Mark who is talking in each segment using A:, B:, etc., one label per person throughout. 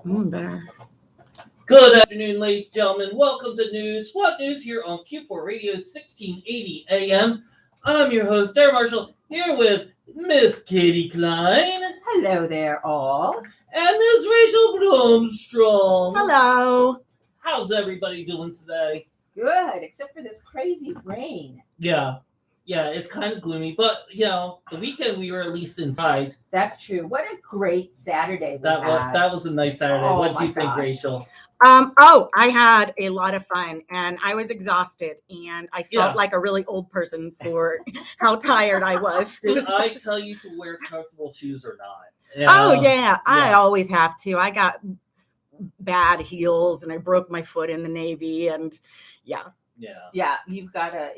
A: Better.
B: Good afternoon, ladies and gentlemen. Welcome to News. What News here on Q4 Radio 1680 AM. I'm your host, Darren Marshall, here with Miss Katie Klein.
C: Hello there, all.
B: And Miss Rachel Blomstrom.
A: Hello.
B: How's everybody doing today?
C: Good, except for this crazy rain.
B: Yeah, it's kind of gloomy, but, the weekend we were at least inside.
C: That's true. What a great Saturday we had.
B: That was a nice Saturday.
C: Oh,
B: What do you think,
C: gosh.
B: Rachel?
A: I had a lot of fun and I was exhausted and I felt like a really old person for how tired I was.
B: Did I tell you to wear comfortable shoes or not?
A: I always have to. I got bad heels and I broke my foot in the Navy and
C: Yeah, you've got to,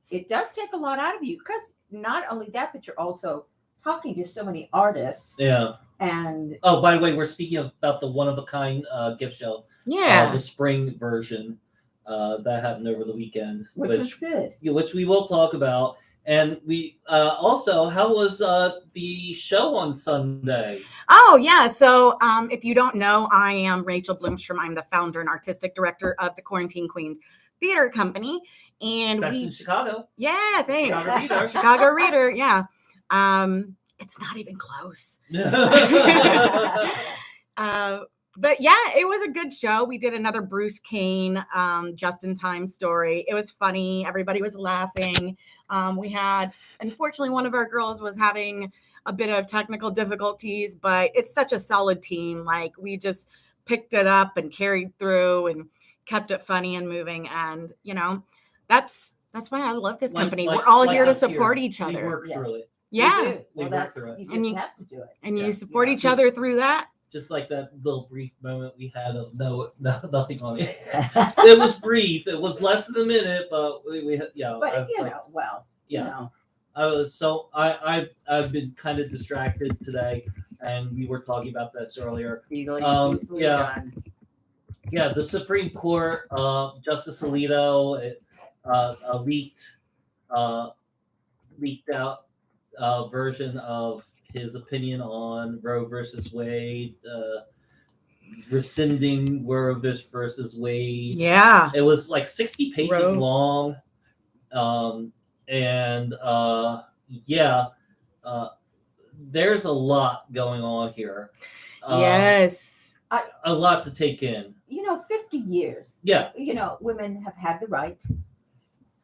C: it does take a lot out of you because not only that, but you're also talking to so many artists.
B: Yeah.
C: And
B: oh, by the way, we're speaking about the one-of-a-kind gift show.
A: Yeah.
B: The spring version that happened over the weekend.
C: Which was good.
B: Which we will talk about. And we also, how was the show on Sunday?
A: Oh, yeah. So if you don't know, I am Rachel Blomstrom. I'm the founder and artistic director of the Quarantine Queens Theater Company. And
B: That's in Chicago.
A: Yeah, thanks.
B: Chicago Reader.
A: Chicago Reader, yeah. It's not even close. But yeah, it was a good show. We did another Bruce Kane just in time story. It was funny. Everybody was laughing. We had, unfortunately, one of our girls was having a bit of technical difficulties, but it's such a solid team. Like we just picked it up and carried through and kept it funny and moving. And, that's why I love this company. We're all here to support each other.
B: We work through it.
A: Yeah.
C: Well, you just have to do it.
A: And you support each other through that.
B: Just like that little brief moment we had of nothing on it. It was brief. It was less than a minute, but we
C: But
B: I've been kind of distracted today, and we were talking about this earlier.
C: Easily done.
B: Yeah, the Supreme Court, Justice Alito, leaked out version of his opinion on Roe versus Wade, rescinding Roe versus Wade.
A: Yeah.
B: It was like 60 pages long. There's a lot going on here.
A: Yes.
B: A lot to take in.
C: 50 years.
B: Yeah.
C: Women have had the right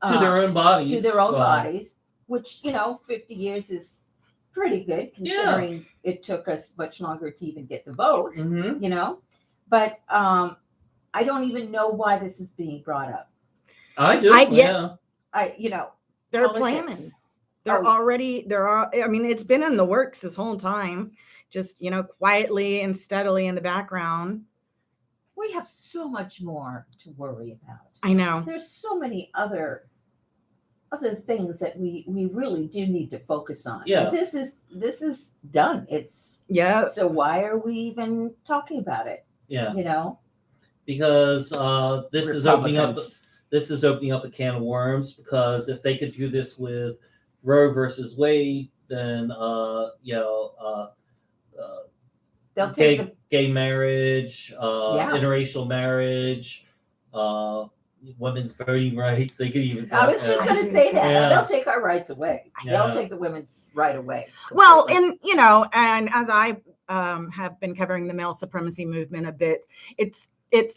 B: to their own bodies.
C: To their own bodies, which, 50 years is pretty good considering it took us much longer to even get the vote, But I don't even know why this is being brought up.
B: I do.
A: They're planning. It's been in the works this whole time, just, quietly and steadily in the background.
C: We have so much more to worry about.
A: I know.
C: There's so many other things that we really do need to focus on.
B: Yeah.
C: This is done. So why are we even talking about it?
B: Yeah. Because this is opening up a can of worms, because if they could do this with Roe versus Wade, then
C: they'll take
B: gay marriage, interracial marriage, women's voting rights. They could even.
C: I was just going to say that. Yeah. They'll take our rights away. Yeah. They'll take the women's right away. Completely.
A: Well, and as I have been covering the male supremacy movement a bit, it's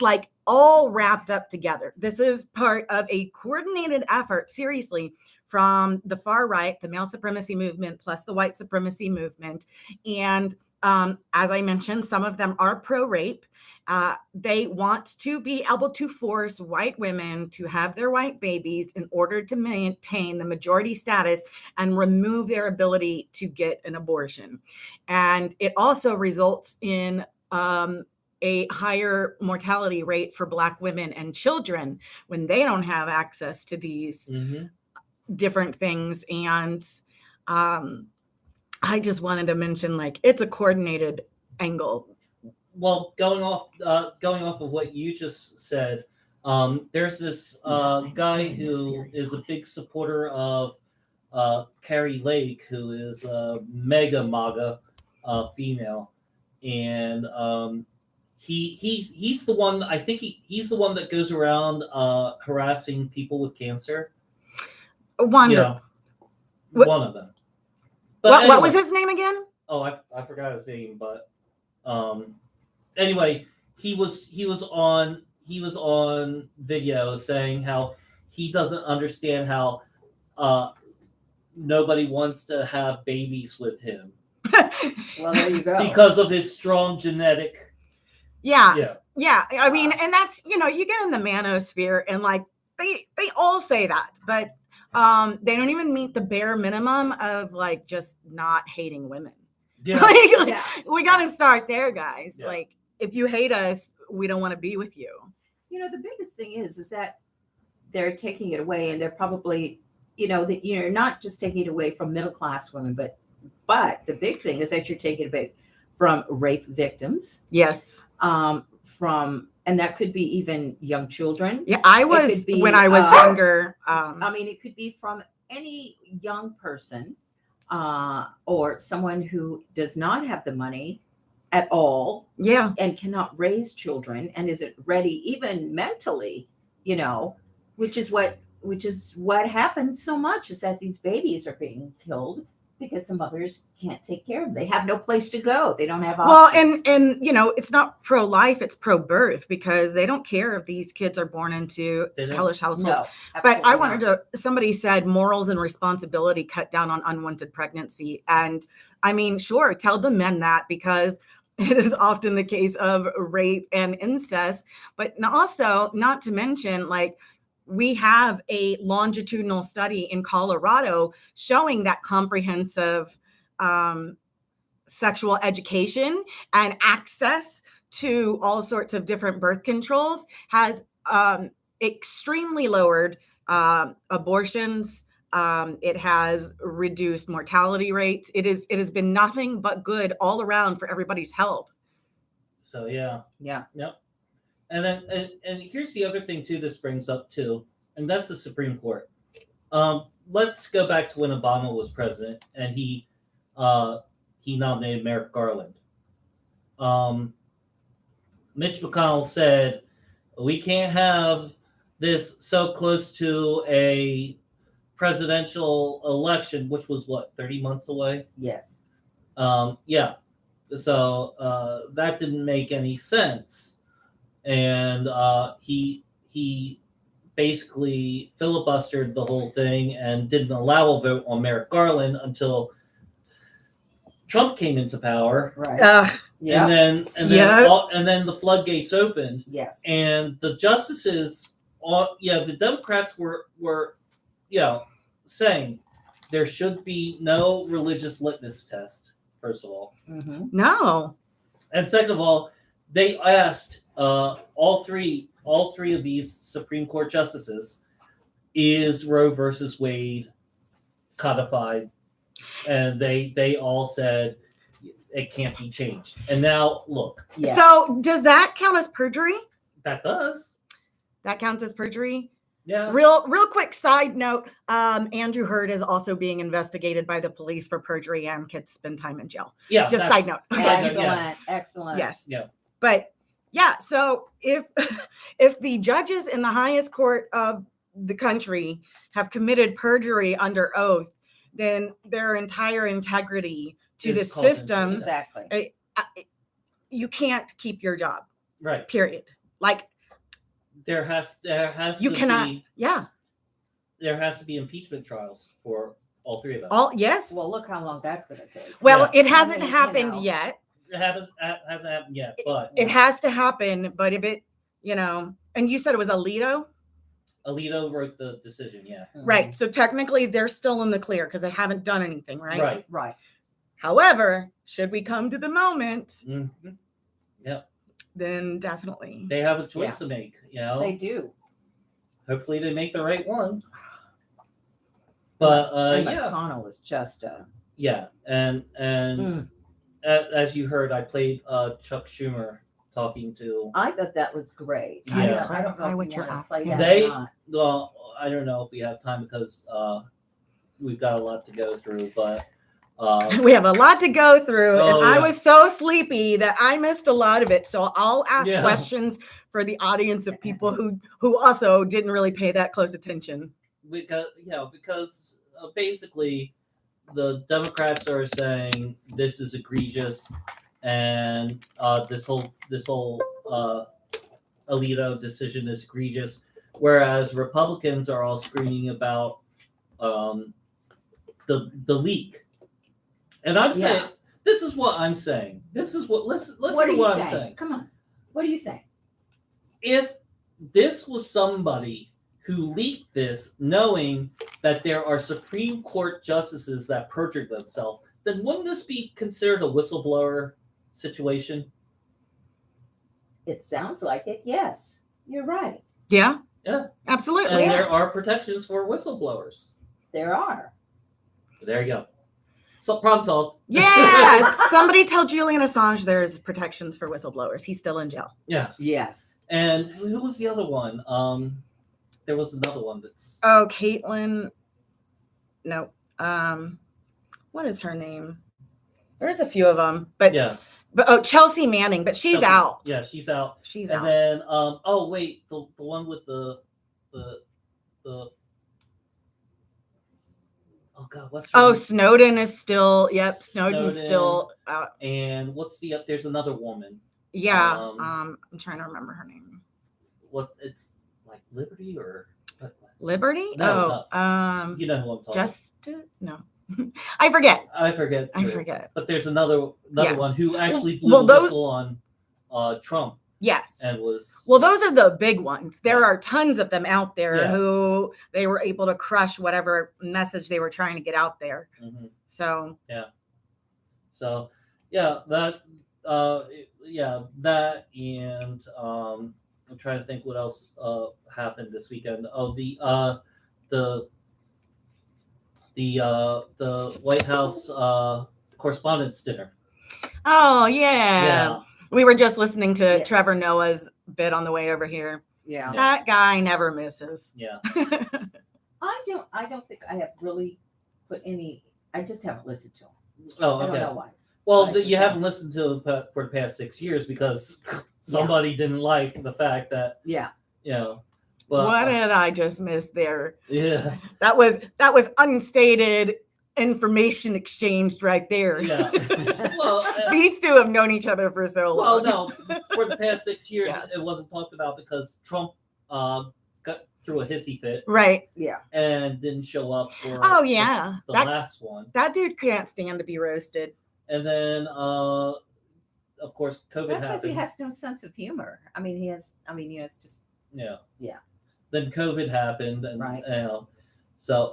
A: like all wrapped up together. This is part of a coordinated effort, seriously, from the far right, the male supremacy movement, plus the white supremacy movement. And as I mentioned, some of them are pro-rape. They want to be able to force white women to have their white babies in order to maintain the majority status and remove their ability to get an abortion. And it also results in a higher mortality rate for Black women and children when they don't have access to these different things. And I just wanted to mention, it's a coordinated angle.
B: Well, going off of what you just said, there's this guy who is a big supporter of Carrie Lake, who is mega MAGA, female, and he's the one. I think he's the one that goes around harassing people with cancer.
A: One.
B: You know, one of them. But
A: What
B: anyway,
A: was his name again?
B: Oh, I forgot his name, but anyway, he was on video saying how he doesn't understand how nobody wants to have babies with him.
C: Well, there you go.
B: Because of his strong genetic.
A: Yeah. I mean, and that's, you get in the manosphere and like they all say that, but they don't even meet the bare minimum of like just not hating women.
B: Yeah.
A: We got to start there, guys.
B: Yeah.
A: Like, if you hate us, we don't want to be with you.
C: The biggest thing is that they're taking it away, and they're probably, that you're not just taking it away from middle class women, but the big thing is that you're taking it away from rape victims.
A: Yes.
C: And that could be even young children.
A: Yeah, when I was younger.
C: I mean, it could be from any young person or someone who does not have the money at all.
A: Yeah.
C: And cannot raise children and isn't ready even mentally, which is what happens so much, is that these babies are being killed because the mothers can't take care of them. They have no place to go. They don't have options.
A: Well, and it's not pro-life, it's pro-birth, because they don't care if these kids are born into hellish households.
C: No,
A: but I wanted somebody said morals and responsibility cut down on unwanted pregnancy. And I mean, sure, tell the men that, because it is often the case of rape and incest, but also not to mention, like, we have a longitudinal study in Colorado showing that comprehensive sexual education and access to all sorts of different birth controls has extremely lowered abortions. It has reduced mortality rates. It has been nothing but good all around for everybody's health.
B: So yeah.
C: Yep.
B: And then and here's the other thing too this brings up too, and that's the Supreme Court. Let's go back to when Obama was president and he nominated Merrick Garland. Mitch McConnell said, we can't have this so close to a presidential election, which was 30 months away?
C: Yes.
B: Yeah. So that didn't make any sense. And he basically filibustered the whole thing and didn't allow a vote on Merrick Garland until Trump came into power.
C: Right.
B: And then the floodgates opened.
C: Yes.
B: And the justices, the Democrats were saying there should be no religious litmus test. First of all,
A: No.
B: And second of all, they asked all three of these Supreme Court justices, is Roe versus Wade codified? And they all said it can't be changed. And now look.
C: Yes.
A: So does that count as perjury?
B: That does.
A: That counts as perjury?
B: Yeah.
A: Real quick side note, Andrew Hurd is also being investigated by the police for perjury and could spend time in jail.
B: Yeah.
A: Just side note.
C: Excellent.
A: Yes.
B: Yeah.
A: But yeah, so if the judges in the highest court of the country have committed perjury under oath, then their entire integrity to the system,
C: exactly,
A: you can't keep your job.
B: Right.
A: Period. Like
B: there has
A: you
B: to
A: cannot.
B: be,
A: yeah.
B: There has to be impeachment trials for all three of them.
A: Yes.
C: Well, look how long that's going to take.
A: Well, it hasn't happened yet.
B: It hasn't happened yet, but
A: it has to happen. But if it, and you said it was Alito.
B: Alito wrote the decision. Yeah.
A: Right. So technically, they're still in the clear because they haven't done anything. Right.
C: Right.
A: However, should we come to the moment,
B: Yep.
A: Then definitely
B: they have a choice to make.
C: They do.
B: Hopefully, they make the right one. But
C: McConnell was just
B: and as you heard, I played Chuck Schumer talking to.
C: I thought that was great.
B: Yeah.
C: I don't know what you're asking.
B: Well, I don't know if we have time because we've got a lot to go through, but
A: We have a lot to go through,
B: Oh,
A: and I
B: yeah.
A: was so sleepy that I missed a lot of it. So I'll ask
B: Yeah.
A: questions for the audience of people who also didn't really pay that close attention.
B: because basically the Democrats are saying this is egregious, and this whole Alito decision is egregious, whereas Republicans are all screaming about the leak. And I'm saying, this is what I'm saying. This is what listen
C: What are
B: to
C: you
B: what
C: saying?
B: I'm saying.
C: Come on. What are you saying?
B: If this was somebody who leaked this knowing that there are Supreme Court justices that perjured themselves, then wouldn't this be considered a whistleblower situation?
C: It sounds like it. Yes, you're right.
A: Yeah.
B: Yeah.
A: Absolutely.
B: And there are protections for whistleblowers.
C: There are.
B: There you go. So problem solved.
A: Yeah. Somebody tell Julian Assange there's protections for whistleblowers. He's still in jail.
B: Yeah.
C: Yes.
B: And who was the other one? There was another one that's
A: Oh, Caitlin. No. What is her name? There's a few of them, but
B: yeah.
A: But Chelsea Manning, but she's
B: Chelsea.
A: out.
B: Yeah, she's out.
A: She's
B: and
A: out.
B: then oh wait, the one with the oh god, what's her
A: Oh,
B: name?
A: Snowden is still Snowden's
B: Snowden.
A: still out.
B: And what's there's another woman.
A: Yeah. I'm trying to remember her name.
B: What it's like Liberty or what?
A: Liberty?
B: No,
A: you
B: know who I'm talking
A: no. I forget.
B: I forget.
A: I
B: too.
A: forget.
B: But there's another
A: Yeah.
B: one who actually blew
A: Well,
B: the
A: those-
B: whistle on Trump
A: Yes.
B: and was
A: Well, those are the big ones. There are tons of them out there
B: Yeah.
A: who they were able to crush whatever message they were trying to get out there.
B: Mhm.
A: So
B: So yeah, that that and I'm trying to think what else happened this weekend. Oh, the White House Correspondents' Dinner.
A: oh yeah. We were just listening to
C: Yeah.
A: Trevor Noah's bit on the way over here.
C: Yeah.
A: That guy never misses.
B: Yeah.
C: I don't think I have really put any. I just haven't listened to him.
B: Oh,
C: I don't
B: okay.
C: know why.
B: Well,
C: Right.
B: you haven't listened to him for the past 6 years because somebody didn't like the fact that
C: Yeah.
B: But,
A: What did I just miss there?
B: yeah.
A: That was unstated information exchanged right there.
B: Yeah. Well,
A: These two have known each other for so
B: well,
A: long.
B: no. For the past 6 years,
A: Yeah.
B: it wasn't talked about because Trump got through a hissy fit
A: Right.
C: Yeah.
B: and didn't show up for
A: Oh yeah.
B: the
A: That
B: last one.
A: that dude can't stand to be roasted.
B: And then, of course, COVID
C: That's because
B: happened.
C: he has no sense of humor. I mean, it's just.
B: Yeah.
C: Yeah.
B: Then COVID happened, and
C: Right.
B: so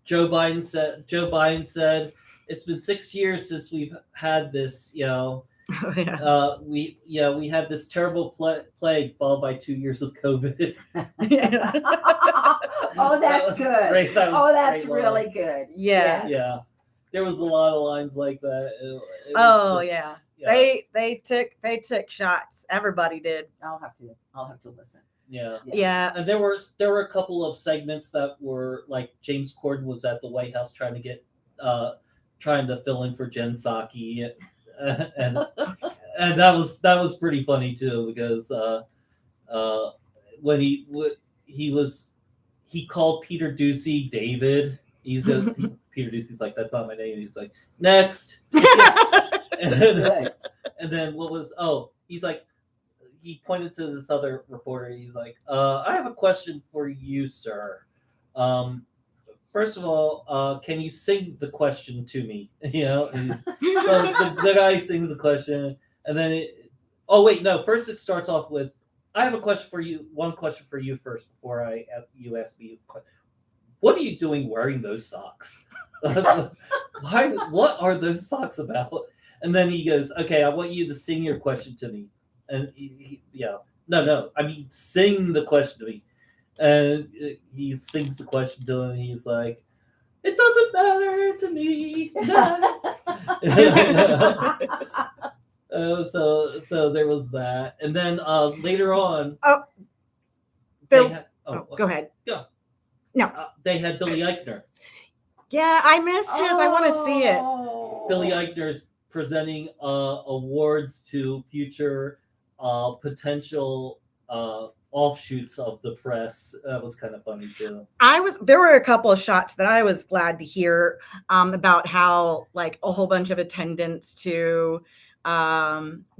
B: Joe Biden said it's been 6 years since we've had this.
A: Yeah.
B: We had this terrible plague followed by 2 years of COVID.
C: Oh,
B: That
C: that's
B: was
C: good.
B: great. That was
C: Oh, that's
B: great line.
C: really good.
A: Yes.
B: Yeah. There was a lot of lines like that. It was
A: Oh,
B: just-
A: yeah.
B: yeah.
A: They took shots. Everybody did.
C: I'll have to listen.
B: Yeah.
A: Yeah.
B: And there were a couple of segments that were like James Corden was at the White House trying to fill in for Jen Psaki, and that was pretty funny too because when he called Peter Ducey David. Peter Ducey's like, that's not my name. He's like, next.
C: Good.
B: And then he's like, he pointed to this other reporter. He's like, I have a question for you, sir. First of all, can you sing the question to me? So the guy sings the question, and then first it starts off with, I have a question for you. One question for you first before you ask me. What are you doing wearing those socks? Why? What are those socks about? And then he goes, okay, I want you to sing your question to me. And no, I mean, sing the question to me. And he sings the question to him. And he's like, it doesn't matter to me. So there was that. And then later on,
A: Go ahead.
B: they had Billy Eichner.
A: Yeah, I missed his. I want to see it.
B: Billy Eichner is presenting awards to future potential offshoots of the press. That was kind of funny too.
A: There were a couple of shots that I was glad to hear about how like a whole bunch of attendants to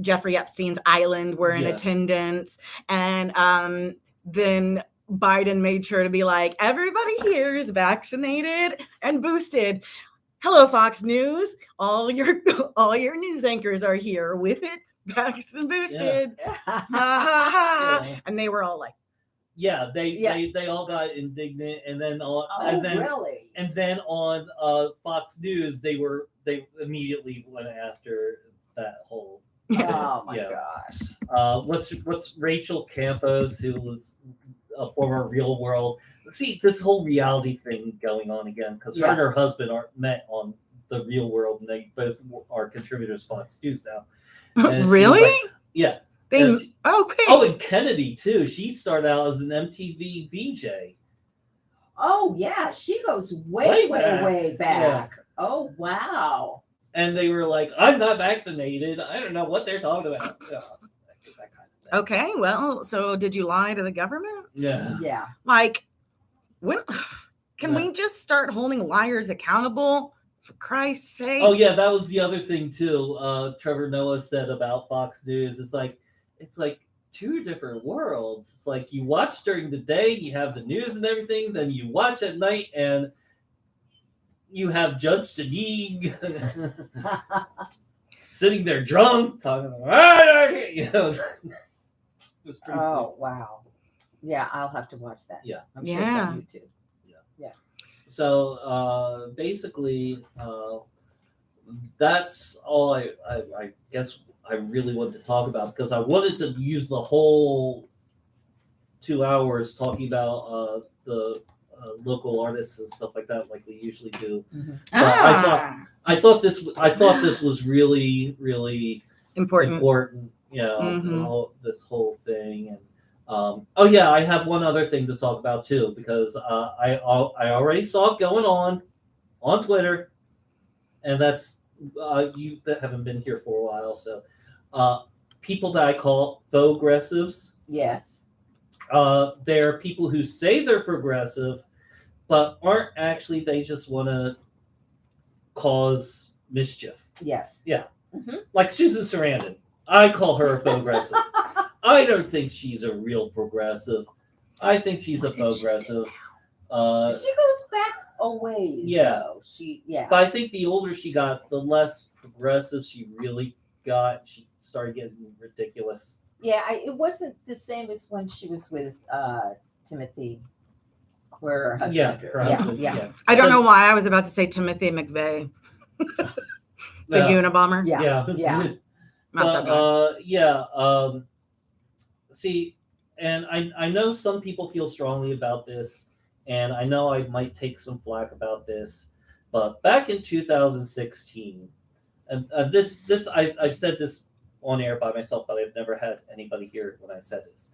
A: Jeffrey Epstein's island were in attendance, and then Biden made sure to be like, everybody here is vaccinated and boosted. Hello, Fox News. All your news anchors are here with it, vaccinated and boosted.
C: Yeah.
A: Ha, ha, ha.
B: Yeah.
A: And they were all like,
B: they all got indignant, and then
C: Really?
B: and then on Fox News they immediately went after that whole.
C: Oh my gosh.
B: What's Rachel Campos, who was a former Real World. See, this whole reality thing going on again, because her and her husband are met on the Real World, and they both are contributors to Fox News now. And
A: really?
B: Like, yeah.
A: Okay.
B: Oh, and Kennedy too. She started out as an MTV VJ.
C: Oh yeah, she goes way back.
B: Yeah.
C: Oh wow.
B: And they were like, "I'm not vaccinated. I don't know what they're talking about." Yeah, that kind of thing.
A: Okay, well, so did you lie to the government?
B: Yeah.
C: Yeah.
A: Like, when can we just start holding liars accountable, for Christ's sake?
B: Oh yeah, that was the other thing too. Trevor Noah said about Fox News. It's like two different worlds. It's like you watch during the day, you have the news and everything, then you watch at night and you have Judge Denig sitting there drunk, talking about, you know. It was pretty cool.
C: Wow. Yeah, I'll have to watch that.
B: Yeah.
C: I'm sure it's on YouTube.
B: So basically, that's all I guess I really wanted to talk about, because I wanted to use the whole 2 hours talking about the local artists and stuff like that, like we usually do.
C: Mm-hmm.
B: But I thought this was really, really
A: important.
B: You know, this whole thing. And oh yeah, I have one other thing to talk about too, because I already saw it going on Twitter, and that's you that haven't been here for a while. So people that I call progressives.
C: Yes.
B: They're people who say they're progressive, but aren't actually. They just want to cause mischief.
C: Yes.
B: Yeah.
C: Mm-hmm.
B: Like Susan Sarandon. I call her a progressive. I don't think she's a real progressive. I think she's a progressive.
C: She goes back a ways.
B: Yeah.
C: Though.
B: But I think the older she got, the less progressive she really got. She started getting ridiculous.
C: Yeah, it wasn't the same as when she was with Timothy, where her husband.
B: Yeah, her husband. Yeah.
A: I don't know why I was about to say Timothy McVeigh, the Unabomber.
C: Yeah.
B: But see, and I know some people feel strongly about this, and I know I might take some flack about this, but back in 2016, and I've said this on air by myself, but I've never had anybody hear it when I said this.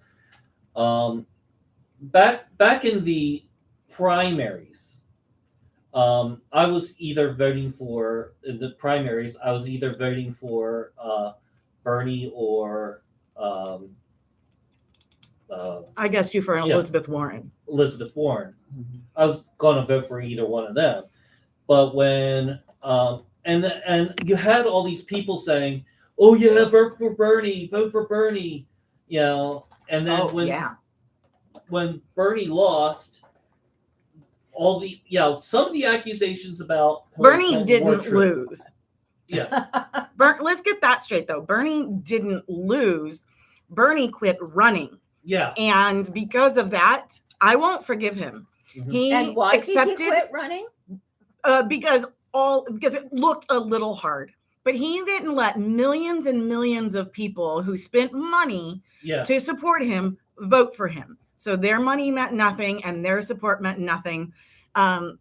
B: Back in the primaries, I was either voting for Bernie or
A: I guess you for Elizabeth Warren.
B: Elizabeth Warren. I was going to vote for either one of them. But when and you had all these people saying, "Oh yeah, vote for Bernie," you know, and then when Bernie lost, all the some of the accusations about
A: Bernie didn't lose.
B: Yeah.
A: Let's get that straight though. Bernie didn't lose. Bernie quit running.
B: Yeah.
A: And because of that, I won't forgive him.
B: Mm-hmm.
C: And why did he quit running?
A: Because it looked a little hard. But he didn't let millions and millions of people who spent money to support him vote for him. So their money meant nothing and their support meant nothing. And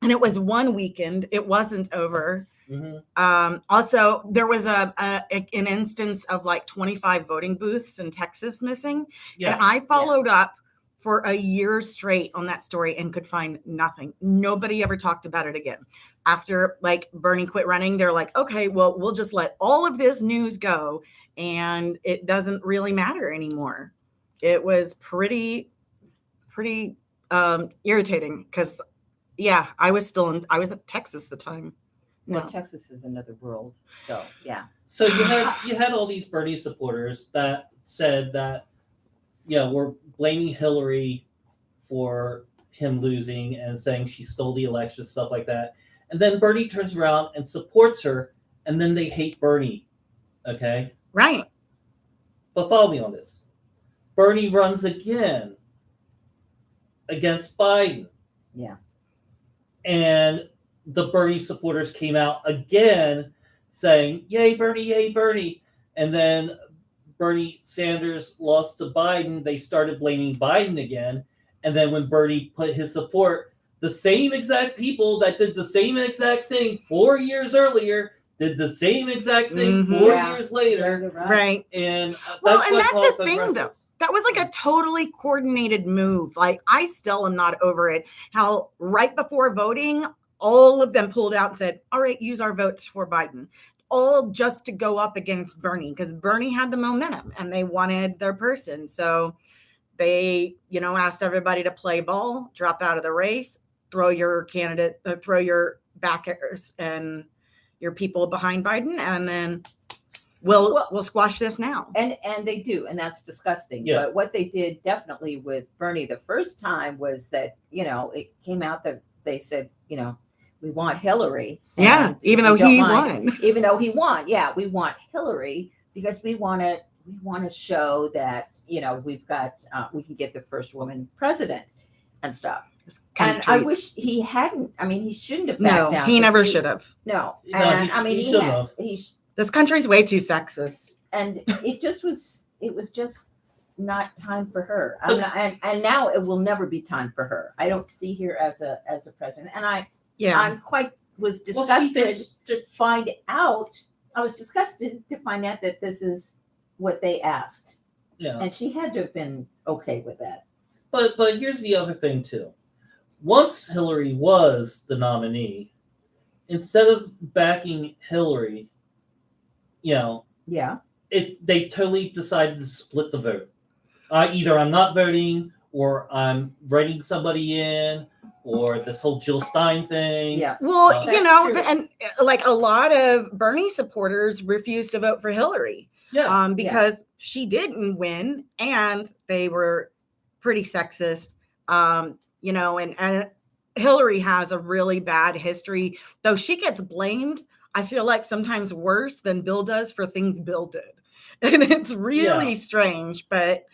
A: it was one weekend. It wasn't over. Mm-hmm. Also, there was an instance of like 25 voting booths in Texas missing. Yeah. And I followed up for a year straight on that story and could find nothing. Nobody ever talked about it again. After like Bernie quit running, they're like, okay, well, we'll just let all of this news go and it doesn't really matter anymore. It was pretty irritating because I was at Texas at the time.
C: Well, Texas is another world. So yeah.
B: So you had all these Bernie supporters that said that, we're blaming Hillary for him losing and saying she stole the election, stuff like that. And then Bernie turns around and supports her, and then they hate Bernie. Okay?
A: Right.
B: But follow me on this. Bernie runs again against Biden.
C: Yeah.
B: And the Bernie supporters came out again saying, yay, Bernie. And then Bernie Sanders lost to Biden. They started blaming Biden again. And then when Bernie put his support, the same exact people that did the same exact thing 4 years earlier did the same exact thing 4 years later.
A: Right.
B: And
A: that's the thing, though. That was like a totally coordinated move. Like, I still am not over it. How right before voting, all of them pulled out and said, all right, use our votes for Biden. All just to go up against Bernie because Bernie had the momentum and they wanted their person. So they, asked everybody to play ball, drop out of the race, throw your candidate, throw your backers and your people behind Biden, and then we'll squash this now.
C: And they do, and that's disgusting.
B: Yeah.
C: But what they did definitely with Bernie the first time was that, it came out that they said, we want Hillary.
A: Yeah, even though he won.
C: Even though he won. Yeah, we want Hillary because we want to show that, we've got we can get the first woman president and stuff. And I wish he hadn't. I mean, he shouldn't have backed down.
A: He never should have.
C: No. And
B: he should have.
A: This country's way too sexist.
C: And it was just not time for her. And now it will never be time for her. I don't see her as a president. And was disgusted to find out. I was disgusted to find out that this is what they asked.
B: Yeah.
C: And she had to have been okay with that.
B: But here's the other thing too. Once Hillary was the nominee, instead of backing Hillary, they totally decided to split the vote. Either I'm not voting, or I'm writing somebody in, or this whole Jill Stein thing.
C: Yeah.
A: Well, and like a lot of Bernie supporters refused to vote for Hillary.
B: Yeah.
A: Because she didn't win, and they were pretty sexist. And Hillary has a really bad history, though she gets blamed. I feel like sometimes worse than Bill does for things Bill did. And it's really strange, but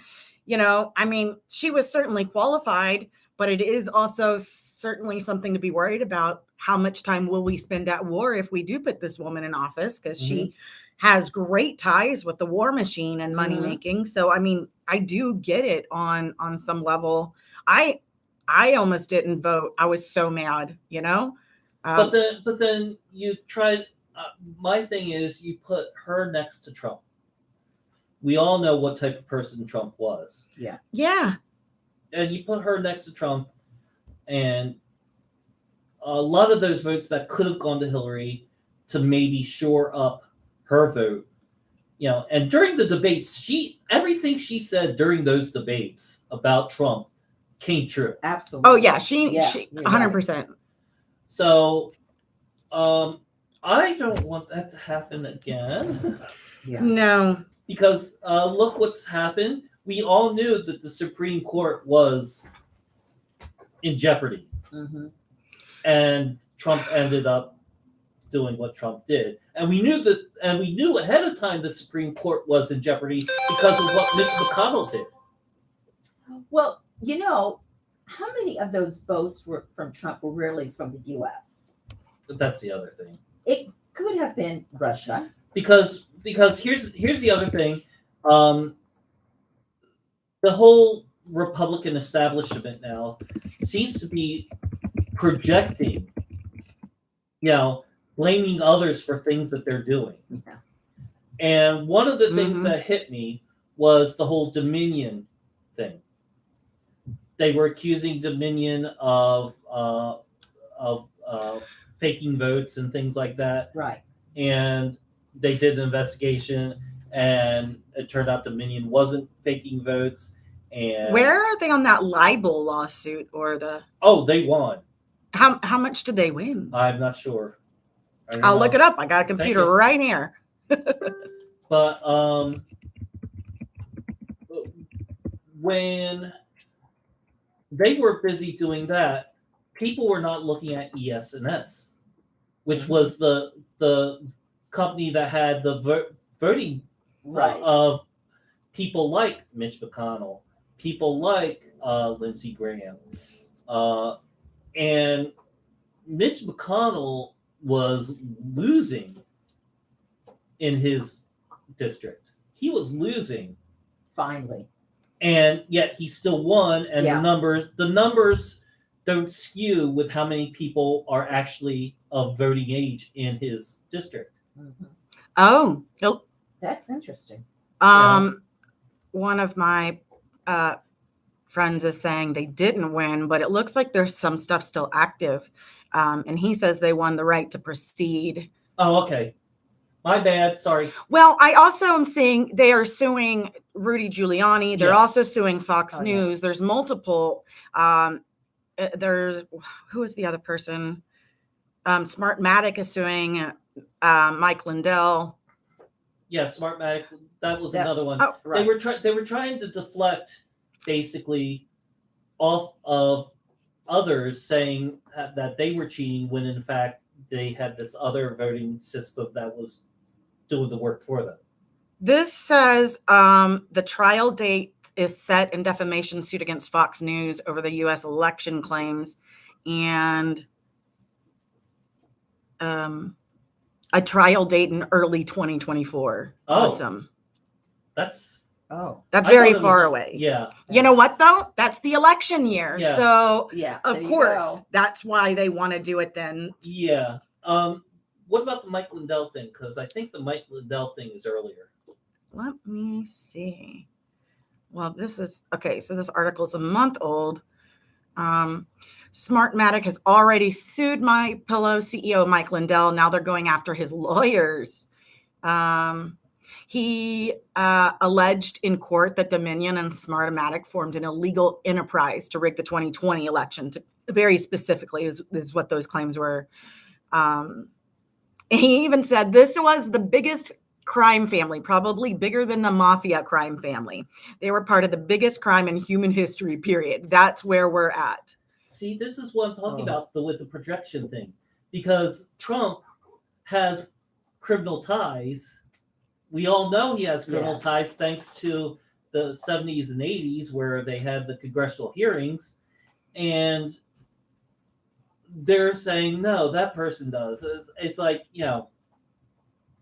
A: she was certainly qualified, but it is also certainly something to be worried about. How much time will we spend at war if we do put this woman in office? Because she has great ties with the war machine and money making. So, I do get it on some level. I almost didn't vote. I was so mad,
B: But then you tried. My thing is, you put her next to Trump. We all know what type of person Trump was.
C: Yeah.
A: Yeah.
B: And you put her next to Trump, and a lot of those votes that could have gone to Hillary to maybe shore up her vote, and during the debates, everything she said during those debates about Trump came true.
C: Absolutely.
A: Oh yeah, she 100%.
C: Right.
B: So, I don't want that to happen again.
C: Yeah.
A: No.
B: Because look what's happened. We all knew that the Supreme Court was in jeopardy.
C: Mm-hmm.
B: And Trump ended up doing what Trump did. And we knew ahead of time the Supreme Court was in jeopardy because of what Mitch McConnell did.
C: Well, how many of those votes from Trump were really from the U.S.?
B: That's the other thing.
C: It could have been Russia.
B: Because here's the other thing. The whole Republican establishment now seems to be projecting, blaming others for things that they're doing.
C: Yeah.
B: And one of the things that hit me was the whole Dominion thing. they were accusing Dominion of faking votes and things like that.
C: Right.
B: And they did an investigation, and it turned out Dominion wasn't faking votes. And
A: Where are they on that libel lawsuit or the?
B: Oh, they won.
A: How much did they win?
B: I'm not sure.
A: I'll look it up. I got a computer right here.
B: But when they were busy doing that, people were not looking at ES&S, which was the company that had the voting of people like Mitch McConnell, people like Lindsey Graham. And Mitch McConnell was losing in his district. He was losing.
C: Finally.
B: And yet he still won, and the numbers don't skew with how many people are actually of voting age in his district.
C: Mm-hmm.
A: Oh,
C: that's interesting.
A: One of my friends is saying they didn't win, but it looks like there's some stuff still active. And he says they won the right to proceed.
B: Oh, okay. My bad. Sorry.
A: Well, I also am seeing they are suing Rudy Giuliani. They're also suing Fox News. There's multiple. There's who is the other person? Smartmatic is suing Mike Lindell.
B: Yeah, Smartmatic. That was another one.
A: Oh, right.
B: They were trying to deflect basically off of others saying that they were cheating when in fact they had this other voting system that was doing the work for them.
A: This says the trial date is set in defamation suit against Fox News over the U.S. election claims, and a trial date in early 2024. Awesome.
B: That's
A: very far away.
B: Yeah.
A: You know what though? That's the election year.
B: Yeah.
A: So of
C: there
A: course that's why they want to do it then.
B: Yeah. What about the Mike Lindell thing? Because I think the Mike Lindell thing is earlier.
A: Let me see. Well, this is okay. So this article is a month old. Smartmatic has already sued MyPillow CEO Mike Lindell. Now they're going after his lawyers. He alleged in court that Dominion and Smartmatic formed an illegal enterprise to rig the 2020 election. Very specifically is what those claims were. He even said this was the biggest crime family, probably bigger than the mafia crime family. They were part of the biggest crime in human history, period. That's where we're at.
B: See, this is what I'm talking about with the projection thing. Because Trump has criminal ties. We all know he has criminal ties thanks to the 70s and 80s where they had the congressional hearings. And they're saying, no, that person does. It's like,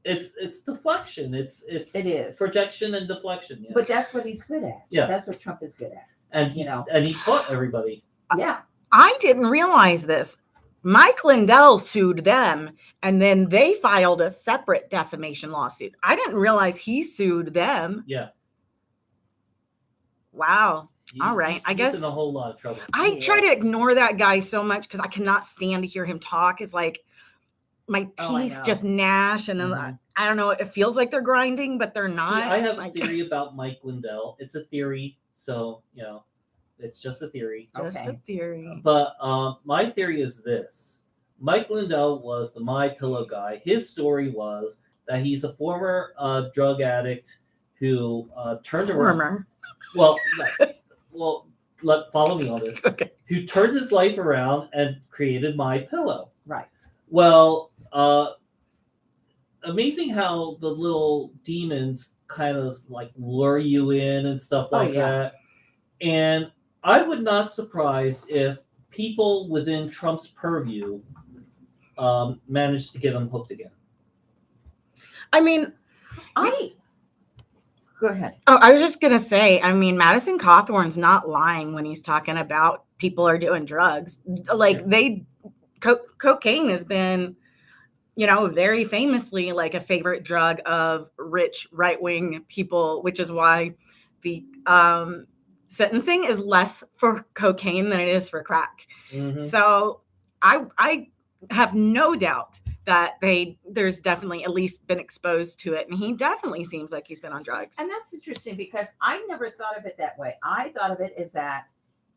B: it's deflection. It is projection and deflection. Yeah.
C: But that's what he's good at.
B: Yeah.
C: That's what Trump is good at.
B: And and he taught everybody.
C: Yeah.
A: I didn't realize this. Mike Lindell sued them, and then they filed a separate defamation lawsuit. I didn't realize he sued them.
B: Yeah.
A: Wow. All right. I guess
B: he's in a whole lot of trouble.
A: I try to ignore that guy so much because I cannot stand to hear him talk. It's like my teeth just gnash, and I don't know. It feels like they're grinding, but they're not.
B: See, I have a theory about Mike Lindell. It's a theory, so it's just a theory.
A: Just a theory.
B: But my theory is this: Mike Lindell was the MyPillow guy. His story was that he's a former drug addict who turned around. Well, follow me on this.
A: Okay.
B: Who turned his life around and created MyPillow.
C: Right.
B: Well, amazing how the little demons kind of like lure you in and stuff like that. And I would not surprise if people within Trump's purview managed to get him hooked again.
A: I mean,
C: Go ahead.
A: Oh, I was just going to say, I mean, Madison Cawthorn's not lying when he's talking about people are doing drugs. Like cocaine has been, very famously like a favorite drug of rich right-wing people, which is why the sentencing is less for cocaine than it is for crack.
B: Mhm.
A: So I have no doubt that there's definitely at least been exposed to it, and he definitely seems like he's been on drugs.
C: And that's interesting because I never thought of it that way. I thought of it as that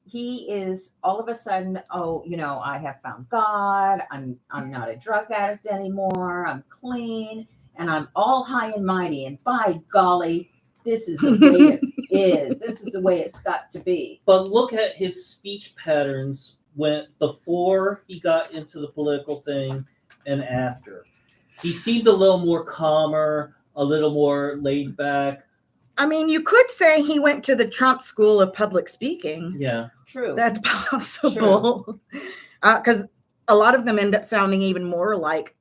C: he is all of a sudden, oh, I have found God. I'm not a drug addict anymore. I'm clean and I'm all high and mighty. And by golly, this is the way it is. This is the way it's got to be.
B: But look at his speech patterns before he got into the political thing and after. He seemed a little more calmer, a little more laid back.
A: I mean, you could say he went to the Trump School of Public Speaking.
B: Yeah.
C: True.
A: That's possible. Because a lot of them end up sounding even more like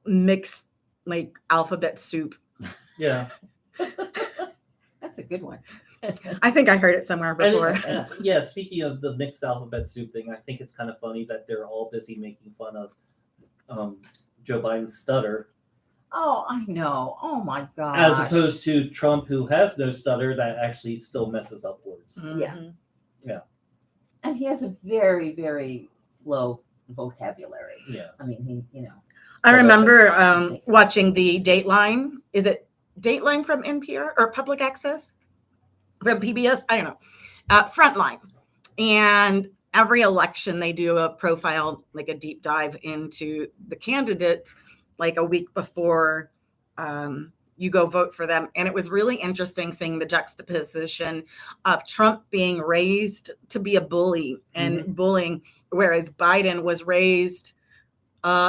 A: mixed, like alphabet soup.
B: Yeah.
C: That's a good one.
A: I think I heard it somewhere before.
B: Yeah, speaking of the mixed alphabet soup thing, I think it's kind of funny that they're all busy making fun of Joe Biden's stutter.
C: Oh, I know. Oh my gosh.
B: As opposed to Trump, who has no stutter, that actually still messes up words.
A: Mhm.
B: Yeah.
C: And he has a very, very low vocabulary.
B: Yeah.
C: I mean,
A: I remember watching the Dateline. Is it Dateline from NPR or Public Access from PBS? I don't know. Frontline. And every election, they do a profile, like a deep dive into the candidates, like a week before you go vote for them. And it was really interesting seeing the juxtaposition of Trump being raised to be a bully and bullying, whereas Biden was raised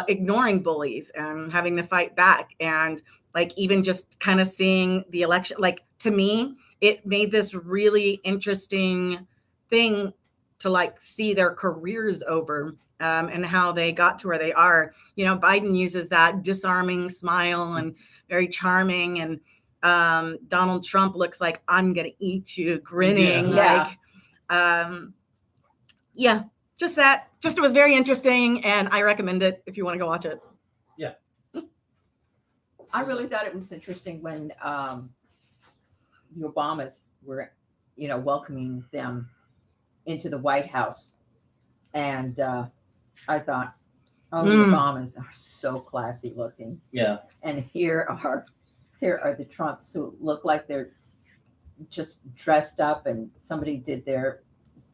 A: ignoring bullies and having to fight back. And like even just kind of seeing the election, like to me, it made this really interesting thing to like see their careers over and how they got to where they are. Biden uses that disarming smile and very charming, and Donald Trump looks like I'm gonna eat you, grinning. Just it was very interesting, and I recommend it if you want to go watch it.
B: Yeah.
C: I really thought it was interesting when the Obamas were, welcoming them into the White House, and I thought, the Obamas are so classy looking.
B: Yeah.
C: And here are the Trumps who look like they're just dressed up and somebody did their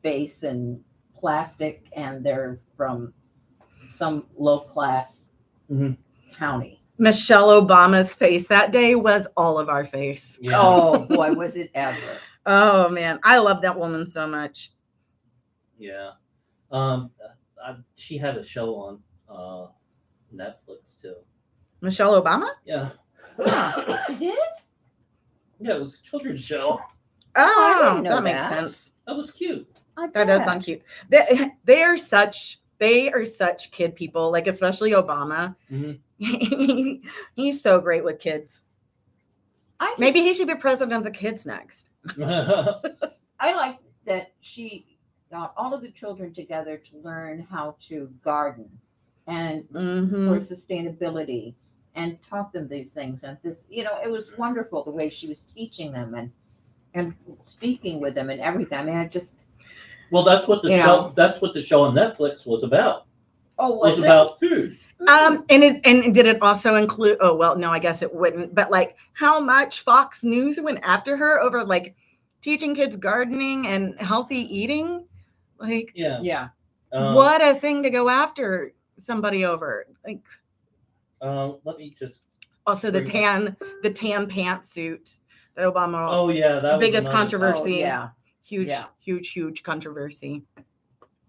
C: face in plastic and they're from some low class county.
A: Michelle Obama's face that day was all of our face.
B: Yeah.
C: Oh boy, was it ever.
A: Oh man, I love that woman so much.
B: Yeah. She had a show on Netflix too.
A: Michelle Obama?
B: Yeah.
C: She did?
B: Yeah, it was a children's show.
C: I didn't know
A: that makes
C: that.
A: sense.
B: That was cute.
C: That
A: does sound cute. They are such kid people, like especially Obama. He's so great with kids. Maybe he should be president of the kids next.
C: I like that she got all of the children together to learn how to garden and for sustainability and taught them these things. And this, it was wonderful the way she was teaching them and speaking with them and everything. I mean,
B: well, that's what the show. That's what the show on Netflix was about.
C: Oh,
B: was it about food?
A: And did it also include? Oh well, no, I guess it wouldn't. But like, how much Fox News went after her over like teaching kids gardening and healthy eating? Like,
C: yeah.
A: What a thing to go after somebody over. Like,
B: let me just.
A: Also, the tan pantsuit that Obama.
B: Oh yeah, that
A: biggest
B: was
A: controversy.
C: Oh, yeah.
A: Huge controversy.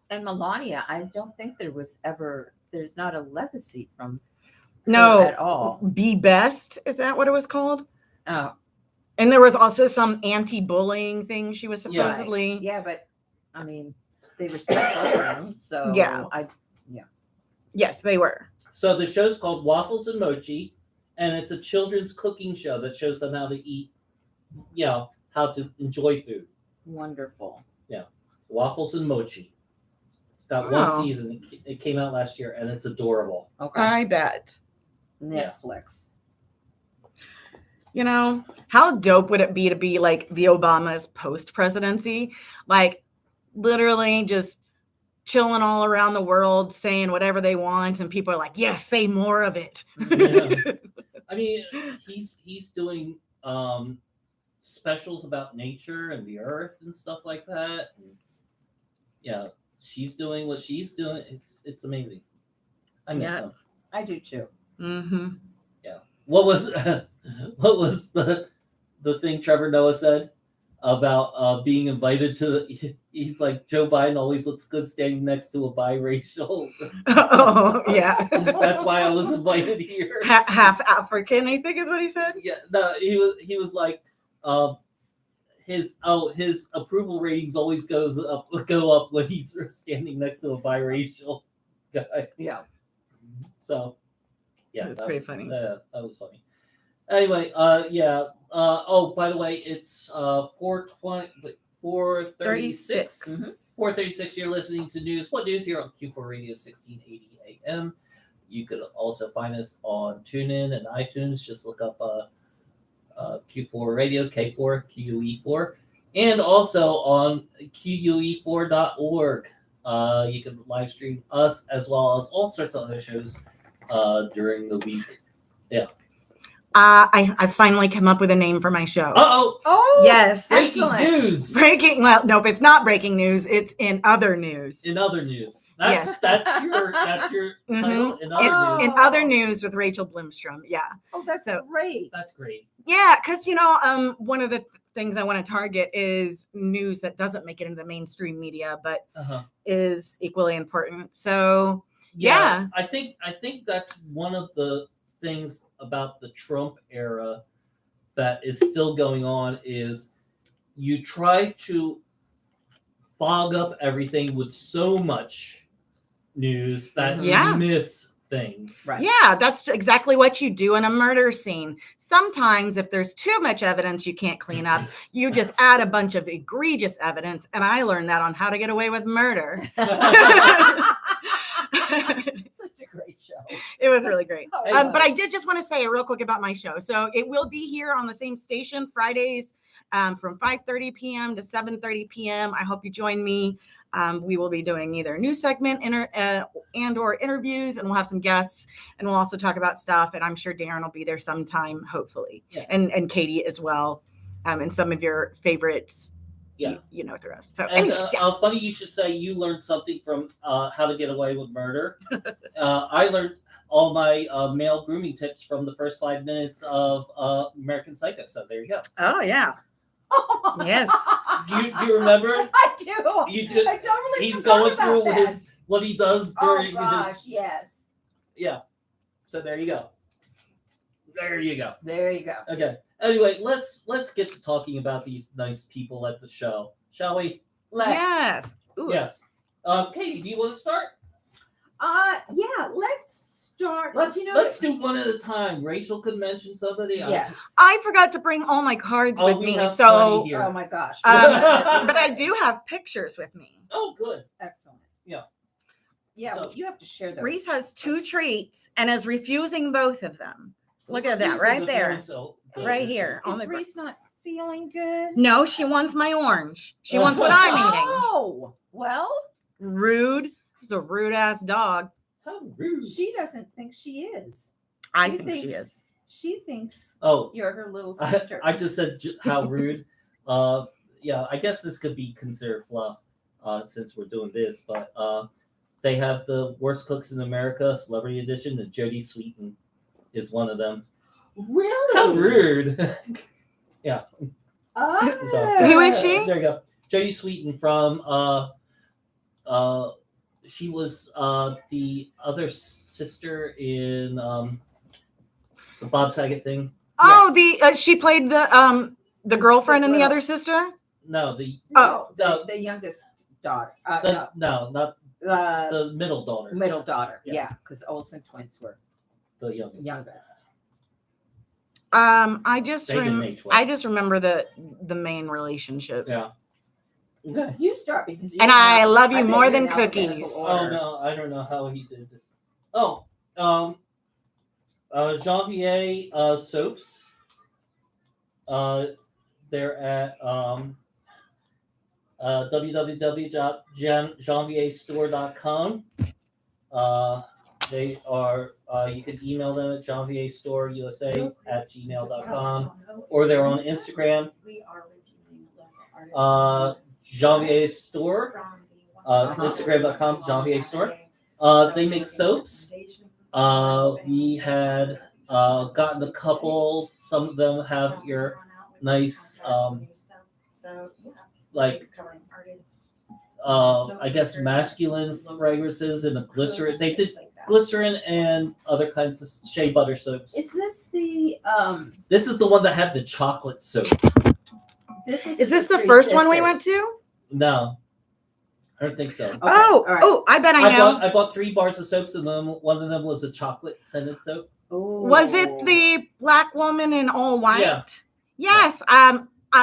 C: And Melania, I don't think there's not a legacy from
A: no
C: her at all.
A: Be Best, is that what it was called?
C: Oh.
A: And there was also some anti-bullying thing she was supposedly.
C: Yeah, but I mean, they respect them, so
A: yeah. Yes, they were.
B: So the show's called Waffles and Mochi, and it's a children's cooking show that shows them how to eat, how to enjoy food.
C: Wonderful.
B: Yeah. Waffles and Mochi. It's got one season. It came out last year, and it's adorable.
C: Okay.
A: I bet.
C: Netflix.
A: You know, how dope would it be to be like the Obamas post-presidency? Like literally just chilling all around the world, saying whatever they want, and people are like, yes, say more of it.
B: Yeah. I mean, he's doing specials about nature and the earth and stuff like that. And, yeah, she's doing what she's doing. It's amazing. I miss
A: Yeah.
B: them.
C: I do too.
A: Mm-hmm.
B: Yeah. What was the thing Trevor Noah said about being invited to? He's like, Joe Biden always looks good standing next to a biracial.
A: Oh, yeah.
B: That's why I was invited here.
A: Half African, I think is what he said.
B: Yeah, no, he was like, his approval ratings always go up when he's standing next to a biracial guy.
C: Yeah.
B: So, yeah,
A: That's pretty funny.
B: That was funny. Anyway, yeah. Oh, by the way, it's 4:36. 4:36. You're listening to news. What news here on Q4 Radio 1680 AM. You could also find us on TuneIn and iTunes. Just look up Q4 Radio, K4, QUE4, and also on QUE4.org. You can live stream us as well as all sorts of other shows during the week. Yeah.
A: I finally come up with a name for my show.
B: Uh-oh.
C: Oh,
A: Yes.
B: Breaking
C: excellent.
B: news.
A: Well, nope, it's not breaking news. It's in other news.
B: In other news. That's your
A: Mhm.
B: title. In other news.
A: In other news with Rachel Bloomstrom. Yeah.
C: Oh, that's
A: So-
C: great.
B: That's great.
A: Yeah, because one of the things I want to target is news that doesn't make it into the mainstream media, but
B: Uh-huh.
A: is equally important. So
B: Yeah. I think that's one of the things about the Trump era that is still going on is you try to fog up everything with so much news that
A: Yeah.
B: you miss things.
C: Right.
A: yeah, that's exactly what you do in a murder scene. Sometimes if there's too much evidence you can't clean up, you just add a bunch of egregious evidence. And I learned that on How to Get Away with Murder.
C: Such a great show.
A: It was really great.
C: Oh,
A: But I did just want to say real quick about my show. So it will be here on the same station Fridays from 5:30 p.m. to 7:30 p.m. I hope you join me. We will be doing either a news segment and or interviews, and we'll have some guests, and we'll also talk about stuff. And I'm sure Darren will be there sometime, hopefully,
B: Yeah.
A: and Katie as well, and some of your favorites.
B: Yeah.
A: You know the rest. So,
B: And
A: anyways, yeah.
B: funny you should say you learned something from How to Get Away with Murder. I learned all my male grooming tips from the first 5 minutes of American Psycho. So there you go.
A: Oh yeah, yes.
B: Do you remember?
C: I do.
B: You do.
C: I totally
B: He's
C: forgot
B: going
C: about
B: through
C: that.
B: what he does
C: Oh
B: during
C: gosh,
B: his.
C: yes.
B: Yeah. So there you go. There you go.
C: There you go.
B: Okay. Anyway, let's get to talking about these nice people at the show, shall we?
C: Let's.
A: Yes. Ooh.
B: Yeah. Katie, do you want to start?
C: Yeah. Let's start.
B: Let's do one at a time. Rachel could mention somebody.
C: Yes.
A: I forgot to bring all my cards with
B: we
A: me,
B: have
A: so
B: plenty here.
C: Oh my gosh.
A: but I do have pictures with me.
B: Oh, good.
C: Excellent.
B: Yeah.
C: Yeah.
B: So-
C: You have to share those.
A: Reese has 2 treats and is refusing both of them. Look at that
B: Reese
A: right
B: isn't
A: there.
B: doing so good,
A: Right
B: is she?
A: here. On
C: Is
A: the
C: Reese not feeling good?
A: No, she wants my orange. She wants what I'm eating.
C: Oh, well,
A: Rude. She's a rude ass dog.
B: How rude.
C: she doesn't think she is.
A: I
C: She
A: think she
C: thinks-
A: is.
C: She thinks
B: Oh,
C: you're her little sister.
B: I just said how rude. Yeah, I guess this could be considered fluff since we're doing this, but they have the worst cooks in America, Celebrity Edition, and Jodie Sweetin is one of them.
C: Really?
B: How rude. Yeah.
C: Oh.
A: Who is she?
B: There you go. Jodie Sweetin from she was the other sister in the Bob Saget thing.
A: Oh, she played the girlfriend and the
C: Well-
A: other sister.
B: No, the
C: No,
B: no.
C: the youngest daughter.
B: no, not the middle daughter.
C: Middle daughter.
B: Yeah.
C: Yeah, because Olsen twins were
B: The youngest.
C: youngest.
A: I just
B: They didn't age well.
A: I just remember the main relationship.
B: Yeah. Okay.
C: You start because you
A: And
C: know
A: I love you
C: bet
A: more
C: you're
A: than
C: in alphabetical
A: cookies.
B: Oh
C: order.
B: no, I don't know how he did this. Oh, Janvier Soaps. They're at www.janvierstore.com. They are. You can email them at janvierstoreUSA@gmail.com, or they're on Instagram. Janvier Store. Instagram.com, Janvier Store. They make soaps. We had gotten a couple. Some of them have your nice, like, I guess masculine fragrances and the glycerin. They did glycerin and other kinds of shea butter soaps.
C: Is this the
B: This is the one that had the chocolate soap.
A: Is this the first one we went to?
B: No, I don't think so.
C: Okay,
A: Oh,
C: all right.
A: oh, I bet I know.
B: I bought 3 bars of soaps, and then one of them was a chocolate scented soap.
A: Was it the black woman in all white?
B: Yeah.
A: Yes. I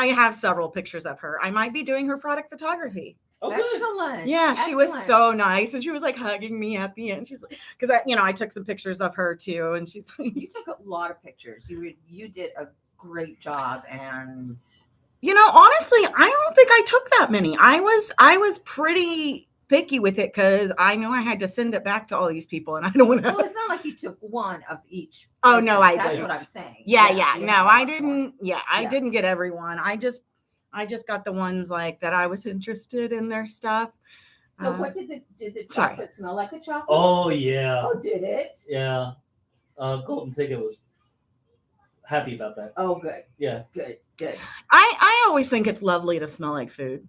A: have several pictures of her. I might be doing her product photography.
B: Oh, good.
C: Excellent.
A: Yeah, she was
C: Excellent.
A: so nice, and she was like hugging me at the end. She's like, because I took some pictures of her too, and she's like,
C: You took a lot of pictures. You did a great job, and
A: honestly, I don't think I took that many. I was pretty picky with it because I knew I had to send it back to all these people, and I don't want to.
C: well, it's not like you took one of each.
A: Oh, no,
C: person.
A: I
C: That's
A: didn't.
C: what I'm saying.
A: Yeah.
C: you
A: No,
C: have
A: I
C: one.
A: didn't. Yeah, I
C: Yeah.
A: didn't get everyone. I just got the ones like that I was interested in their stuff.
C: So what did the
A: sorry.
C: chocolate smell like? A chocolate?
B: Oh yeah,
C: Oh, did it?
B: yeah. Golden Ticket was happy about that.
C: Oh, good.
B: Yeah,
C: Good.
A: I always think it's lovely to smell like food.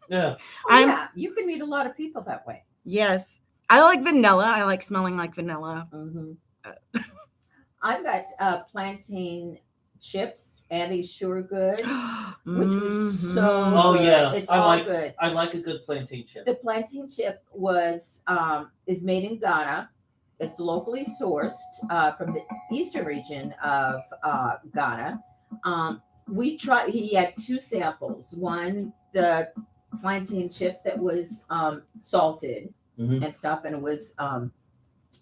B: yeah.
C: Oh,
A: I'm-
C: yeah, you can meet a lot of people that way.
A: Yes, I like vanilla. I like smelling like vanilla.
C: Mm-hmm. I've got plantain chips, Annie's Sure Goods, which was so
B: Oh,
C: good.
B: yeah.
C: It's
B: I
C: all
B: like-
C: good.
B: I like a good plantain chip.
C: The plantain chip is made in Ghana. It's locally sourced from the eastern region of Ghana. He had 2 samples. One, the plantain chips that was salted
B: Mhm.
C: and stuff, and it was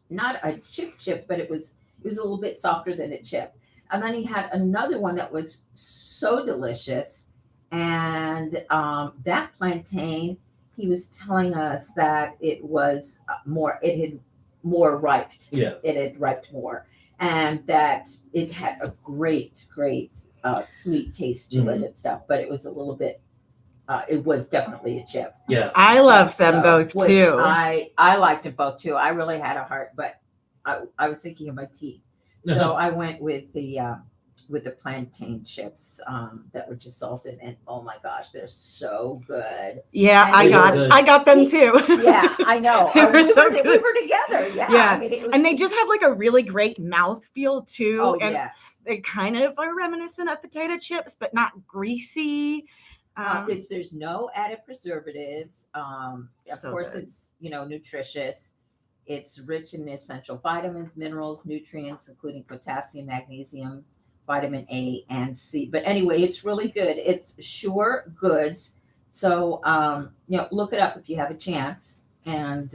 C: not a chip, but it was a little bit softer than a chip. And then he had another one that was so delicious, and that plantain, he was telling us that it was it had more riped.
B: Yeah.
C: It had riped more, and that it had a great sweet taste to it and stuff. But it was a little bit. It was definitely a chip.
B: Yeah.
A: I love them
C: So,
A: both
C: which
A: too.
C: I liked them both too. I really had a heart, but I was thinking of my teeth, so I went with the plantain chips that were just salted, and oh my gosh, they're so good.
A: Yeah,
C: And
A: I got them too.
C: Yeah, I know.
A: They were
C: we,
A: so
C: were, we
A: good.
C: were together. Yeah,
A: Yeah.
C: I mean, it was,
A: And they just have like a really great mouth feel too.
C: oh
A: and
C: yes.
A: they kind of are reminiscent of potato chips, but not greasy.
C: There's no added preservatives. Of
A: So
C: course,
A: good.
C: it's nutritious. It's rich in essential vitamins, minerals, nutrients, including potassium, magnesium, vitamin A and C. But anyway, it's really good. It's Sure Goods. So look it up if you have a chance. And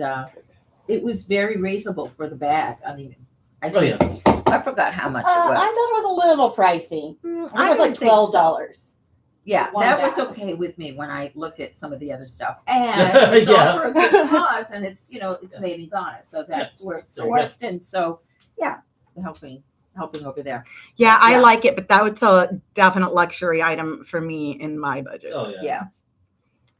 C: it was very reasonable for the bag. I mean, I forgot how much it was.
D: I thought it was a little pricey.
C: I
D: It was like
C: didn't think so.
D: $12.
C: Yeah,
D: one
C: that was
D: bag.
C: okay with me when I looked at some of the other stuff. And it's all for a good cause, and it's it's made in Ghana, so that's where it's
B: There you go.
C: sourced. And so helping over there.
A: Yeah, I
C: Yeah.
A: like it, but that was a definite luxury item for me in my budget.
B: Oh yeah.
C: Yeah,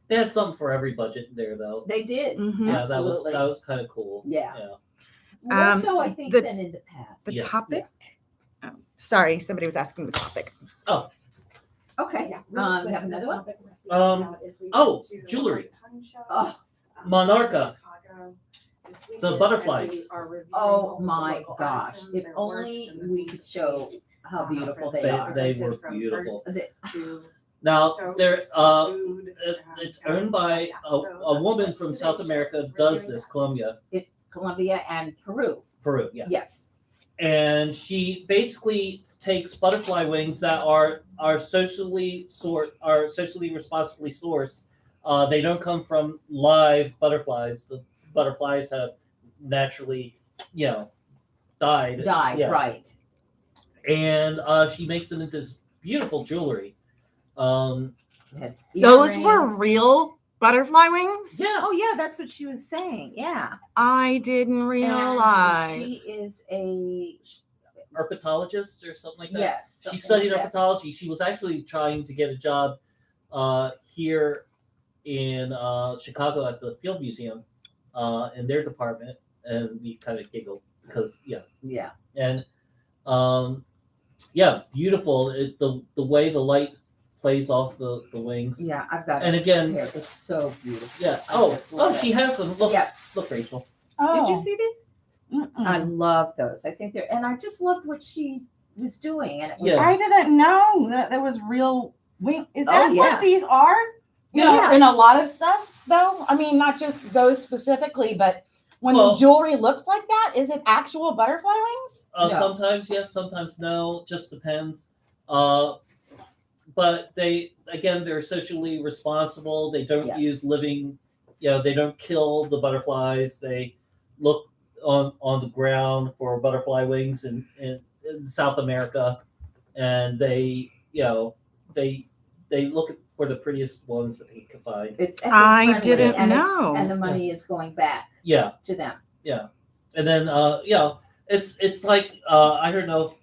B: They had something for every budget there though.
C: they did.
A: Mhm.
B: Yeah,
C: Absolutely.
B: that was kind of cool.
C: Yeah.
B: Yeah.
C: More so, I think,
A: the-
C: than in the past.
A: The
B: Yeah.
A: topic? Oh, sorry, somebody was asking the topic.
C: Okay. You have another one?
B: Jewelry.
C: Oh.
B: Monarcha. The butterflies.
C: Oh my gosh! If only we could show how beautiful they are.
B: They were beautiful.
C: The-
B: Now they're it's owned by a woman from South America. Does this Colombia,
C: Colombia and Peru.
B: Peru? Yeah.
C: Yes.
B: And she basically takes butterfly wings that are socially responsibly sourced. They don't come from live butterflies. The butterflies have naturally, died.
C: Died.
B: Yeah.
C: Right.
B: And she makes them into this beautiful jewelry. Um,
C: Had
A: Those were
C: earrings.
A: real butterfly wings?
B: yeah.
C: Oh yeah, that's what she was saying. Yeah.
A: I didn't
C: And
A: realize.
C: she is a
B: Herpetologist or something like that.
C: yes.
B: She
C: something
B: studied
C: like that.
B: herpetology. She was actually trying to get a job here in Chicago at the Field Museum in their department, and we kind of giggled because
C: Yeah.
B: and beautiful. The way the light plays off the wings.
C: Yeah, I've got
B: And
C: it
B: again,
C: here. It's so beautiful.
B: yeah.
C: I just love
B: She
C: it.
B: has them. Look,
C: Yeah.
B: look, Rachel.
C: Did you see these?
A: Mm-mm.
C: I love those. I think they're, and I just loved what she was doing. And it was,
B: Yeah.
A: I didn't know that there was real wing. Is that
C: Oh, yeah.
A: what these are? You know,
C: Yeah.
A: in a lot of stuff, though. I mean, not just those specifically, but when
B: Well-
A: jewelry looks like that, is it actual butterfly wings?
C: No.
B: Sometimes yes, sometimes no. Just depends. But they're socially responsible. They don't
C: Yes.
B: use living. They don't kill the butterflies. They look on the ground for butterfly wings in South America, and they look for the prettiest ones that they can find.
C: it's
A: I
C: eco-friendly,
A: didn't
C: and
A: know.
C: and the money is going back
B: Yeah.
C: to them.
B: And then it's like I don't know if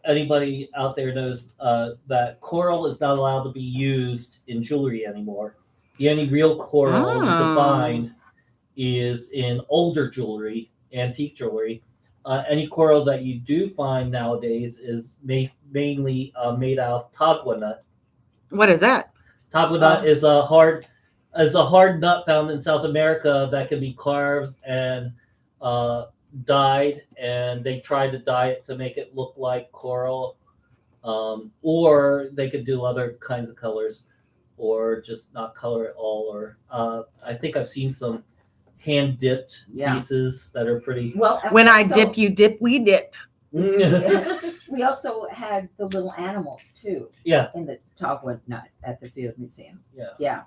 B: anybody out there knows that coral is not allowed to be used in jewelry anymore. The only real coral you can
A: Oh.
B: find is in older jewelry, antique jewelry. Any coral that you do find nowadays is mainly made out of tagua nut.
A: What is that?
B: Tagua nut is a hard nut found in South America that can be carved and dyed, and they tried to dye it to make it look like coral, or they could do other kinds of colors, or just not color at all. Or I think I've seen some hand dipped
C: Yeah.
B: pieces that are pretty.
C: Well, and
A: When
C: we
A: I
C: also-
A: dip, you dip, we dip.
C: we also had the little animals too.
B: Yeah.
C: In the Tagua nut at the Field Museum.
B: Yeah.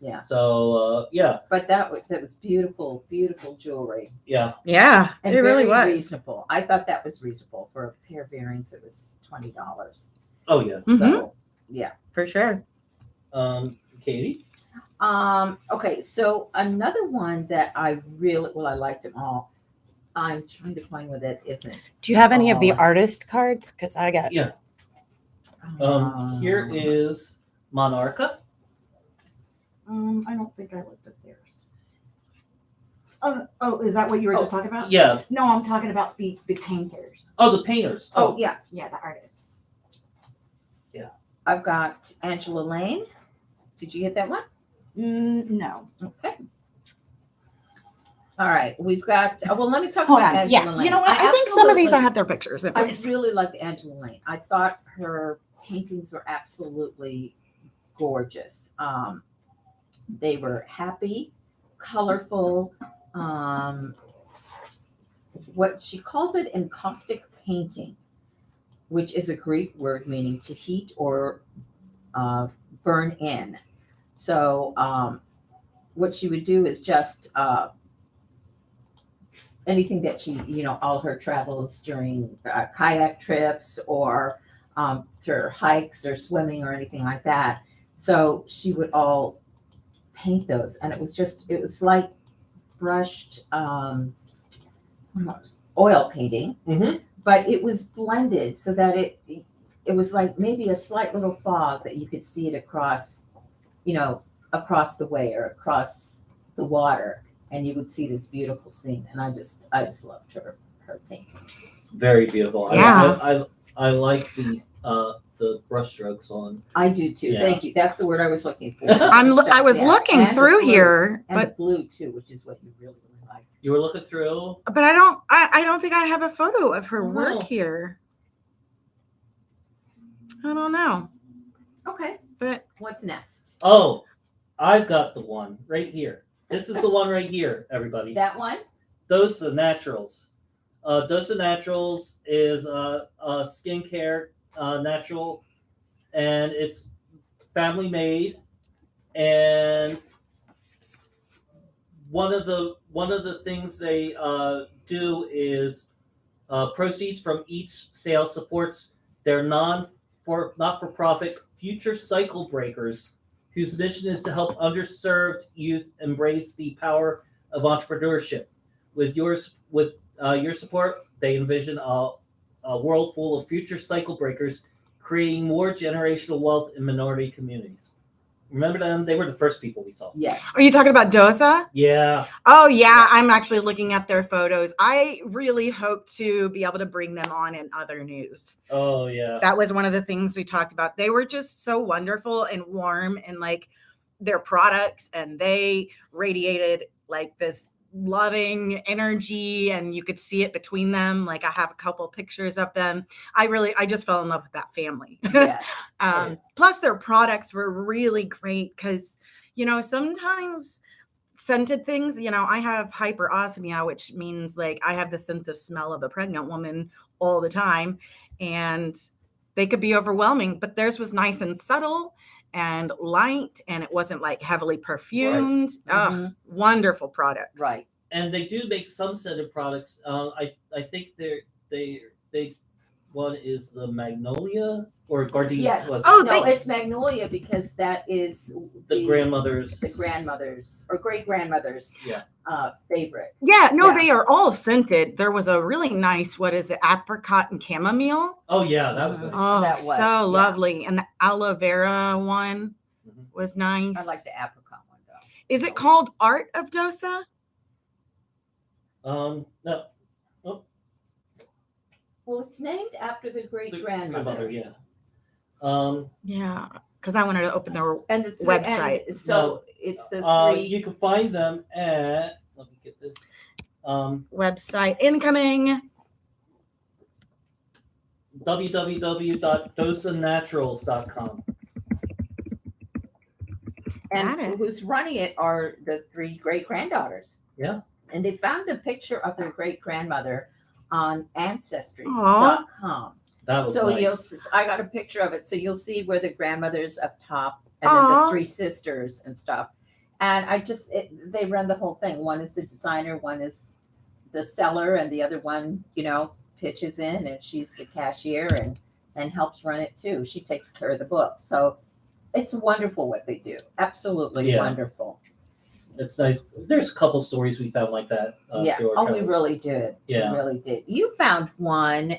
C: Yeah.
B: So
C: But that was beautiful, beautiful jewelry.
B: yeah.
A: Yeah,
C: And
A: it really
C: very
A: was.
C: reasonable. I thought that was reasonable for a pair of earrings. It was $20.
B: Oh yeah.
A: Mhm.
C: So yeah.
A: For sure.
B: Katie.
C: Okay, so another one that I liked them all. I'm trying to find where that isn't.
A: Do you have any of the
C: Oh.
A: artist cards? Because I got.
B: Yeah. Here is Monarcha.
A: I don't think I looked at theirs. Oh, is that what you were just talking about?
B: Yeah.
A: No, I'm talking about the painters.
B: Oh, the painters.
C: Oh yeah,
A: Yeah, the artists.
C: I've got Angela Lane. Did you get that one?
A: No.
C: Okay. All right, we've got. Well, let me talk
A: Hold
C: about
A: on.
C: Angela
A: Yeah.
C: Lane.
A: You know what? I think some of these I
C: absolutely-
A: have their pictures in
C: I
A: place.
C: really liked Angela Lane. I thought her paintings were absolutely gorgeous. They were happy, colorful. What she calls it encaustic painting, which is a Greek word meaning to heat or burn in. So what she would do is just anything that she, all her travels during kayak trips or her hikes or swimming or anything like that. So she would all paint those, and it was like brushed oil painting,
B: Mhm.
C: but it was blended so that it was like maybe a slight little fog that you could see it across the way or across the water, and you would see this beautiful scene. And I just loved her paintings.
B: Very beautiful.
A: Yeah.
B: I like the brush strokes on.
C: I do too.
B: Yeah.
C: Thank you. That's the word I was looking for.
A: I was
C: Yeah.
A: looking
C: And the
A: through
C: blue.
A: here,
C: And the
A: but
C: blue too, which is what you really like.
B: You were looking through.
A: I don't think I have a photo of her
B: Oh,
A: work
B: no.
A: here. I don't know,
C: Okay.
A: but
C: What's next?
B: Oh, I've got the one right here. This is the one right here, everybody.
C: That one?
B: Dosa Naturals. Dosa Naturals is a skincare natural, and it's family made. And one of the things they do is proceeds from each sale supports their non for not-for-profit Future Cycle Breakers, whose mission is to help underserved youth embrace the power of entrepreneurship. With your support, they envision a world full of future cycle breakers, creating more generational wealth in minority communities. Remember them? They were the first people we saw.
C: Yes.
A: Are you talking about Dosa?
B: Yeah.
A: Oh, yeah. I'm actually looking at their photos. I really hope to be able to bring them on in other news.
B: Oh, yeah.
A: That was one of the things we talked about. They were just so wonderful and warm, and like their products, and they radiated like this loving energy, and you could see it between them. Like I have a couple pictures of them. I just fell in love with that family.
C: Yes.
A: Plus their products were really great because, sometimes scented things, I have hyperosmia, which means like I have the sense of smell of a pregnant woman all the time, and they could be overwhelming, but theirs was nice and subtle and light, and it wasn't like heavily perfumed.
C: Right. Mm-hmm.
A: Wonderful products.
C: Right.
B: And they do make some scented products. I think they one is the Magnolia or Gardenia.
C: Yes. It's Magnolia because that is
B: the grandmother's
C: or great grandmother's favorite.
A: Yeah, no, they are all scented. There was a really nice, what is it, apricot and chamomile.
B: Oh yeah, that was nice.
A: Oh,
C: that was,
A: so lovely. And the aloe vera one was nice.
C: I like the apricot one though.
A: Is it called Art of Dosa?
B: No. Oh.
C: Well, it's named after the great grandmother.
B: Yeah.
A: Yeah, because I wanted to open their
C: website.
A: website.
C: It's the three.
B: You can find them at. Let me get this.
A: Website incoming.
B: www.dosanaturals.com.
C: And who's running it are the three great granddaughters.
B: Yeah.
C: And they found a picture of their great grandmother on Ancestry.com.
B: That was nice.
C: I got a picture of it, so you'll see where the grandmother's up top, and then the three sisters and stuff. And they run the whole thing. One is the designer, one is the seller, and the other one, pitches in, and she's the cashier and helps run it too. She takes care of the book. So it's wonderful what they do. Absolutely wonderful.
B: It's nice. There's a couple stories we found like that.
C: We really did.
B: Yeah.
C: We really did. You found one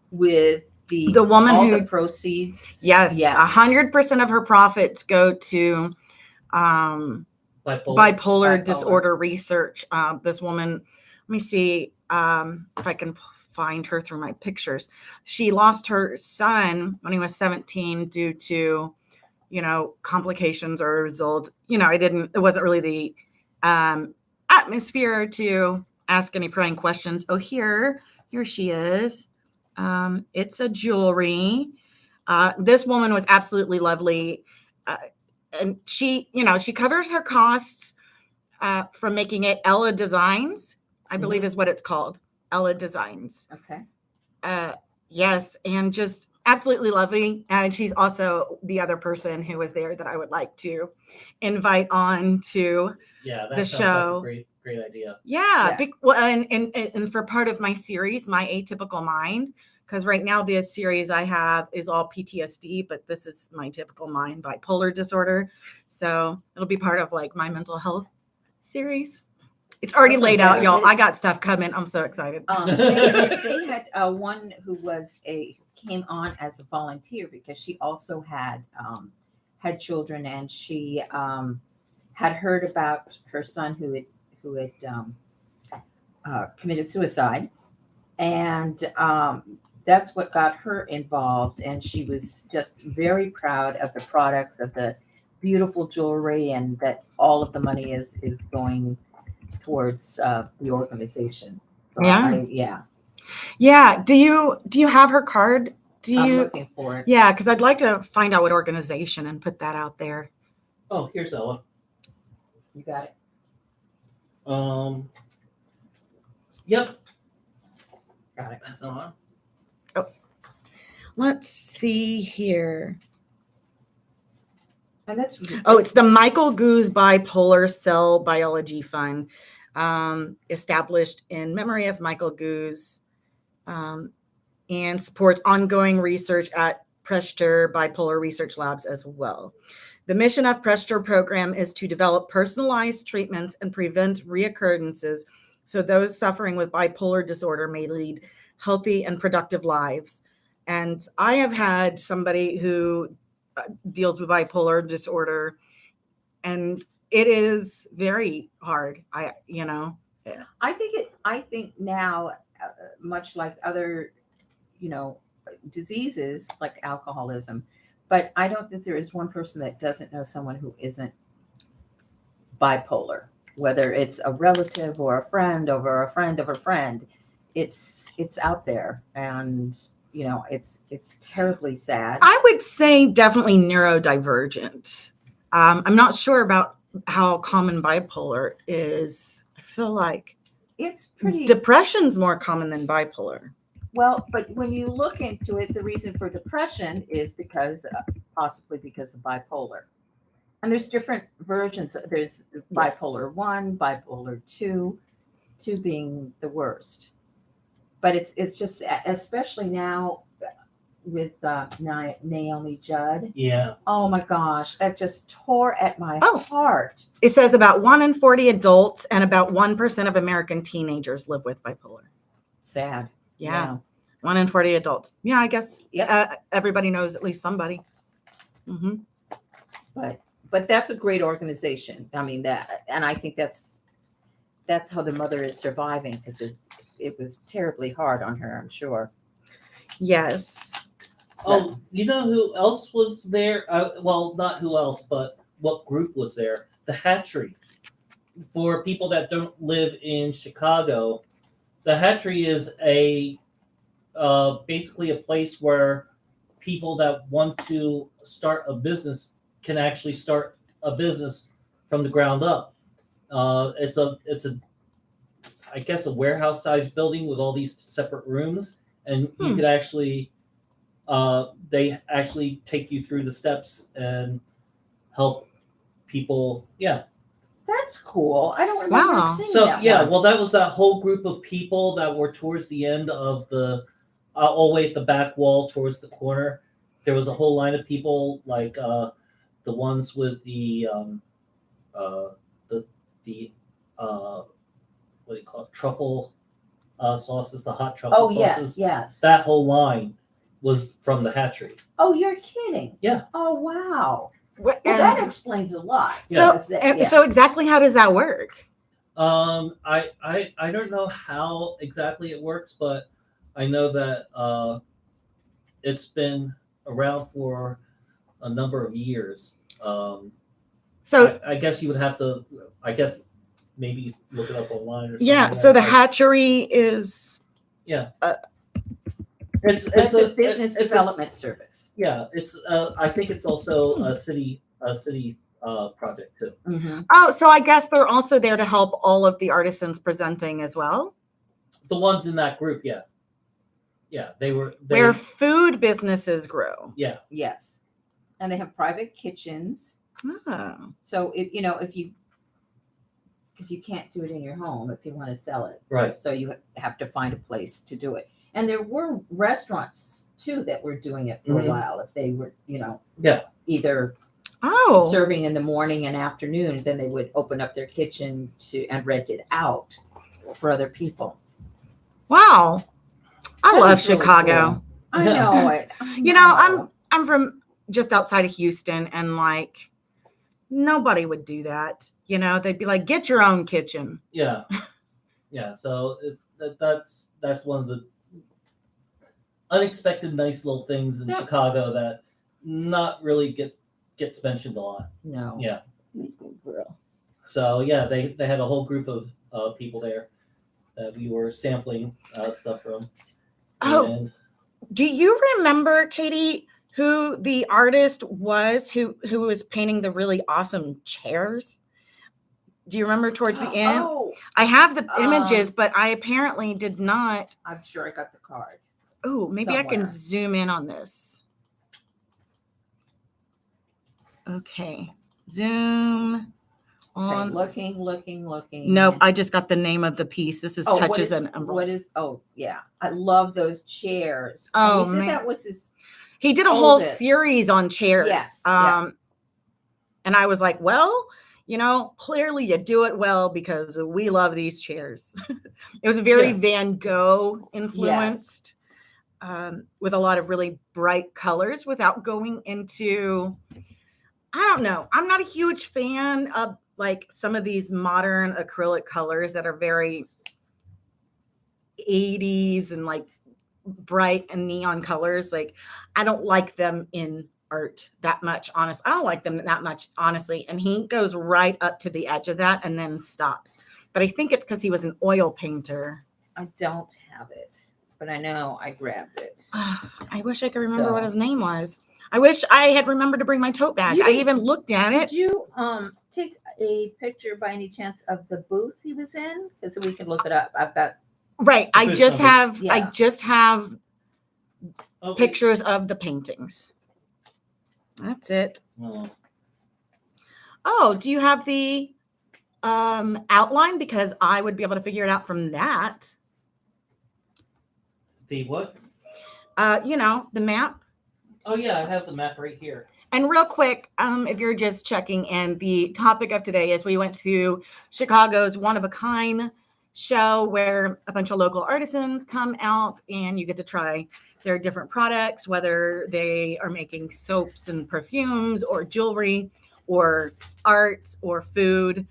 C: with the
A: woman
C: the proceeds.
A: Yes. 100% of her profits go to bipolar disorder research. This woman, let me see if I can find her through my pictures. She lost her son when he was 17 due to complications or a result. It wasn't really the atmosphere to ask any prying questions. Oh, here she is. It's a jewelry. This woman was absolutely lovely. And she covers her costs from making it. Ella Designs, I believe is what it's called. Ella Designs.
C: Okay.
A: Yes. And just absolutely lovely. And she's also the other person who was there that I would like to invite on to the show.
B: Like a great idea.
A: Yeah. Well, and for part of my series, My Atypical Mind, because right now the series I have is all PTSD, but this is My Typical Mind, bipolar disorder. So it'll be part of like my mental health series. It's already laid out, y'all. I got stuff coming. I'm so excited.
C: They had one who came on as a volunteer because she also had children, and she had heard about her son who had committed suicide, and that's what got her involved. And she was just very proud of the products, of the beautiful jewelry, and that all of the money is going towards the organization. So
A: Yeah. Do you have her card?
C: I'm looking for it.
A: Yeah, because I'd like to find out what organization and put that out there.
B: Oh, here's Ella.
C: You got it.
B: Yep. Got it. That's on.
A: Oh, let's see here.
C: And that's
A: it's the Michael Goose Bipolar Cell Biology Fund, established in memory of Michael Goose. and supports ongoing research at Prester Bipolar Research Labs as well. The mission of Prester program is to develop personalized treatments and prevent reoccurrences so those suffering with bipolar disorder may lead healthy and productive lives. And I have had somebody who deals with bipolar disorder, and it is very hard.
C: I think now, much like other, diseases like alcoholism, but I don't think there is one person that doesn't know someone who isn't bipolar, whether it's a relative or a friend over a friend of a friend. It's out there, and it's terribly sad.
A: I would say definitely neurodivergent. I'm not sure about how common bipolar is. I feel like
C: It's pretty
A: depression's more common than bipolar.
C: well, but when you look into it, the reason for depression is possibly because of bipolar. And there's different versions. There's bipolar 1, bipolar 2, 2 being the worst. But it's just, especially now with Naomi Judd.
B: Yeah.
C: Oh my gosh, that just tore at my heart.
A: It says about 1 in 40 adults and about 1% of American teenagers live with bipolar.
C: Sad.
A: Yeah. 1 in 40 adults. Yeah, I guess everybody knows at least somebody. Mm-hmm.
C: But that's a great organization. I mean, and I think that's how the mother is surviving, because it was terribly hard on her, I'm sure.
A: Yes.
B: Oh, you know who else was there? Well, not who else, but what group was there? The Hatchery. For people that don't live in Chicago, the Hatchery is basically a place where people that want to start a business can actually start a business from the ground up. It's a I guess a warehouse sized building with all these separate rooms, and you could actually they actually take you through the steps and help people. Yeah.
C: That's cool. I don't remember seeing
B: So
C: that.
B: yeah,
C: one.
B: well, that was that whole group of people that were towards the end of the all the way at the back wall towards the corner. There was a whole line of people, like the ones with the what do you call it, truffle sauces, the hot truffle sauces.
C: Yes.
B: That whole line was from the Hatchery.
C: Oh, you're kidding.
B: Yeah.
C: Oh, wow.
A: Well,
C: Well, that explains a lot.
A: So exactly how does that work?
B: I don't know how exactly it works, but I know that it's been around for a number of years.
A: So
B: I guess you would have to, maybe look it up online or something.
A: yeah, so the Hatchery is
B: it's
C: a business development service.
B: Yeah, it's I think it's also a city project too.
C: Mm-hmm.
A: Oh, so I guess they're also there to help all of the artisans presenting as well.
B: The ones in that group, yeah,
A: Where food businesses grow.
B: Yeah.
C: Yes. And they have private kitchens.
A: Oh.
C: So because you can't do it in your home if you want to sell it.
B: Right.
C: So you have to find a place to do it. And there were restaurants too that were doing it for a while. If they were, either serving in the morning and afternoon, then they would open up their kitchen and rent it out for other people.
A: Wow. I love
C: is really
A: Chicago.
C: cool. I know it.
A: I'm from just outside of Houston, and like nobody would do that. They'd be like, get your own kitchen.
B: Yeah. Yeah. So that's one of the unexpected nice little things in Chicago that not really gets mentioned a lot.
C: No.
B: Yeah. So yeah, they had a whole group of people there that we were sampling stuff from.
A: Oh, do you remember, Katie, who the artist was who was painting the really awesome chairs? Do you remember towards the end?
C: Oh,
A: I have the images, but I apparently did not.
C: I'm sure I got the card.
A: Oh, maybe
C: somewhere.
A: I can zoom in on this. Okay. Zoom on.
C: looking.
A: Nope, I just got the name of the piece. This is
C: what
A: Touches
C: is-
A: and Umbrella.
C: What is? Oh yeah, I love those chairs.
A: Oh,
C: And he said
A: man.
C: that was his.
A: He did a whole
C: oldest.
A: series on chairs.
C: Yes, yeah.
A: And I was like, well, clearly you do it well because we love these chairs. It was very Van Gogh influenced, with a lot of really bright colors without going into, I don't know. I'm not a huge fan of like some of these modern acrylic colors that are very 80s and like bright and neon colors. Like, I don't like them in art that much, honest. I don't like them that much, honestly. And he goes right up to the edge of that and then stops. But I think it's because he was an oil painter.
C: I don't have it, but I know I grabbed it.
A: I wish I could remember
C: So-
A: what his name was. I wish I had remembered to bring my tote bag.
C: You
A: I
C: did-
A: even looked at it.
C: Did you take a picture by any chance of the booth he was in? Because we can look it up. I've got
A: Right. I
B: Booth
A: just
B: number.
A: have I
C: Yeah.
A: just have
B: Okay.
A: pictures of the paintings. That's it.
B: Oh.
A: Oh, do you have the outline? Because I would be able to figure it out from that.
B: The what?
A: The map.
B: Oh yeah, I have the map right here.
A: And real quick, if you're just checking, and the topic of today is we went to Chicago's One of a Kind show where a bunch of local artisans come out and you get to try their different products, whether they are making soaps and perfumes or jewelry or art or food.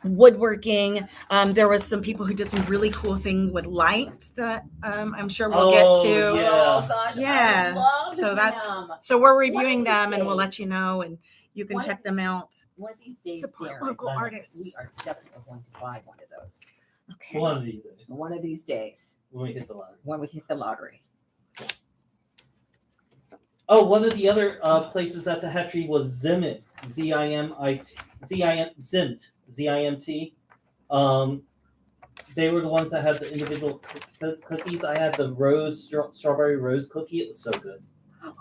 A: Woodworking. There was some people who did some really cool things with lights that I'm sure we'll get to.
B: Yeah.
C: Oh gosh,
A: Yeah.
C: I love
A: So
C: them.
A: so we're
C: One of
A: reviewing
C: these
A: them and we'll let
C: days.
A: you know, and you can
C: One
A: check
C: of-
A: them out.
C: One of these days,
A: Support
C: Darren,
A: local
B: I know.
C: we
A: artists.
C: are definitely going to buy one of those.
A: Okay.
B: One of these days.
C: One of these days
B: When we hit the line.
C: when we hit the lottery.
B: Oh, one of the other places at the hatchery was Zimt. Zimt. They were the ones that had the individual cookies. I had the strawberry rose cookie. It was so good.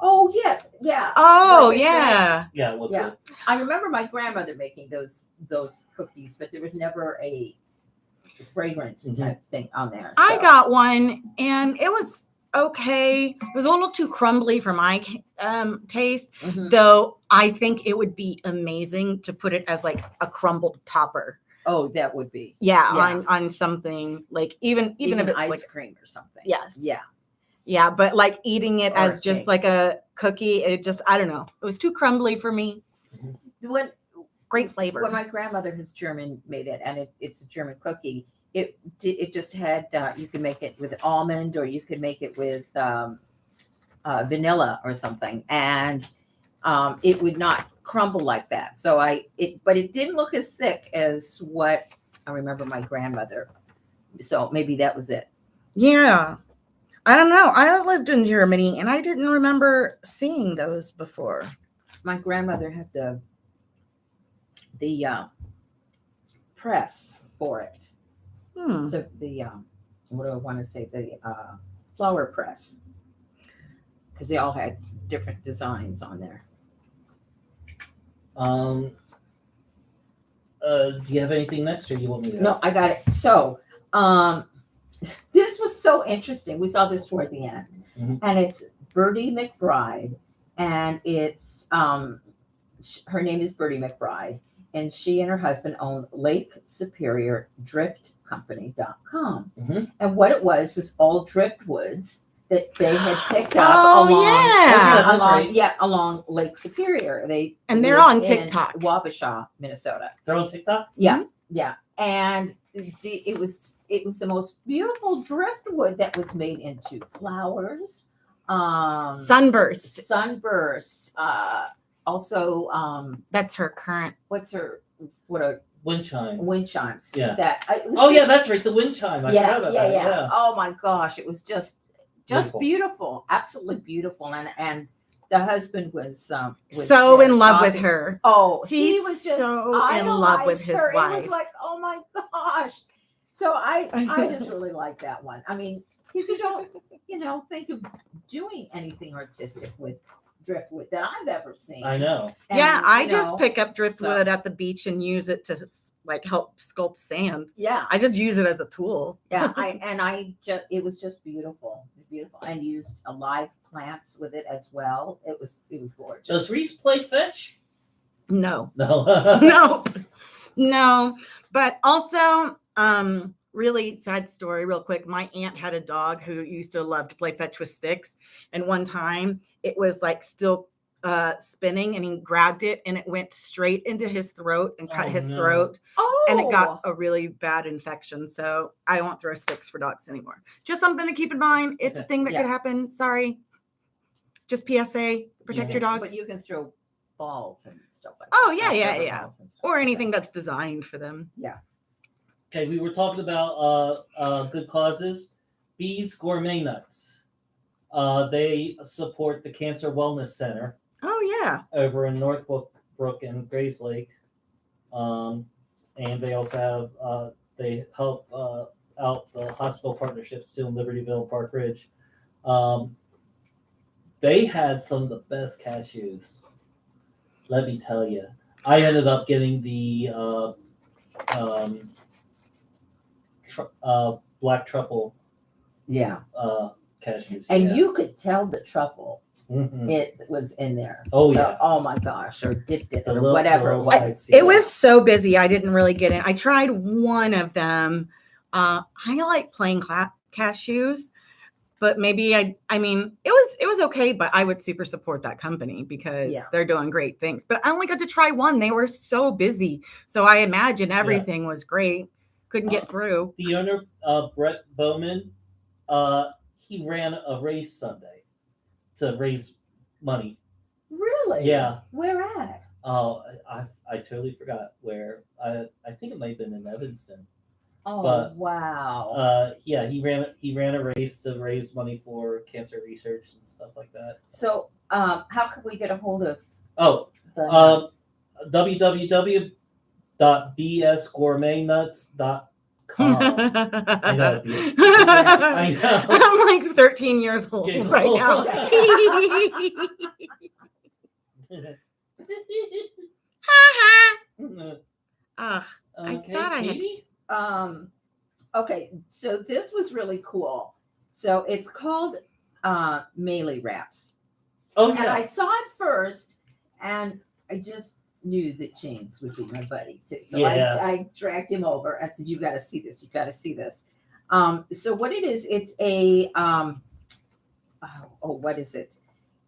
C: Oh yes, yeah.
A: Oh,
C: Was it
A: yeah.
B: Yeah, it was
C: Yeah.
B: good.
C: I remember my grandmother making those cookies, but there was never a fragrance
B: Mhm.
C: type thing on there.
A: I
C: so-
A: got one and it was okay. It was a little too crumbly for my taste,
C: Mhm.
A: though I think it would be amazing to put it as like a crumbled topper.
C: Oh, that would be
A: Yeah,
C: Yeah.
A: on something like even if it's
C: ice
A: like
C: cream or something.
A: yes.
C: Yeah.
A: Yeah, but like eating it
C: Or
A: as
C: a
A: just
C: cake.
A: like a cookie, it just I don't know. It was too crumbly for me.
C: When
A: Great flavor.
C: when my grandmother, who's German, made it, and it's a German cookie. It just had you could make it with almond, or you could make it with vanilla or something, and it would not crumble like that. So but it didn't look as thick as what I remember my grandmother. So maybe that was it.
A: Yeah. I don't know. I lived in Germany and I didn't remember seeing those before.
C: My grandmother had the press for it.
A: Hmm.
C: The what do I want to say? The flower press, because they all had different designs on there.
B: Do you have anything next, or do you want me to?
C: No, I got it. So, this was so interesting. We saw this toward the end,
B: Mhm.
C: and it's Bertie McBride, and it's her name is Bertie McBride, and she and her husband own Lake Superior Drift Company.com.
B: Mhm.
C: And what it was all driftwoods that they had picked up
A: Oh,
C: along,
A: yeah.
B: that's right.
C: along Lake Superior.
A: And they're
C: live
A: on
C: in
A: TikTok.
C: Wabasha, Minnesota.
B: They're on TikTok.
C: Yeah, and it was the most beautiful driftwood that was made into flowers,
A: Sunburst.
C: sunbursts. Also,
A: That's her current.
C: what's her what a
B: Wind chime.
C: wind chimes?
B: Yeah.
C: It was
B: Oh yeah,
C: just-
B: that's right. The wind chime. I forgot about that. Yeah.
C: Oh my gosh, it was just
B: Beautiful.
C: beautiful, absolutely beautiful, and the husband was
A: So
C: there
A: in love with
C: talking-
A: her.
C: Oh, he
A: He's
C: was just
A: so in love with
C: idolized
A: his
C: her. It
A: wife.
C: was like, oh my gosh. So I just really like that one. I mean, because you don't think of doing anything artistic with driftwood that I've ever seen.
B: I know.
C: And,
A: yeah, I
C: you
A: just
C: know,
A: pick up driftwood
C: so-
A: at the beach and use it to like help sculpt sand.
C: Yeah,
A: I just use it as a tool.
C: yeah. It was just beautiful, beautiful. And used live plants with it as well. It was gorgeous.
B: Does Reese play fetch?
A: No,
B: No.
A: no. But also, really sad story, real quick. My aunt had a dog who used to love to play fetch with sticks, and one time it was like still spinning, and he grabbed it, and it went straight into his throat and cut
B: Oh,
A: his
B: no.
A: throat,
C: Oh,
A: and it got a really bad infection. So I won't throw sticks for dogs anymore. Just something to keep in mind. It's a thing that
C: Yeah.
A: could happen. Sorry. Just PSA. Protect your dogs.
C: But you can throw balls and stuff like
A: Oh,
C: that.
A: yeah,
C: Rubber
A: yeah.
C: balls and stuff
A: Or
C: like
A: anything
C: that.
A: that's designed for them.
B: Okay, we were talking about good causes. Bees Gourmet Nuts. They support the Cancer Wellness Center
A: Oh, yeah.
B: over in Northbrook and Grays Lake. And they also have, they help out the hospital partnerships too in Libertyville, Park Ridge. They had some of the best cashews. Let me tell you. I ended up getting the black truffle
C: Yeah.
B: cashews.
C: And
B: yeah.
C: you could tell the truffle
B: Mhm.
C: it was in there.
B: Oh yeah.
C: Oh my gosh, or dipped it
B: The
C: or
B: little-
C: whatever it
B: little
C: was.
B: slice,
A: It was so busy. I didn't really get in. I tried one of them. I like plain cashews, but maybe I mean, it was okay, but I would super support that company because
C: Yeah.
A: they're doing great things. But I only got to try one. They were so busy. So I imagine everything was great. Couldn't get through.
B: The owner, Brett Bowman, he ran a race Sunday to raise money.
C: Really?
B: Yeah.
C: Where at?
B: Oh, I totally forgot where. I think it might have been in Evanston.
C: Oh
B: But,
C: wow.
B: Yeah, he ran a race to raise money for cancer research and stuff like that.
C: So how can we get a hold of
B: Oh,
C: the nuts?
B: www.bsgourmetnuts.com. I know. I know.
A: I'm like 13 years old
B: Giggle.
A: right now. Ugh, I
B: Okay,
A: thought I had-
B: Katie?
C: Okay, so this was really cool. So it's called melee wraps.
B: Oh
C: And
B: yeah.
C: I saw it first, and I just knew that James would be my buddy too. So
B: Yeah.
C: I dragged him over and said, "You got to see this. You got to see this." So what it is? It's a what is it?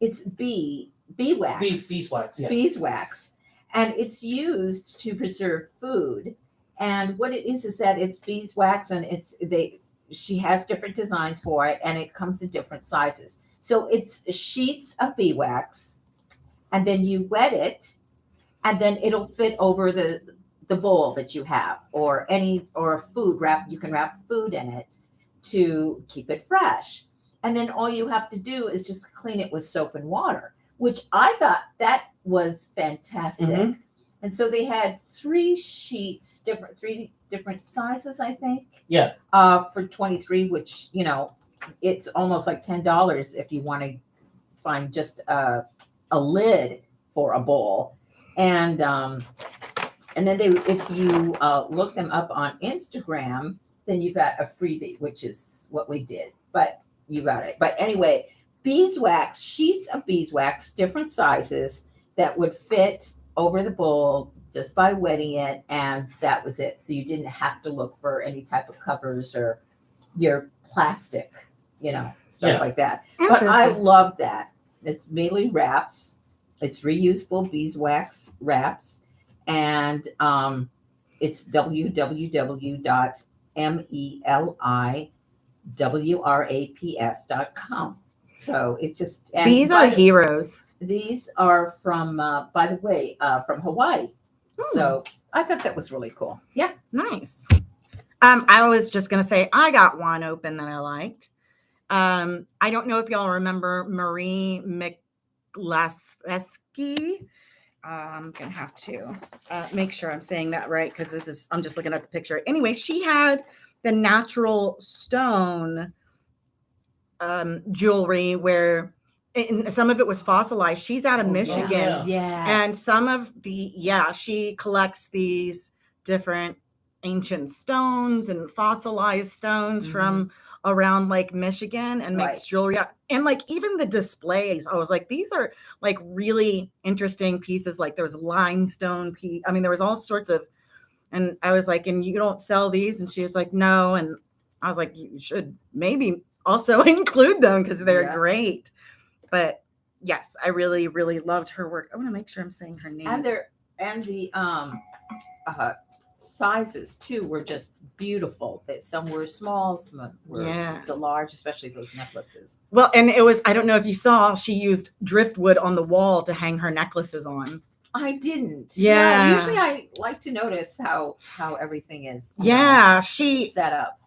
C: It's beeswax.
B: Beeswax. Yeah.
C: Beeswax, and it's used to preserve food. And what it is that it's beeswax, and she has different designs for it, and it comes in different sizes. So it's sheets of beeswax, and then you wet it, and then it'll fit over the bowl that you have, or food wrap. You can wrap food in it to keep it fresh. And then all you have to do is just clean it with soap and water, which I thought that was fantastic.
B: Mhm.
C: And so they had three different sizes, I think.
B: Yeah.
C: For 23, which, it's almost like $10 if you want to find just a lid for a bowl. And then if you look them up on Instagram, then you got a freebie, which is what we did. But you got it. But anyway, beeswax, sheets of beeswax, different sizes that would fit over the bowl just by wetting it, and that was it. So you didn't have to look for any type of covers or your plastic, stuff like that. But I
A: Interesting.
C: love that. It's melee wraps. It's reusable beeswax wraps, and it's www.meliwraps.com. So it just
A: These are heroes.
C: these are from, by the way, from Hawaii. So I thought that was really cool. Yeah.
A: Nice. I was just gonna say I got one open that I liked. I don't know if y'all remember Marie Mclaswesky. I'm gonna have to make sure I'm saying that right because I'm just looking at the picture. Anyway, she had the natural stone jewelry where and some of it was fossilized. She's out of
C: Oh,
A: Michigan.
B: yeah.
A: And some of she collects these different ancient stones and fossilized stones from around like Michigan and makes jewelry. And like even the displays, I was like, these are like really interesting pieces. Like there was limestone piece. I mean, there was all sorts of, and I was like, and you don't sell these? And she was like, no. And I was like, you should maybe also include them because they're great. But yes, I really, really loved her work. I want to make sure I'm saying her name.
C: And the sizes too were just beautiful. That some were small, some were the large, especially those necklaces.
A: Well, and it was, I don't know if you saw, she used driftwood on the wall to hang her necklaces on.
C: I didn't.
A: Yeah.
C: No, usually I like to notice how everything is.
A: She
C: set up.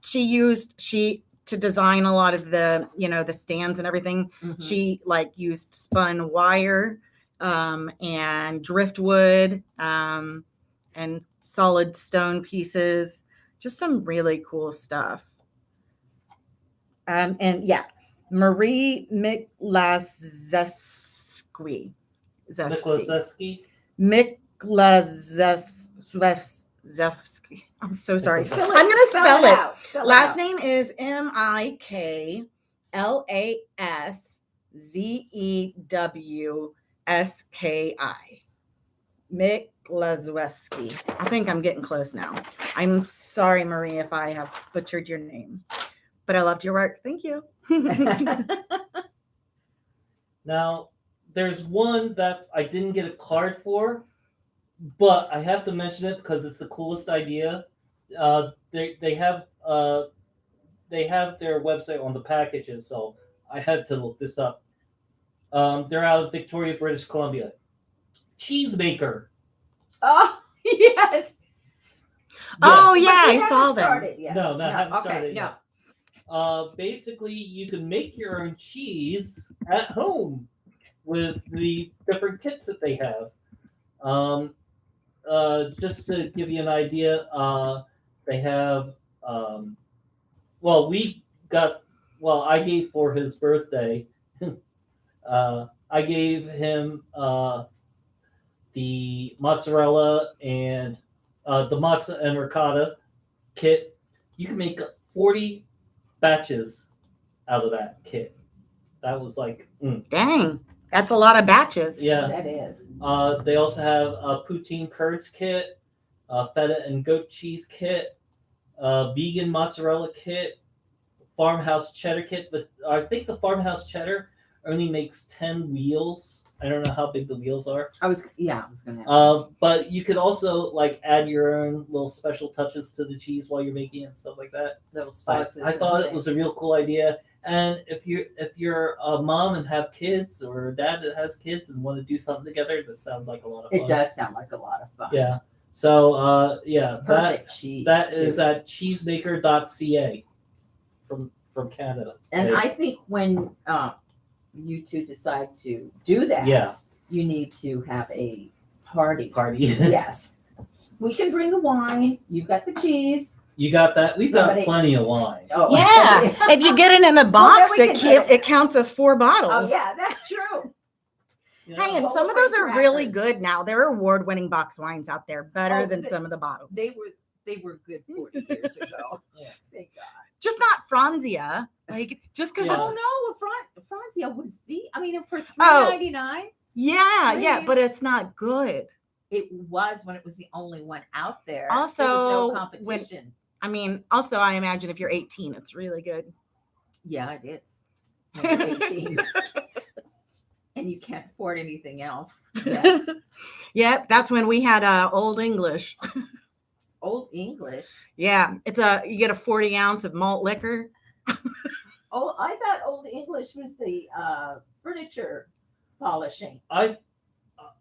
A: To design a lot of the, the stands and everything. She like used spun wire and driftwood and solid stone pieces. Just some really cool stuff. And yeah, Marie Mclaswesky. Mclaswesky. I'm so sorry. I'm going to spell it. Last name is Miclaswesky. Mclaswesky. I think I'm getting close now. I'm sorry, Marie, if I have butchered your name, but I loved your work. Thank you.
B: Now, there's one that I didn't get a card for, but I have to mention it because it's the coolest idea. They have their website on the packages, so I had to look this up. They're out of Victoria, British Columbia. Cheesemaker.
C: Oh yes.
A: Oh yeah, I saw that.
B: No, haven't started yet. Basically, you can make your own cheese at home with the different kits that they have. Just to give you an idea, they have. I gave for his birthday. I gave him the mozzarella and the mozza and ricotta kit. You can make 40 batches out of that kit. That was like,
A: dang, that's a lot of batches.
B: Yeah,
C: that is.
B: They also have a poutine curds kit, feta and goat cheese kit, vegan mozzarella kit, farmhouse cheddar kit. But I think the farmhouse cheddar only makes 10 wheels. I don't know how big the wheels are.
C: I was gonna.
B: But you could also like add your own little special touches to the cheese while you're making it and stuff like that.
C: Little sauces.
B: I thought it was a real cool idea. And if you're a mom and have kids, or a dad that has kids and want to do something together, this sounds like a lot of fun.
C: It does sound like a lot of fun.
B: Yeah. So
C: Perfect cheese.
B: That is at cheesemaker.ca from Canada.
C: And I think when you two decide to do that, you need to have a party. Yes. We can bring the wine. You've got the cheese.
B: You got that? We've got plenty of wine.
C: Oh.
A: Yeah. If you get it in a box, it counts as 4 bottles.
C: Oh, yeah, that's true.
A: Hey, and some of those are really good now. There are award-winning box wines out there, better than some of the bottles.
C: They were good 40 years ago. Thank God.
A: Just not Franzia. Like just because
C: Oh no, Franzia was for $3.99.
A: Yeah, but it's not good.
C: It was when it was the only one out there.
A: Also,
C: there was no competition.
A: I imagine if you're 18, it's really good.
C: Yeah, it is. When you're 18. And you can't afford anything else. Yes.
A: Yep, that's when we had Old English.
C: Old English?
A: Yeah, you get a 40 ounce of malt liquor.
C: Oh, I thought Old English was the furniture polishing.
B: I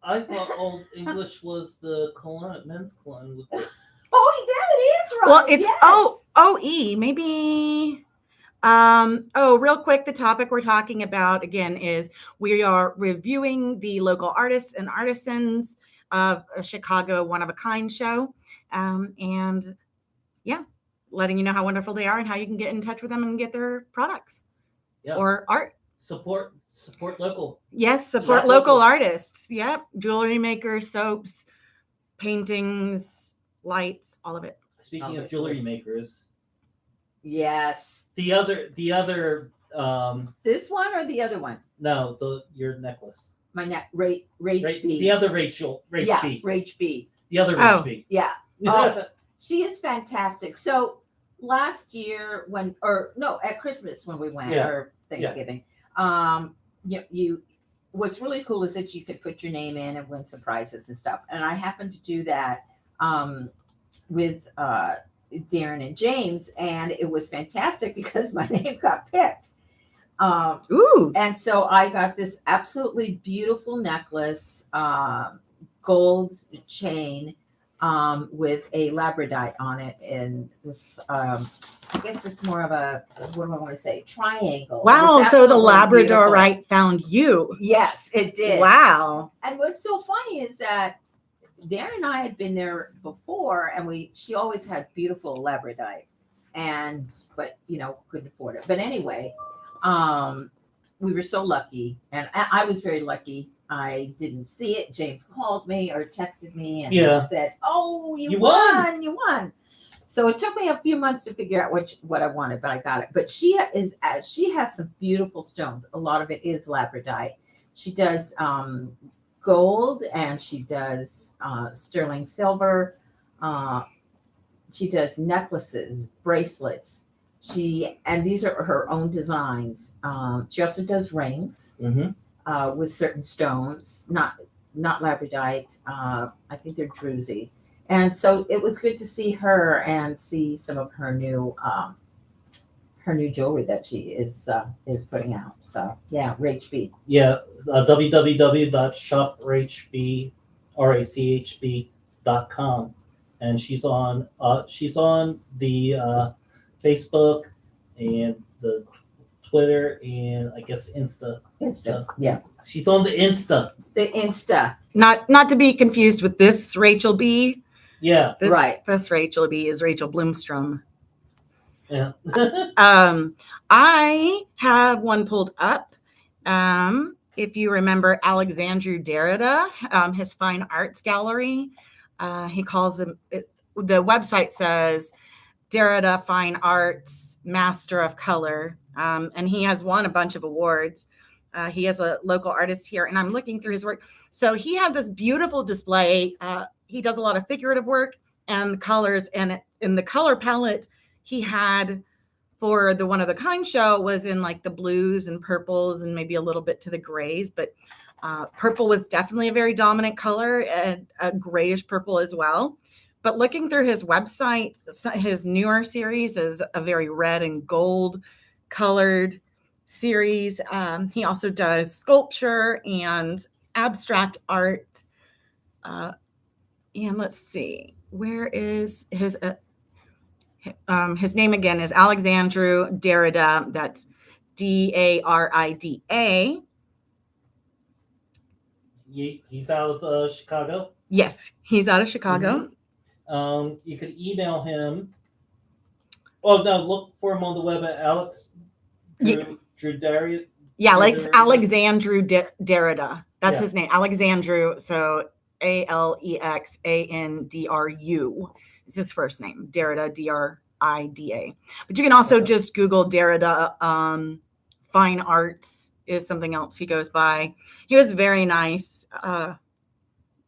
B: thought Old English was the cologne, men's cologne. With the...
C: Oh, that is right.
A: Well, it's OE, maybe. Real quick, the topic we're talking about again is we are reviewing the local artists and artisans of a Chicago One of a Kind show. And yeah, letting you know how wonderful they are and how you can get in touch with them and get their products or art.
B: Support Support local.
A: Yes, support
B: Yes.
A: local artists. Yep. Jewelry makers, soaps, paintings, lights, all of it.
B: Speaking
C: Oh,
B: of jewelry
C: yes.
B: makers,
C: Yes.
B: the other
C: This one or the other one?
B: no, your necklace.
C: My neck, Rach B.
B: The other Rachel, Rach
C: yeah,
B: B.
C: Rach B.
B: The other Rach
A: Oh.
B: B.
C: Yeah. She is fantastic. So last year at Christmas when we went
B: Yeah.
C: or Thanksgiving, what's really cool is that you could put your name in and win some prizes and stuff. And I happened to do that with Darren and James, and it was fantastic because my name got picked.
A: Ooh.
C: And so I got this absolutely beautiful necklace, gold chain, with a labradorite on it, and this I guess it's more of a, what do I want to say, triangle.
A: Wow.
C: It's
A: So the
C: absolutely
A: Labradorite found you.
C: beautiful. Yes, it did.
A: Wow.
C: And what's so funny is that Darren and I had been there before, and she always had beautiful labradorite, but couldn't afford it. But anyway, we were so lucky, and I was very lucky. I didn't see it. James called me or texted me and said, "Oh, you won! You won!" So it took me a few months to figure out what I wanted, but I got it. But she has some beautiful stones. A lot of it is labradorite. She does gold, and she does sterling silver. She does necklaces, bracelets. And these are her own designs. She also does rings with certain stones, not labradorite. I think they're druzy. And so it was good to see her and see some of her new jewelry that she is putting out. So yeah, Rach B.
B: Yeah, www.shoprachb.com, and she's on the Facebook and the Twitter and I guess Insta.
C: Yeah.
B: She's on the Insta.
C: The Insta.
A: Not to be confused with this Rachel B.
B: Yeah.
C: Right.
A: This Rachel B is Rachel Bloomstrom.
B: Yeah.
A: I have one pulled up. If you remember Alexandru Derrida, his fine arts gallery, he calls him. The website says Derrida Fine Arts Master of Color, and he has won a bunch of awards. He is a local artist here, and I'm looking through his work. So he had this beautiful display. He does a lot of figurative work and colors, and in the color palette he had for the One of a Kind show was in like the blues and purples and maybe a little bit to the grays, but purple was definitely a very dominant color, and a grayish purple as well. But looking through his website, his newer series is a very red and gold colored series. He also does sculpture and abstract art. And let's see, where is his name again is Alexandru Derrida. That's Darida.
B: He's out of Chicago.
A: Yes, he's out of Chicago.
B: Mm-hmm. You could email him. Oh no, look for him on the web at Alex Drew Derrida.
A: Yeah, like Alexandru Derrida. That's his name, Alexandru. So Alexandru is his first name. Derrida, Drida. But you can also just Google Derrida. Fine arts is something else he goes by. He was very nice.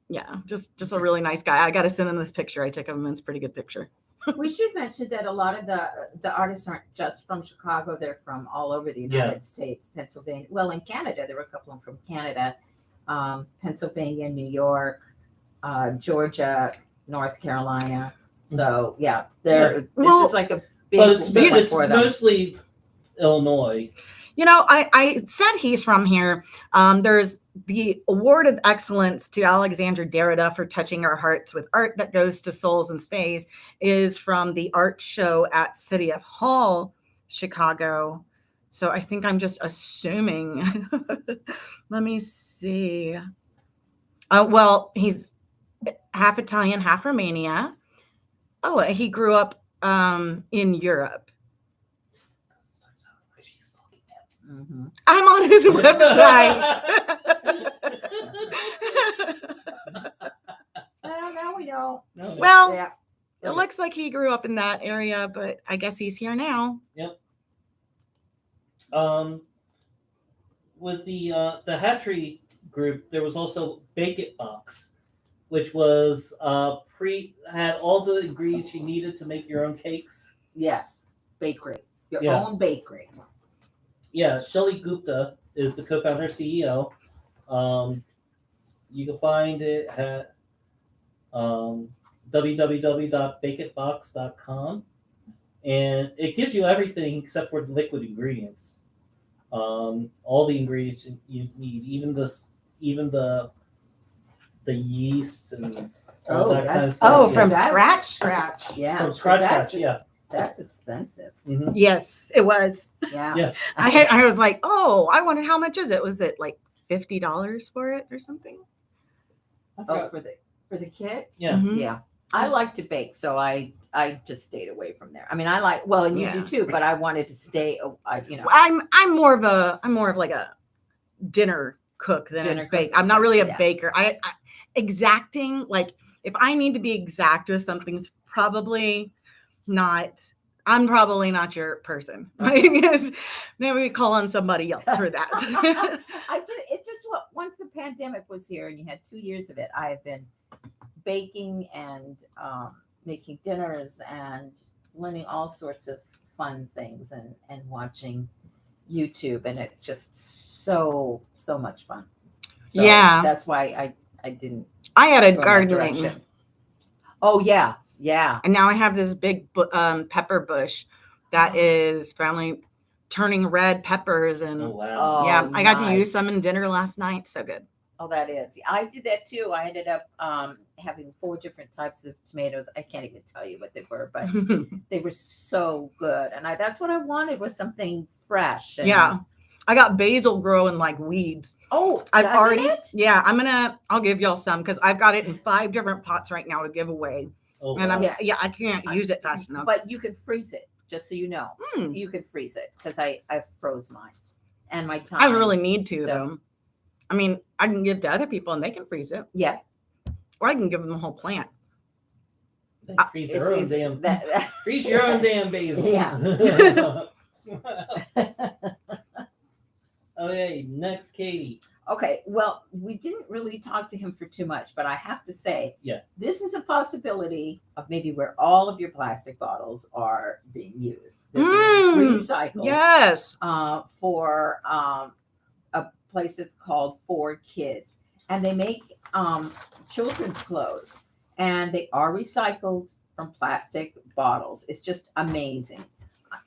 A: Yeah, just a really nice guy. I got to send him this picture I took of him. It's a pretty good picture.
C: We should mention that a lot of the artists aren't just from Chicago. They're from all over the United States, Pennsylvania. Well, in Canada, there were a couple of them from Canada, Pennsylvania, New York, Georgia, North Carolina. So yeah, this is like a big.
B: But it's
C: for them.
B: mostly Illinois.
A: You know, I said he's from here. There's the Award of Excellence to Alexandru Derrida for touching our hearts with art that goes to souls and stays is from the art show at City of Hall, Chicago. So I think I'm just assuming. Let me see. Well, he's half Italian, half Romania. Oh, he grew up in Europe. I'm on his website.
C: Well, now we know.
B: No,
A: Well,
C: Yeah.
A: it looks like he grew up in that area, but I guess he's here now.
B: Yep. With the hatchery group, there was also Bake It Box, which was had all the ingredients you needed to make your own cakes.
C: Yes. Bakery. Your
B: Yeah.
C: own bakery.
B: Yeah, Shelly Gupta is the co-founder CEO. You can find it at www.bakeitbox.com, and it gives you everything except for the liquid ingredients. All the ingredients you need, even the yeast and all that kind of stuff.
A: Oh,
B: yeah.
A: from
C: That-
A: scratch.
C: Yeah.
B: From scratch,
C: That's-
B: yeah.
C: That's expensive.
B: Mhm.
A: Yes, it was.
C: Yeah.
B: Yeah.
A: I was like, oh, I wonder how much is it? Was it like $50 for it or something?
B: I
C: Oh,
B: forgot.
C: for the kid?
B: Yeah.
A: Mhm.
C: Yeah. I like to bake, so I just stayed away from there. I mean, I like, well, and you
A: Yeah.
C: do too, but I wanted to stay, you know.
A: I'm more of like a dinner cook than
C: Dinner
A: a bake.
C: cook,
A: I'm not really a
C: yeah.
A: baker. I exacting, like if I need to be exact with something, it's probably not. I'm probably not your person. Maybe we call on somebody else for that.
C: It just once the pandemic was here and you had 2 years of it, I have been baking and making dinners and learning all sorts of fun things and watching YouTube, and it's just so much fun. So
A: Yeah.
C: that's why I didn't
A: I had a
C: go in that
A: gardening.
C: direction. Oh yeah, yeah.
A: And now I have this big pepper bush that is finally turning red peppers. And
B: Oh wow.
C: Oh,
A: yeah, I got to use
C: nice.
A: some in dinner last night. So good.
C: Oh, that is. I did that too. I ended up having 4 different types of tomatoes. I can't even tell you what they were, but they were so good. And that's what I wanted, was something fresh. And,
A: Yeah. I got basil growing like weeds.
C: Oh,
A: I've
C: doesn't
A: already,
C: it?
A: yeah, I'll give y'all some because I've got it in 5 different pots right now to give away.
B: Oh,
A: And
B: wow.
A: I can't use it fast enough.
C: But you can freeze it, just so you know.
A: Hmm.
C: You can freeze it because I froze mine. And my time.
A: I really need to
C: So-
A: though. I mean, I can give to other people and they can freeze it,
C: Yeah.
A: or I can give them the whole plant.
B: Freeze your own
C: easy.
B: damn. Freeze your own damn basil.
C: Yeah.
B: Okay, next, Katie.
C: Okay, well, we didn't really talk to him for too much, but I have to say,
B: Yeah.
C: this is a possibility of maybe where all of your plastic bottles are being used. They're being recycled
A: Yes.
C: for a place that's called For Kids. And they make children's clothes, and they are recycled from plastic bottles. It's just amazing.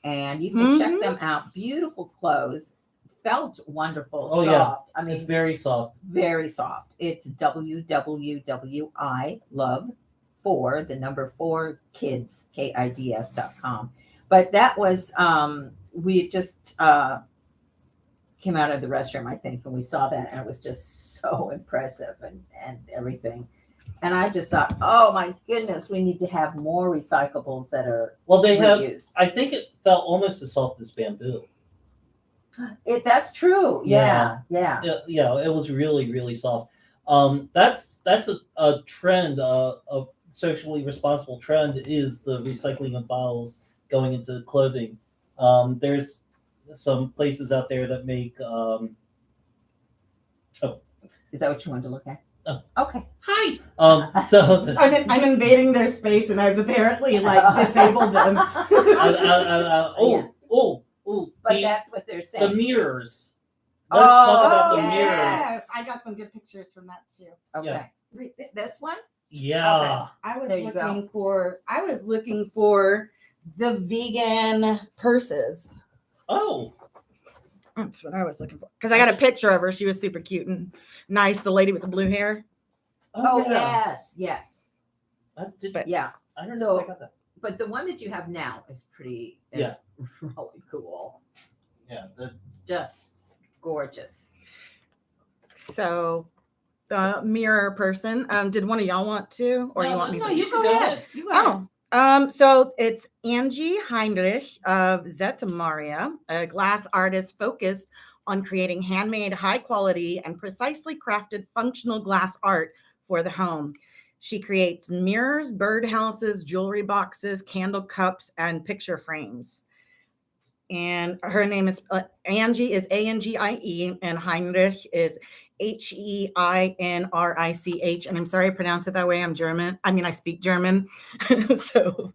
C: And you can check them out. Beautiful clothes. Felt wonderful,
B: Oh,
C: soft.
B: yeah.
C: I mean,
B: It's very soft.
C: very soft. It's www.I love for the number 4 kids kids.com. But that was we just came out of the restroom, I think, and we saw that, and it was just so impressive and everything. And I just thought, oh my goodness, we need to have more recyclables that are
B: Well, they have.
C: reused.
B: I think it felt almost as soft as bamboo.
C: That's true. Yeah.
B: Yeah, it was really, really soft. That's a trend, of socially responsible trend, is the recycling of bottles going into clothing. There's some places out there that make.
C: Is that what you wanted to look at?
B: Oh.
C: Okay.
B: Hi. So.
A: I'm invading their space and I've apparently disabled them.
C: But
B: The,
C: that's what they're
B: the
C: saying.
B: mirrors. Let's talk about the
C: yes.
B: mirrors.
A: I got some good pictures from that too.
C: Okay. This one?
B: Yeah.
A: I was
C: There you go.
A: looking for the vegan purses.
B: Oh.
A: That's what I was looking for. Because I got a picture of her. She was super cute and nice. The lady with the blue hair.
C: Oh,
B: yeah.
C: yes. Yeah.
B: I don't
C: So-
B: know if I got that.
C: But the one that you have now is pretty,
B: Yeah.
C: really cool.
B: Yeah.
C: Just gorgeous.
A: So the mirror person. Did one of y'all want to? Or you want me
B: no,
A: to?
B: you can go ahead.
C: You go ahead.
A: Oh, So it's Angie Heinrich of Zeta Maria, a glass artist focused on creating handmade, high quality, and precisely crafted functional glass art for the home. She creates mirrors, birdhouses, jewelry boxes, candle cups, and picture frames. And her name is Angie is Angie, and Heinrich is Heinrich. And I'm sorry I pronounce it that way. I'm German. I mean, I speak German. So,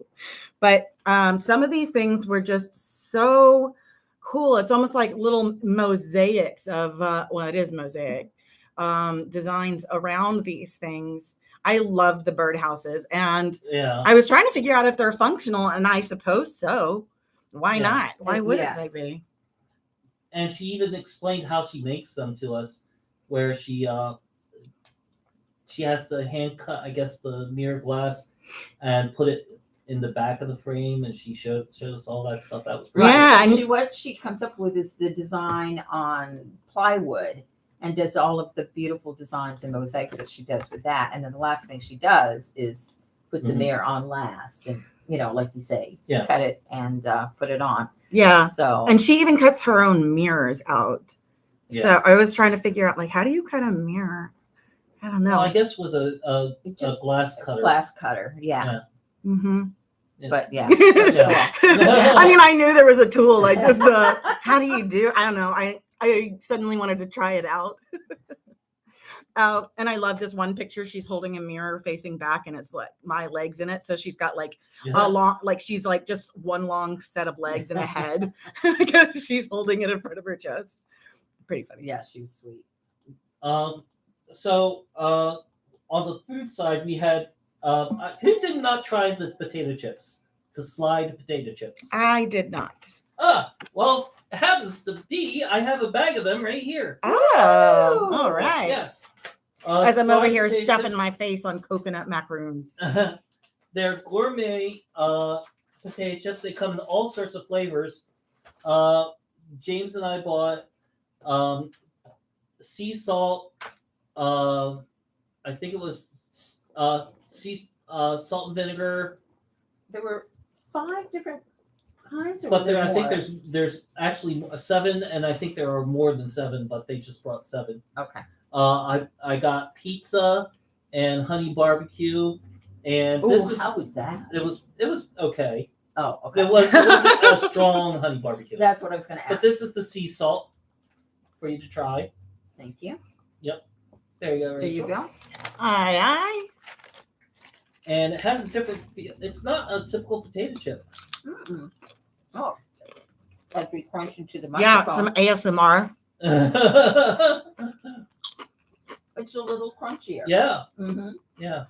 A: but some of these things were just so cool. It's almost like little mosaics of, well, it is mosaic designs around these things. I loved the birdhouses, and
B: Yeah.
A: I was trying to figure out if they're functional, and I suppose so. Why
B: Yeah.
A: not? Why wouldn't
C: Yes.
A: they be?
B: And she even explained how she makes them to us, where she has to hand cut, I guess, the mirror glass and put it in the back of the frame, and she shows all that stuff. That was pretty
A: Yeah,
C: So
A: and-
C: what she comes up with is the design on plywood and does all of the beautiful designs and mosaics that she does with that. And then the last thing she does is put the
B: Mhm.
C: mirror on last, and like you say,
B: Yeah.
C: cut it and put it on.
A: Yeah.
C: So
A: And she even cuts her own mirrors out.
B: Yeah.
A: So I was trying to figure out, like, how do you cut a mirror? I don't know.
B: Well, I guess with a
C: just
B: glass cutter.
C: glass cutter, yeah.
A: Mm-hmm.
C: But yeah.
B: Yeah.
A: I mean, I knew there was a tool. I just, how do you do? I don't know. I suddenly wanted to try it out. And I love this one picture. She's holding a mirror facing back, and it's like my legs in it. So she's got like a long, like she's like just one long set of legs and a head because she's holding it in front of her chest. Pretty funny.
C: Yeah, she was sweet.
B: So on the food side, we had who did not try the potato chips? The slide potato chips.
A: I did not.
B: Well, it happens to be I have a bag of them right here.
A: Oh, all right.
B: Yes.
A: As I'm over
B: slide
A: here
B: potato
A: stuffing
B: chips.
A: my face on coconut macaroons.
B: They're gourmet potato chips. They come in all sorts of flavors. James and I bought sea salt. I think it was sea salt and vinegar.
C: There were 5 different kinds, or
B: But
C: were there
B: I think
C: more?
B: there's actually 7, and I think there are more than 7, but they just brought 7.
C: Okay.
B: I got pizza and honey barbecue, and
C: Ooh,
B: this is
C: how was that?
B: it was okay.
C: Oh, okay.
B: It wasn't a strong honey barbecue.
C: That's what I was going to
B: But
C: ask.
B: this is the sea salt for you to try.
C: Thank you.
B: There you go.
C: There you
B: Rachel.
C: go.
A: Aye.
B: And it has a different feel. It's not a typical potato chip.
C: Mm-mm. Oh, as we crunch into the
A: Yeah,
C: microphone,
A: some ASMR.
C: it's a little crunchier.
B: Yeah,
C: Mm-hmm.
B: yeah.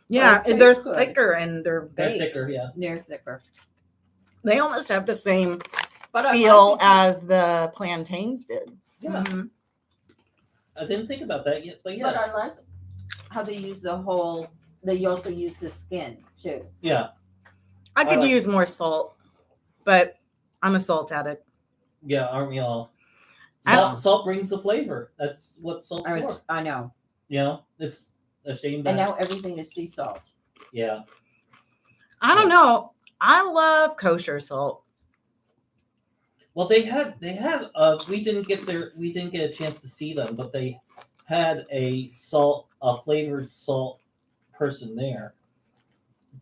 A: Yeah,
C: Oh, it
A: they're
C: tastes good.
A: thicker and they're
B: They're
A: baked.
B: thicker, yeah.
C: They're thicker.
A: They almost have the same
C: But I
A: feel
C: like it.
A: as the plantains did.
B: Yeah.
C: Mhm.
B: I didn't think about that yet, but
C: But
B: yeah.
C: I like how they use the whole. They also use the skin too.
B: Yeah,
A: I could
B: like-
A: use more salt, but I'm a salt addict.
B: yeah, aren't we all?
A: I
B: Salt brings the flavor. That's what salt's for.
C: I know.
B: You know, it's a shame
C: And
B: that.
C: now everything is sea salt.
B: Yeah.
A: I don't know. I love kosher salt.
B: Well, they had we didn't get a chance to see them, but they had a flavored salt person there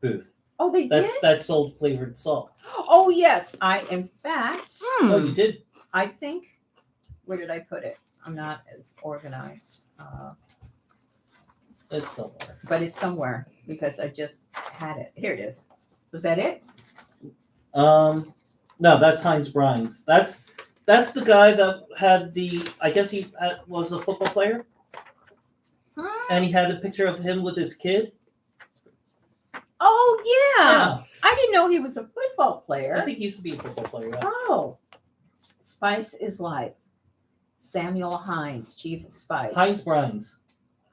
B: booth
C: Oh, they did.
B: that sold flavored salts.
C: Oh yes, in fact,
A: Hmm.
B: Oh, you did.
C: I think. Where did I put it? I'm not as organized,
B: It's somewhere.
C: but it's somewhere because I just had it. Here it is. Was that it?
B: No, that's Heinz Brines. That's the guy that had the. I guess he was a football player, and he had a picture of him with his kid.
C: Oh yeah. I didn't know he was a football
B: I
C: player.
B: think he used to be a football player. Yeah.
C: Oh, Spice is Life. Samuel Hines, Chief of Spice.
B: Heinz Brines.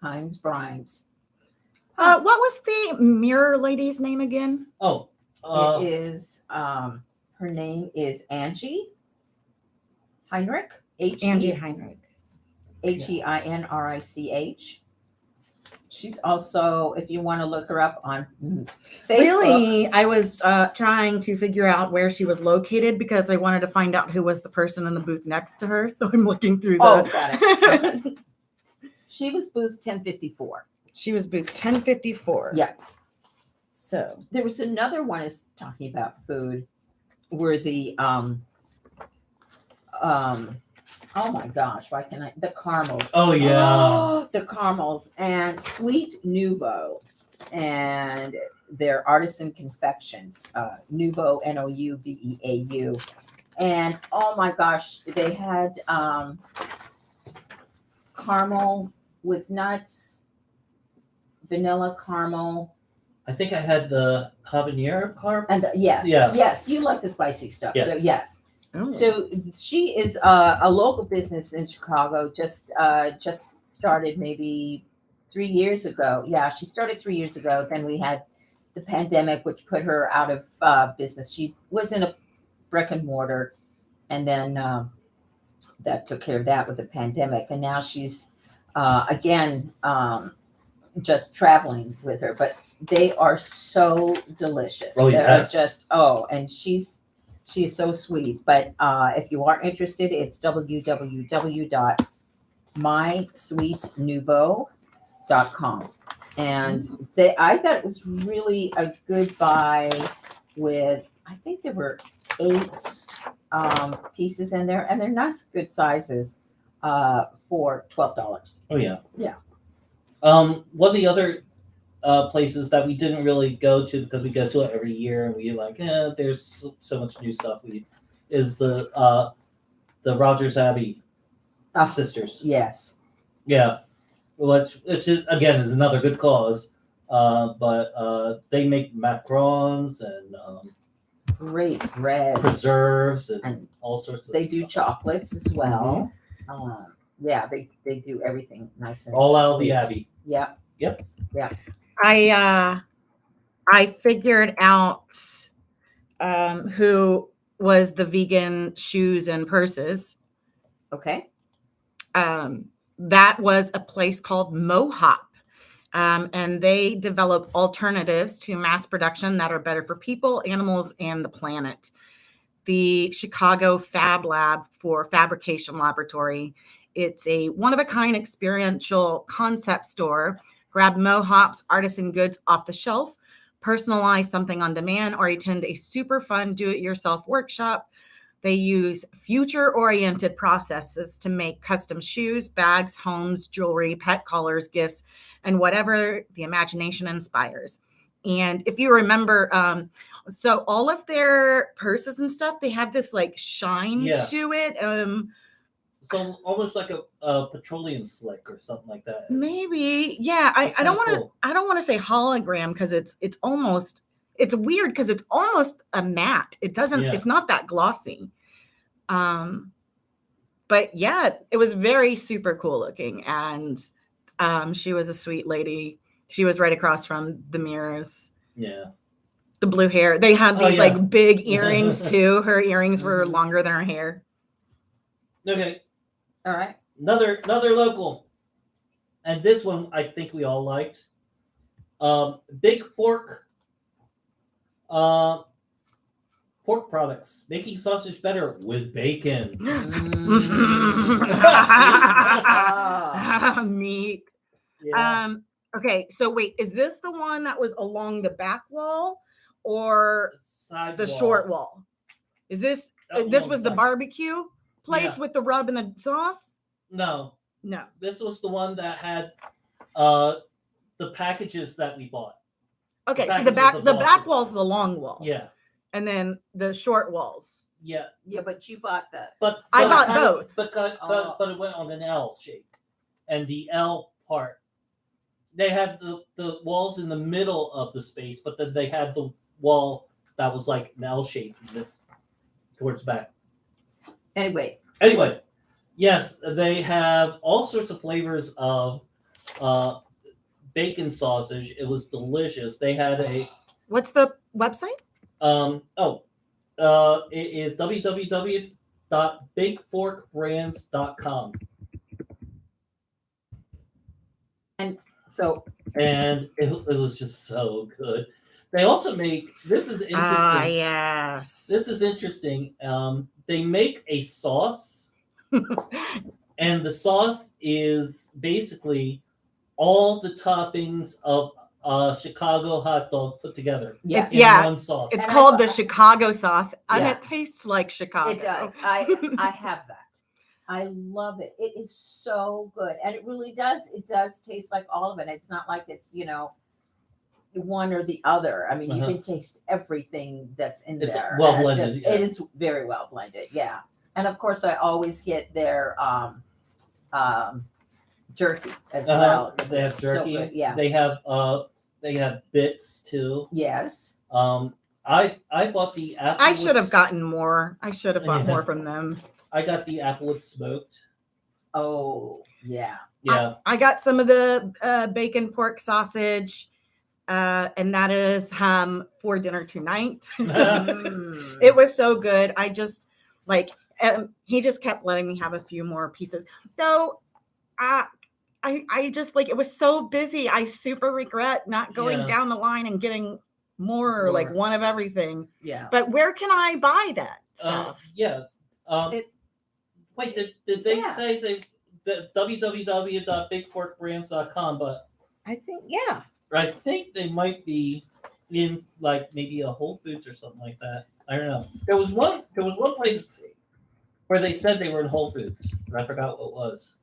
C: Heinz Brines.
A: What was the mirror lady's name again?
B: Oh,
C: It is. Her name is Angie Heinrich.
A: Angie Heinrich.
C: Heinrich. She's also, if you want to look her up on Facebook.
A: Really, I was trying to figure out where she was located because I wanted to find out who was the person in the booth next to her. So I'm looking through the.
C: Oh, got it. Okay. She was booth 1054.
A: She was booth 1054.
C: Yeah.
A: So
C: There was another one is talking about food where the oh my gosh, why can I the caramels.
B: Oh yeah.
C: Oh, the caramels and Sweet Nouveau and their artisan confections. Nouveau Noubeau. And oh my gosh, they had caramel with nuts, vanilla caramel.
B: I think I had the habanero carb.
C: And yes, you like the spicy stuff.
B: Yeah.
C: So yes.
A: oh.
C: So she is a local business in Chicago. Just started maybe 3 years ago. Yeah, she started 3 years ago. Then we had the pandemic, which put her out of business. She was in a brick and mortar, and then that took care of that with the pandemic. And now she's again just traveling with her, but they are so delicious.
B: Oh,
C: They're
B: yes.
C: just and she's so sweet. But if you are interested, it's www.mysweetnouveau.com. And I thought it was really a good buy with, I think there were 8 pieces in there, and they're nice, good sizes for $12.
B: Oh yeah.
C: Yeah.
B: One of the other places that we didn't really go to because we go to it every year and we like, there's so much new stuff. Is the Rogers Abbey sisters.
C: Yes.
B: Yeah, which is, again is another good cause. But they make macarons and
C: Great bread.
B: preserves and
C: And
B: all sorts of.
C: They do
B: stuff.
C: chocolates as well. Yeah, they do everything nice and
B: All out of the
C: sweet.
B: Abbey.
C: Yeah.
A: I figured out who was the vegan shoes and purses.
C: Okay.
A: That was a place called Mohop. And they develop alternatives to mass production that are better for people, animals, and the planet. The Chicago Fab Lab for Fabrication Laboratory. It's a one-of-a-kind experiential concept store. Grab Mohop's artisan goods off the shelf, personalize something on demand, or attend a super fun do-it-yourself workshop. They use future-oriented processes to make custom shoes, bags, homes, jewelry, pet collars, gifts, and whatever the imagination inspires. And if you remember, so all of their purses and stuff, they have this like shine to it.
B: So almost like a petroleum slick or something like that.
A: Maybe, yeah. I don't want to. I don't want to say hologram because it's almost. It's weird because it's almost a matte. It doesn't.
B: Yeah.
A: It's not that glossy. But yeah, it was very super cool looking, and she was a sweet lady. She was right across from the mirrors.
B: Yeah.
A: The blue hair. They had these like big earrings too. Her earrings were
B: Mhm.
A: longer than her hair.
B: Okay.
C: All right.
B: Another local, and this one I think we all liked. Big Fork. Pork products, making sausage better with bacon.
A: Meat.
B: Yeah.
A: Okay, so wait, is this the one that was along the back wall or
B: Side
A: the
B: wall.
A: short wall? Is this this was the
B: side.
A: barbecue place
B: Yeah.
A: with the rub and the sauce?
B: No,
A: No.
B: this was the one that had the packages that we bought.
A: Okay, so
B: packages of
A: the back
B: sausage.
A: wall's the long wall.
B: Yeah,
A: And then the short walls.
B: yeah.
C: Yeah, but you bought the.
B: But
A: I
B: it
A: bought
B: kind of-
A: both.
B: but it went on an L shape, and the L part, they had the walls in the middle of the space, but then they had the wall that was like an L shape towards back.
C: Anyway.
B: Anyway, yes, they have all sorts of flavors of bacon sausage. It was delicious. They had a
A: What's the website?
B: it is www.bigforkbrands.com.
C: So
B: and it was just so good. They also make, this is interesting.
A: Ah, yes.
B: This is interesting. They make a sauce, and the sauce is basically all the toppings of a Chicago hot dog put together
C: yes,
B: in
A: Yeah.
B: one sauce.
A: It's
C: And
A: called
C: I
A: the
C: thought-
A: Chicago sauce, and
C: Yeah.
A: it tastes like Chicago.
C: it does. I have that. I love it. It is so good, and it really does. It does taste like all of it. It's not like it's one or the other. I mean, you can taste everything that's in
B: It's
C: there.
B: well
C: And
B: blended,
C: just-
B: yeah.
C: It is very well blended. Yeah, and of course, I always get their jerky as well. 'cause
B: They have
C: it's so
B: jerky.
C: good. Yeah.
B: They have bits too.
C: Yes.
B: I bought the apple.
A: I should have gotten more. I should have bought
B: Yeah.
A: more from them.
B: I got the applewood smoked.
C: Oh, yeah.
B: Yeah.
A: I got some of the bacon pork sausage, and that is for dinner tonight.
C: Mm.
A: It was so good. I just he just kept letting me have a few more pieces. Though I just it was so busy. I super regret not going
B: Yeah.
A: down the line and getting more, like
B: More.
A: one of everything.
C: Yeah.
A: But where can I buy that stuff?
B: Yeah. Wait, did they
C: Yeah.
B: say the www.bigporkbrands.com? But
C: I think yeah.
B: I think they might be in maybe a Whole Foods or something like that. I don't know. There was one place where they said they were in Whole Foods, but I forgot what it was.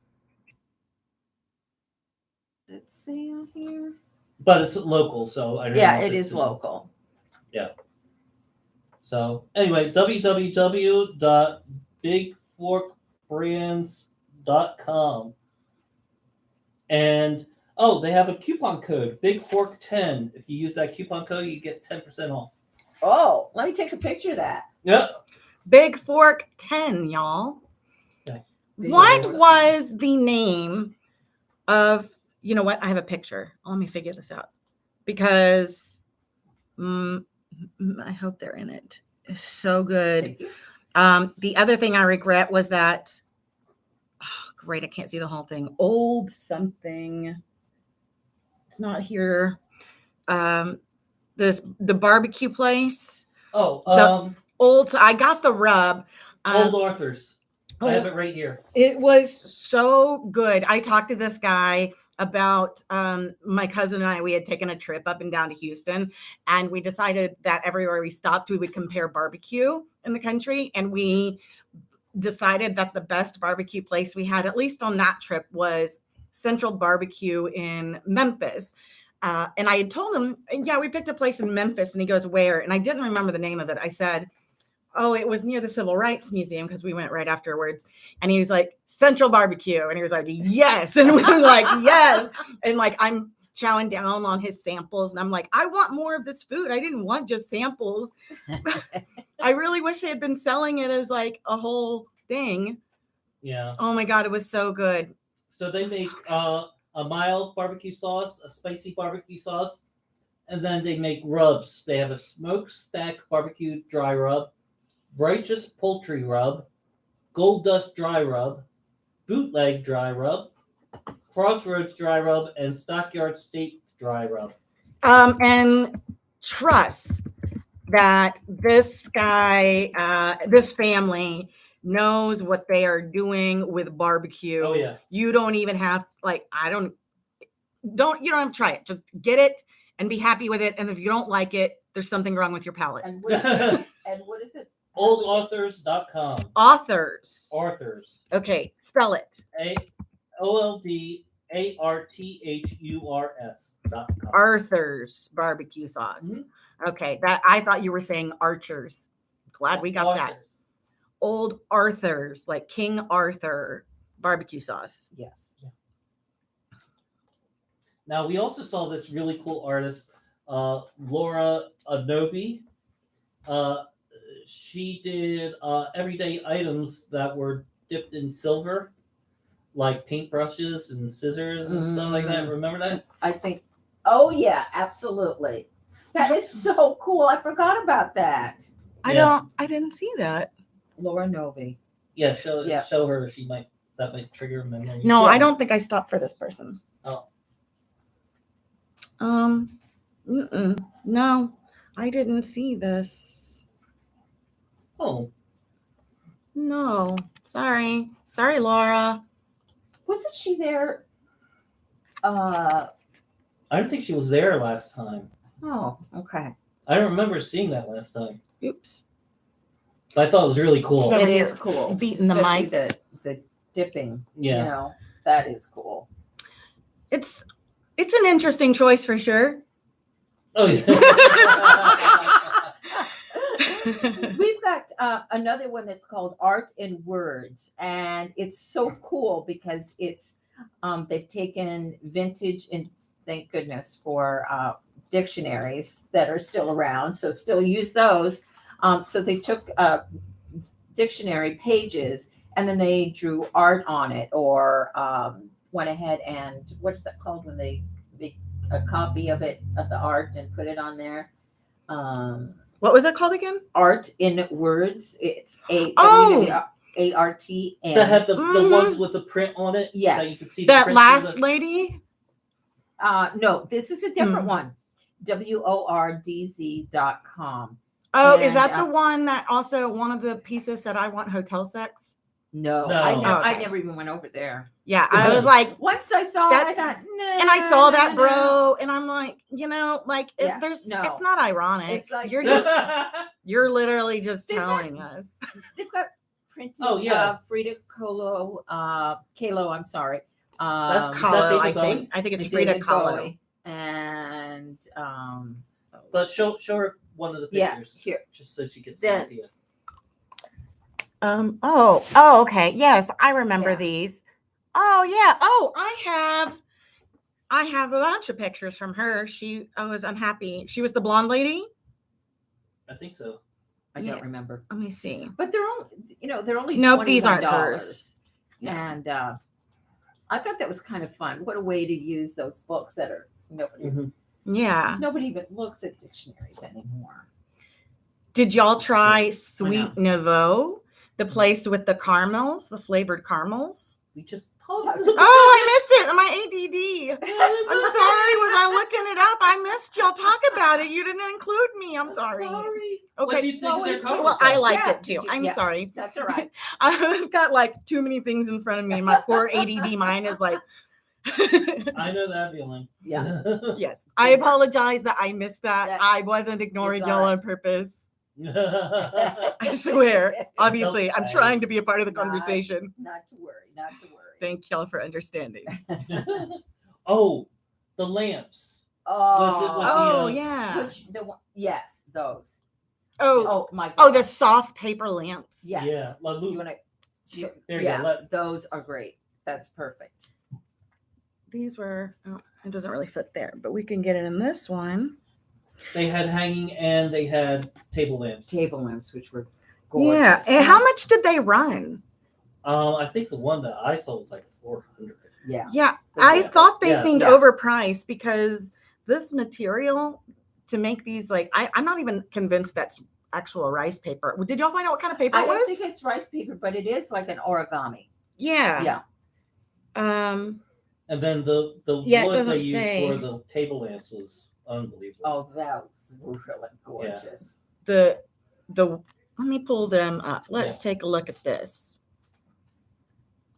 C: Does it say on here?
B: But it's local, so I don't know.
C: Yeah,
B: if
C: it
B: it's
C: is
B: in-
C: local.
B: So anyway, www.bigforkbrands.com. And they have a coupon code, BigFork10. If you use that coupon code, you get 10% off.
C: Oh, let me take a picture of that.
B: Yep.
A: Big Fork 10, y'all.
B: Yeah.
A: What
C: Big Fork.
A: was the name of, you know what? I have a picture. Let me figure this out. Because I hope they're in it. It's so good.
C: Thank you.
A: The other thing I regret was that, great, I can't see the whole thing. Old something. It's not here. The barbecue place. So I got the rub.
B: Old Arthur's. I
A: oh,
B: have it right here.
A: It was so good. I talked to this guy about my cousin and I. We had taken a trip up and down to Houston, and we decided that everywhere we stopped, we would compare barbecue in the country. And we decided that the best barbecue place we had, at least on that trip, was Central Barbecue in Memphis. And I had told him, yeah, we picked a place in Memphis. And he goes, where? And I didn't remember the name of it. I said, oh, it was near the Civil Rights Museum, because we went right afterwards. And he was like, Central Barbecue. And he was like, yes. And we were like, yes. And I'm chowing down on his samples. And I'm like, I want more of this food. I didn't want just samples. I really wish they had been selling it as a whole thing.
B: Yeah.
A: Oh my God, it was so good.
B: So they make a mild barbecue sauce, a spicy barbecue sauce, and then they make rubs. They have a smokestack barbecue dry rub, righteous poultry rub, gold dust dry rub, bootleg dry rub, crossroads dry rub, and stockyard steak dry rub.
A: And trust that this guy, this family knows what they are doing with barbecue.
B: Oh yeah.
A: You don't even have you don't have to try it. Just get it and be happy with it. And if you don't like it, there's something wrong with your palate.
C: And what is it?
B: Oldauthors.com.
A: Authors.
B: Arthurs.
A: Okay, spell it.
B: OLDARTHURS.com.
A: Arthur's barbecue sauce. Okay, that I thought you were saying Archers. Glad we got that.
B: Arthurs.
A: Old Arthur's, like King Arthur barbecue sauce.
C: Yes.
B: Now we also saw this really cool artist, Laura Novi. She did everyday items that were dipped in silver, like paintbrushes and scissors and stuff like that. Remember that?
C: I think. Oh yeah, absolutely. That is so cool. I forgot about that.
B: Yeah.
A: I didn't see that.
C: Laura Novi.
B: Yeah, show her. That might trigger a memory.
A: No,
C: Yeah.
A: I don't think I stopped for this person.
B: Oh.
A: No, I didn't see this.
B: Oh,
A: No, sorry, Laura.
C: Wasn't she there?
B: I don't think she was there last time.
C: Oh, okay.
B: I don't remember seeing that last time.
A: Oops.
B: But I thought it was really cool.
A: So
C: It
A: you're
C: is cool.
A: beating the
C: Especially
A: mic.
C: The dipping.
B: Yeah.
C: You know, that is cool.
A: It's an interesting choice for sure.
B: Oh, yeah.
C: We've got another one that's called Art in Words, and it's so cool because it's they've taken vintage, and thank goodness for dictionaries that are still around, so still use those. So they took dictionary pages and then they drew art on it, or went ahead and what is that called when they make a copy of it, of the art, and put it on there.
A: What was it called again?
C: Art in Words. It's
A: Oh!
C: ARTN.
B: That had the ones with the print on it.
C: Yes.
B: That you could see.
A: That last lady?
C: No, this is a different one. WORDZ.com.
A: Oh, is
C: And,
A: that the one that also one of the pieces said I want hotel sex?
C: No,
B: No.
C: I
A: Okay.
C: never even went over there.
A: Yeah, I was like,
C: Once I saw
A: That-
C: it, I thought, no.
A: and I saw that,
C: no.
A: bro, and I'm like, like
C: Yeah,
A: it's
C: no.
A: not ironic.
C: It's like-
A: you're literally just
C: They've got-
A: telling us.
C: They've got printed
B: Oh, yeah.
C: Frida Kahlo, I'm sorry.
B: That's-
A: Kahlo,
B: David
A: I think it's Frida
C: David
A: Kahlo.
C: Bowie. And
B: But show her one of the
C: Yeah,
B: pictures.
C: here.
B: Just so she gets
C: The-
B: an idea.
A: Oh, okay. Yes, I remember
C: Yeah.
A: these. Oh, yeah. Oh, I have a bunch of pictures from her. I was unhappy. She was the blonde lady.
B: I think so.
C: I
A: Yeah.
C: don't remember.
A: Let me see.
C: But they're only
A: Nope, these aren't
C: $21.
A: hers.
C: And I thought that was kind of fun. What a way to use those books that are
A: Yeah.
C: nobody even looks at dictionaries anymore.
A: Did y'all try
C: know.
A: Sweet Nouveau, the place with the caramels, the flavored caramels?
B: We just talked.
A: Oh, I missed it. My ADD. I'm sorry. Was I looking it up? I missed y'all talk about it. You didn't include me. I'm sorry.
B: What
A: Okay.
B: do you think of their covers?
A: Well, I liked
C: Yeah,
A: it too.
C: you-
A: I'm
C: yeah.
A: sorry.
C: That's all right.
A: I've got like too many things in front of me. My poor ADD mind is like.
B: I know that feeling.
C: Yeah.
A: Yes. I apologize that I missed that.
C: That-
A: I wasn't ignoring
C: It's
A: y'all
C: all right.
A: on purpose.
B: I
A: I swear. Obviously, I'm
B: Okay.
A: trying to be a part of the
C: Not-
A: conversation.
C: Not to worry. Not to worry.
A: Thank y'all for understanding.
B: Oh, the lamps.
A: Oh,
B: uh,
A: yeah.
C: Which the one? Yes, those.
A: Oh,
C: Oh my God.
A: oh, the soft paper lamps.
C: Yes.
B: Yeah. La
C: You
B: Loupe.
C: want to?
B: There you
C: Yeah,
B: go. Let-
C: those are great. That's perfect.
A: These were, it doesn't really fit there, but we can get it in this one.
B: They had hanging and they had table lamps.
C: Table lamps, which were gorgeous.
A: Yeah. And how much did they run?
B: I think the one that I saw was like 400.
C: Yeah.
A: Yeah. I
B: Yeah.
A: thought they
B: Yeah.
A: seemed
C: Yeah.
A: overpriced because this material to make these, like, I'm not even convinced that's actual rice paper. Did y'all find out what kind of paper
C: I
A: it
C: don't
A: was?
C: think it's rice paper, but it is like an origami.
A: Yeah.
C: Yeah.
B: And then the
A: Yeah, it
B: wood they
A: doesn't
B: used
A: say.
B: for the table lamps was unbelievable.
C: Oh, that was really gorgeous.
A: the let me pull them up. Let's take a look at this.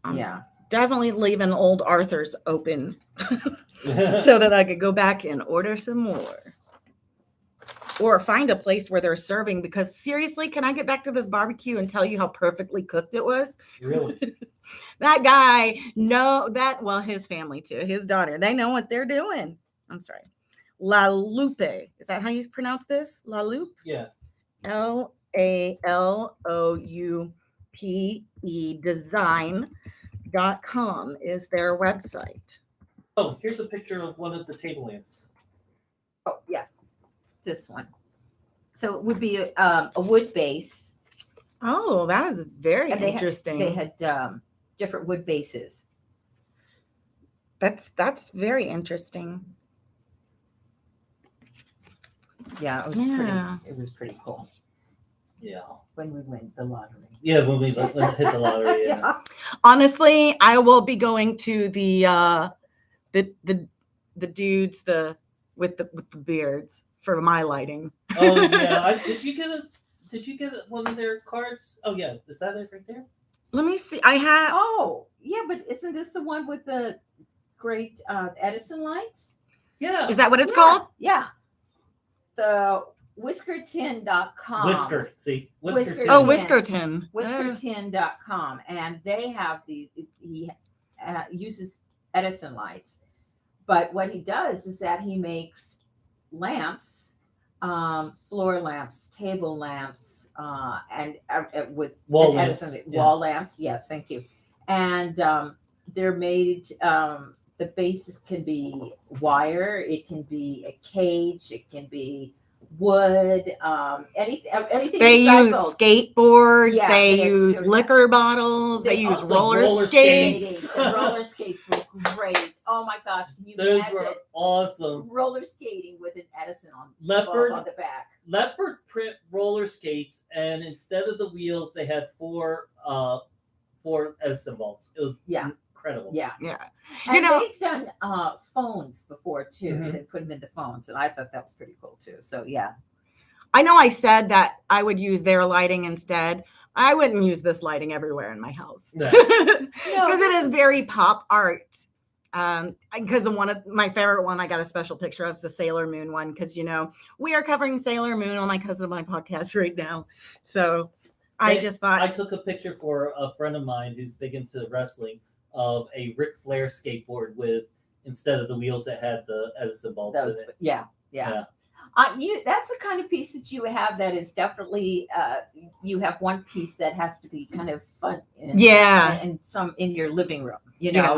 A: I'm
C: Yeah.
A: definitely leaving old Arthur's open so that I could go back and order some more. Or find a place where they're serving, because seriously, can I get back to this barbecue and tell you how perfectly cooked it was?
B: Really?
A: That guy, his family too, his daughter, they know what they're doing. I'm sorry. La Loupe. Is that how you pronounce this? La Loupe?
B: Yeah.
A: LALOUPE design.com is their website.
B: Oh, here's a picture of one of the table lamps.
C: Oh, yeah. This one. So it would be a wood base.
A: Oh, that is very
C: And
A: interesting.
C: They had different wood bases.
A: That's very interesting.
C: Yeah, it was
A: Yeah.
C: pretty. It was pretty cool
B: Yeah.
C: when we win the lottery.
B: Yeah, when we hit the lottery. Yeah.
A: Honestly, I will be going to the dudes, the with the beards for my lighting.
B: Oh yeah, did you get one of their cards? Oh yeah, is that it right there?
A: Let me see. I have.
C: Oh, yeah, but isn't this the one with the great Edison lights?
B: Yeah.
A: Is that what it's
C: Yeah,
A: called?
C: Yeah. The whiskertin.com.
B: Whisker. See, Whisker.
C: Whisker
A: Oh,
C: tin.
A: Whiskerton.
C: Whiskertin.com. And they have these, he uses Edison lights. But what he does is that he makes lamps, floor lamps, table lamps, and with
B: Wall
C: an
B: lamps,
C: Edison
B: yeah.
C: wall lamps. Yes, thank you. And they're made. The bases can be wire. It can be a cage. It can be wood. Anything.
A: They use
C: recycled.
A: skateboards.
C: Yeah,
A: they
C: but
A: use liquor bottles. They use
B: also
A: roller
B: roller
A: skates.
C: The roller skates were great. Oh my gosh! Can you
B: Those
C: imagine
B: were awesome.
C: roller skating with an Edison on
B: Leopard
C: on the back?
B: leopard print roller skates, and instead of the wheels, they had four Edison bulbs. It was incredible.
C: Yeah.
A: Yeah.
C: And
A: know-
C: they've done phones before too.
B: Mhm.
C: They put them into phones, and I thought that was pretty cool too. So yeah.
A: I know I said that I would use their lighting instead. I wouldn't use this lighting everywhere in my house
B: No.
A: because it is very pop art. Because one of my favorite one, I got a special picture of is the Sailor Moon one. Because we are covering Sailor Moon on my Cousin of Mine podcast right now, so I just thought
B: I took a picture for a friend of mine who's big into wrestling of a Ric Flair skateboard with, instead of the wheels, it had the Edison bulbs in it.
C: Yeah. That's the kind of piece that you have that is definitely you have one piece that has to be kind of fun and some in your living room,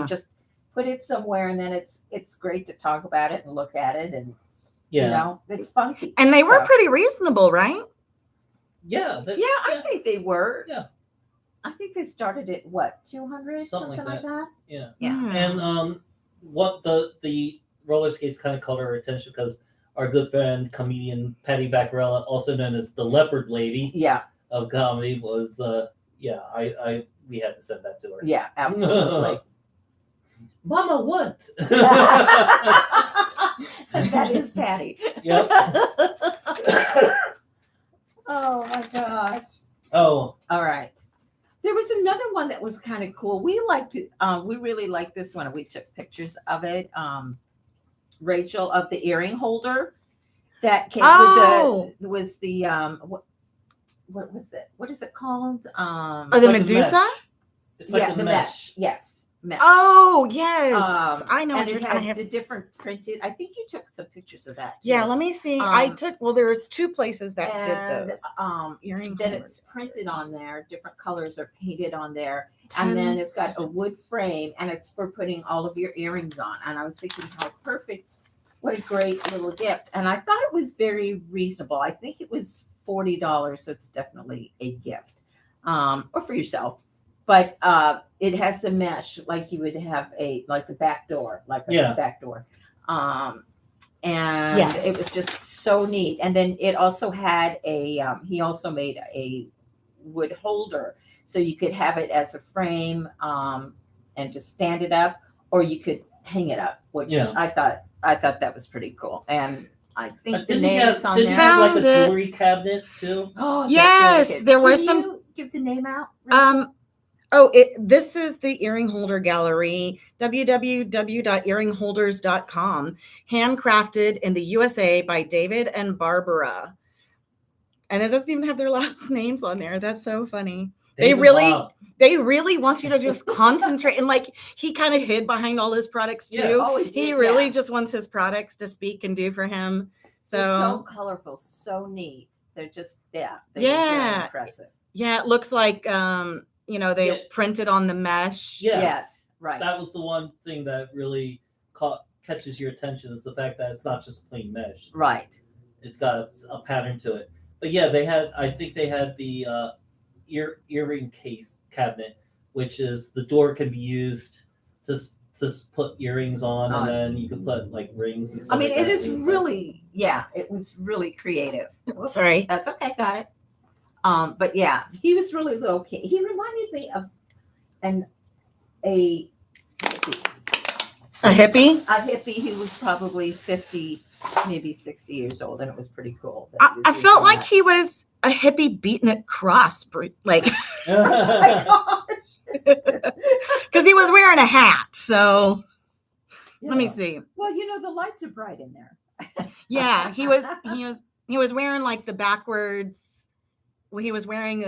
C: just put it somewhere, and then it's great to talk about it and look at it, and it's funky.
A: And they were pretty reasonable, right?
B: Yeah.
C: I think they were.
B: Yeah.
C: I think they started at what, 200, something like that.
B: Yeah.
C: Yeah.
B: And what the roller skates kind of caught our attention because our good friend comedian Patty Baccarella, also known as the Leopard Lady of comedy, was we had to send that to her.
C: Yeah, absolutely.
B: Mama, what?
C: That is Patty.
B: Yep.
C: Oh my gosh.
B: Oh.
C: All right. There was another one that was kind of cool. We really liked this one. We took pictures of it. Rachel, of the earring holder that came with the what was it? What is it called?
A: The Medusa?
B: It's like
C: the mesh. Yes. Mesh.
A: Oh yes, I know.
C: And
A: What
C: it
A: you're,
C: had the different printed. I think you took some pictures of that. Too.
A: Yeah, let me see. I took. Well, there's two places that
C: and,
A: did those. Earring
C: then
A: holders.
C: it's printed on there. Different colors are painted on there, and then it's got a wood frame, and it's for putting all of your earrings on. And I was thinking, how perfect! What a great little gift. And I thought it was very reasonable. I think it was $40, so it's definitely a gift, or for yourself. But it has the mesh like you would have the back door, back door. And it was just so neat. And then it also had he also made a wood holder. So you could have it as a frame and just stand it up, or you could hang it up, which I thought that was pretty cool. And I think the name is on there.
B: Did you have like a jewelry cabinet too?
C: Oh,
A: yes,
C: really
A: there were
C: Can
A: some.
C: You give the name out.
A: This is the Earring Holder Gallery, www.earringholders.com, handcrafted in the USA by David and Barbara. And it doesn't even have their last names on there. That's so funny. They really want you to just concentrate. And he kind of hid behind all his products too.
C: Yeah. Oh,
A: he really just wants his products to speak and do for him.
C: They're so colorful, so neat. They're just, they're very impressive.
A: Yeah, it looks like they printed on the mesh.
B: Yeah.
C: Yes, right.
B: That was the one thing that really catches your attention is the fact that it's not just plain mesh.
C: Right.
B: It's got a pattern to it. But yeah, I think they had the earring case cabinet, which is the door can be used to put earrings on, and then you can put rings and stuff.
C: I mean, it is really, it was really creative.
A: Oops, sorry.
C: That's okay. Got it. But yeah, he was really low key. He reminded me of
A: A hippie?
C: A hippie. He was probably 50, maybe 60 years old, and it was pretty cool. that he was
A: I felt
C: using
A: like
C: that.
A: he was a hippie beating at cross, like
C: Oh my gosh.
A: because he was wearing a hat. So let me
B: Yeah.
A: see.
C: Well, the lights are bright in there.
A: Yeah, he was wearing like the backwards. Well, he was wearing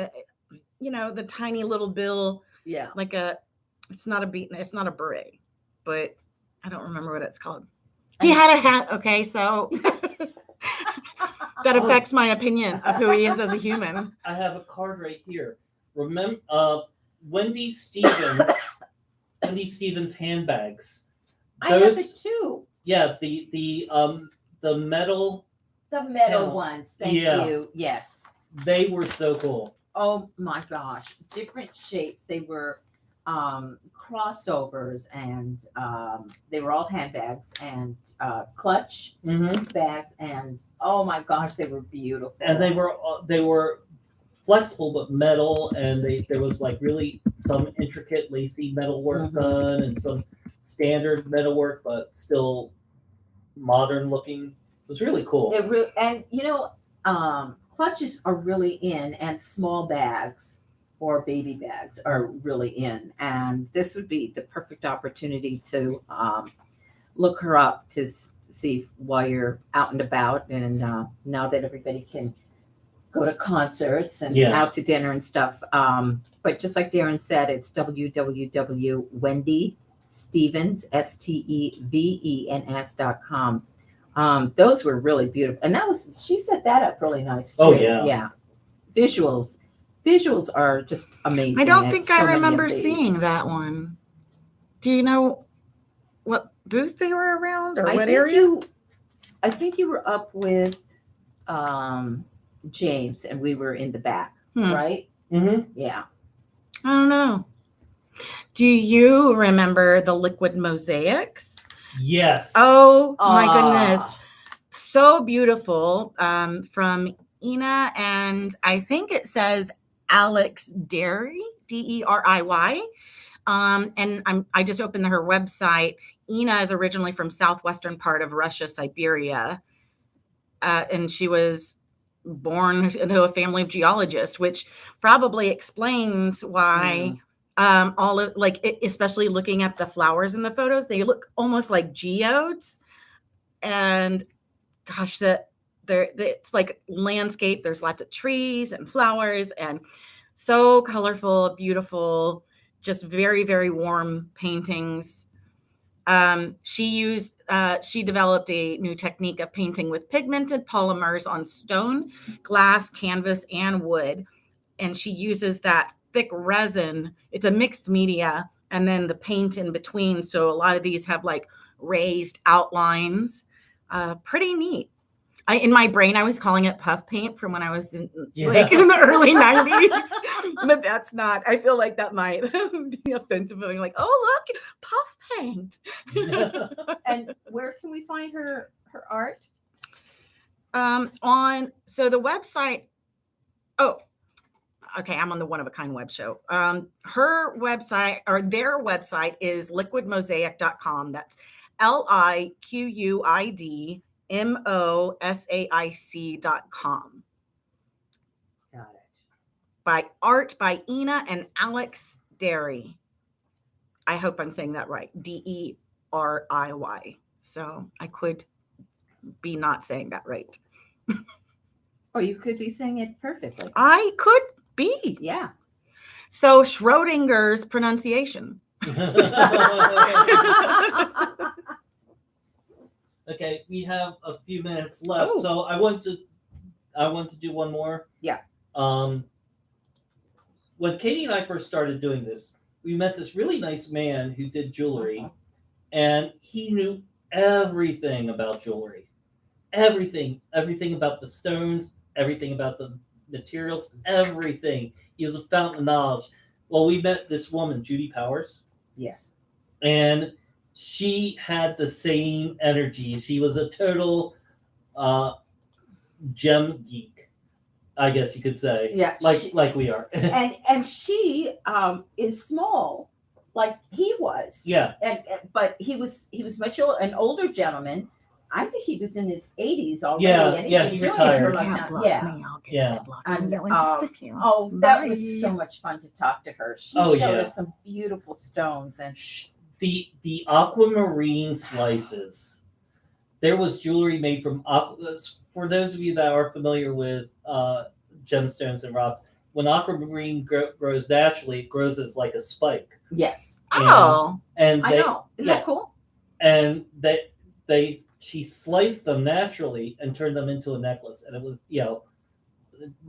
A: the tiny little bill,
C: Yeah.
A: like it's not a beret, but I don't remember what it's called. He had a hat. Okay, so that affects my opinion of who he is as a human.
B: I have a card right here. Remember, Wendy Stevens. Wendy Stevens handbags.
C: I have it too.
B: Yeah, the metal.
C: The metal
B: Yeah.
C: ones. Thank
B: Yeah.
C: you. Yes.
B: They were so cool.
C: Oh my gosh. Different shapes. They were crossovers, and they were all handbags and clutch
B: Mm-hmm.
C: bags, and oh my gosh, they were beautiful.
B: And they were flexible but metal, and there was like really some intricate lacy metal work done, and some standard metal work, but still modern looking. It was really cool.
C: Clutches are really in, and small bags or baby bags are really in, and this would be the perfect opportunity to look her up to see while you're out and about, and now that everybody can go to concerts and out to dinner and stuff. But just like Darren said, it's www.wendystevens.com. Those were really beautiful, and she set that up really nice too.
B: Oh, yeah.
C: Yeah. Visuals are just amazing.
A: I don't
C: at
A: think
C: so
A: I
C: many of
A: remember
C: these.
A: seeing that one. Do you know what booth they were around or
C: I
A: what
C: think
A: area?
C: I think you were up with James, and we were in the back, right?
B: Mm-hmm.
C: Yeah.
A: I don't know. Do you remember the liquid mosaics?
B: Yes.
A: Oh my goodness. So beautiful. From Ina, and I think it says Alex Derry, Deriy. And I just opened her website. Ina is originally from southwestern part of Russia, Siberia. And she was born into a family of geologists, which probably explains why all of especially looking at the flowers in the photos, they look almost like geodes. And gosh, it's like landscape. There's lots of trees and flowers, and so colorful, beautiful, just very, very warm paintings. She developed a new technique of painting with pigmented polymers on stone, glass, canvas, and wood. And she uses that thick resin. It's a mixed media, and then the paint in between. So a lot of these have like raised outlines. Pretty neat. In my brain, I was calling it puff paint from when I was in the early 90s, but that's not. I feel like that might be offensive. Being like, oh, look, puff paint.
C: And where can we find her art?
A: So the website. Oh, okay. I'm on the One of a Kind web show. Her website, or their website, is liquidmosaic.com. That's LIQUIDMOSAIC.com.
C: Got it.
A: By art by Ina and Alex Derry. I hope I'm saying that right. Deriy. So I could be not saying that right.
C: Or you could be saying it perfectly.
A: I could be.
C: Yeah.
A: So Schrodinger's pronunciation.
B: Okay, we have a few minutes left, so I want to do one more.
C: Yeah.
B: When Katie and I first started doing this, we met this really nice man who did jewelry, and he knew everything about jewelry, everything about the stones, everything about the materials, everything. He was a fountain of knowledge. Well, we met this woman, Judy Powers.
C: Yes.
B: And she had the same energy. She was a total gem geek, I guess you could say.
C: Yeah.
B: Like we are.
C: and she is small, like he was.
B: Yeah.
C: But he was an older gentleman. I think he was in his 80s already.
B: Yeah,
C: and
B: yeah,
C: he'd
B: he
C: been doing it
B: retired.
C: for a long
A: Can't
C: time.
A: block
C: Yeah.
A: me. I'll get
B: Yeah.
A: to block
C: And,
A: you in just a few.
C: Oh, that
A: Bye.
C: was so much fun to talk to her. She
B: Oh,
C: showed
B: yeah.
C: us some beautiful stones and
B: The aquamarine slices. There was jewelry made from for those of you that are familiar with gemstones and rocks. When aquamarine grows naturally, it grows as like a spike.
C: yes.
B: And
C: I know. Isn't that cool?
B: And she sliced them naturally and turned them into a necklace, and it was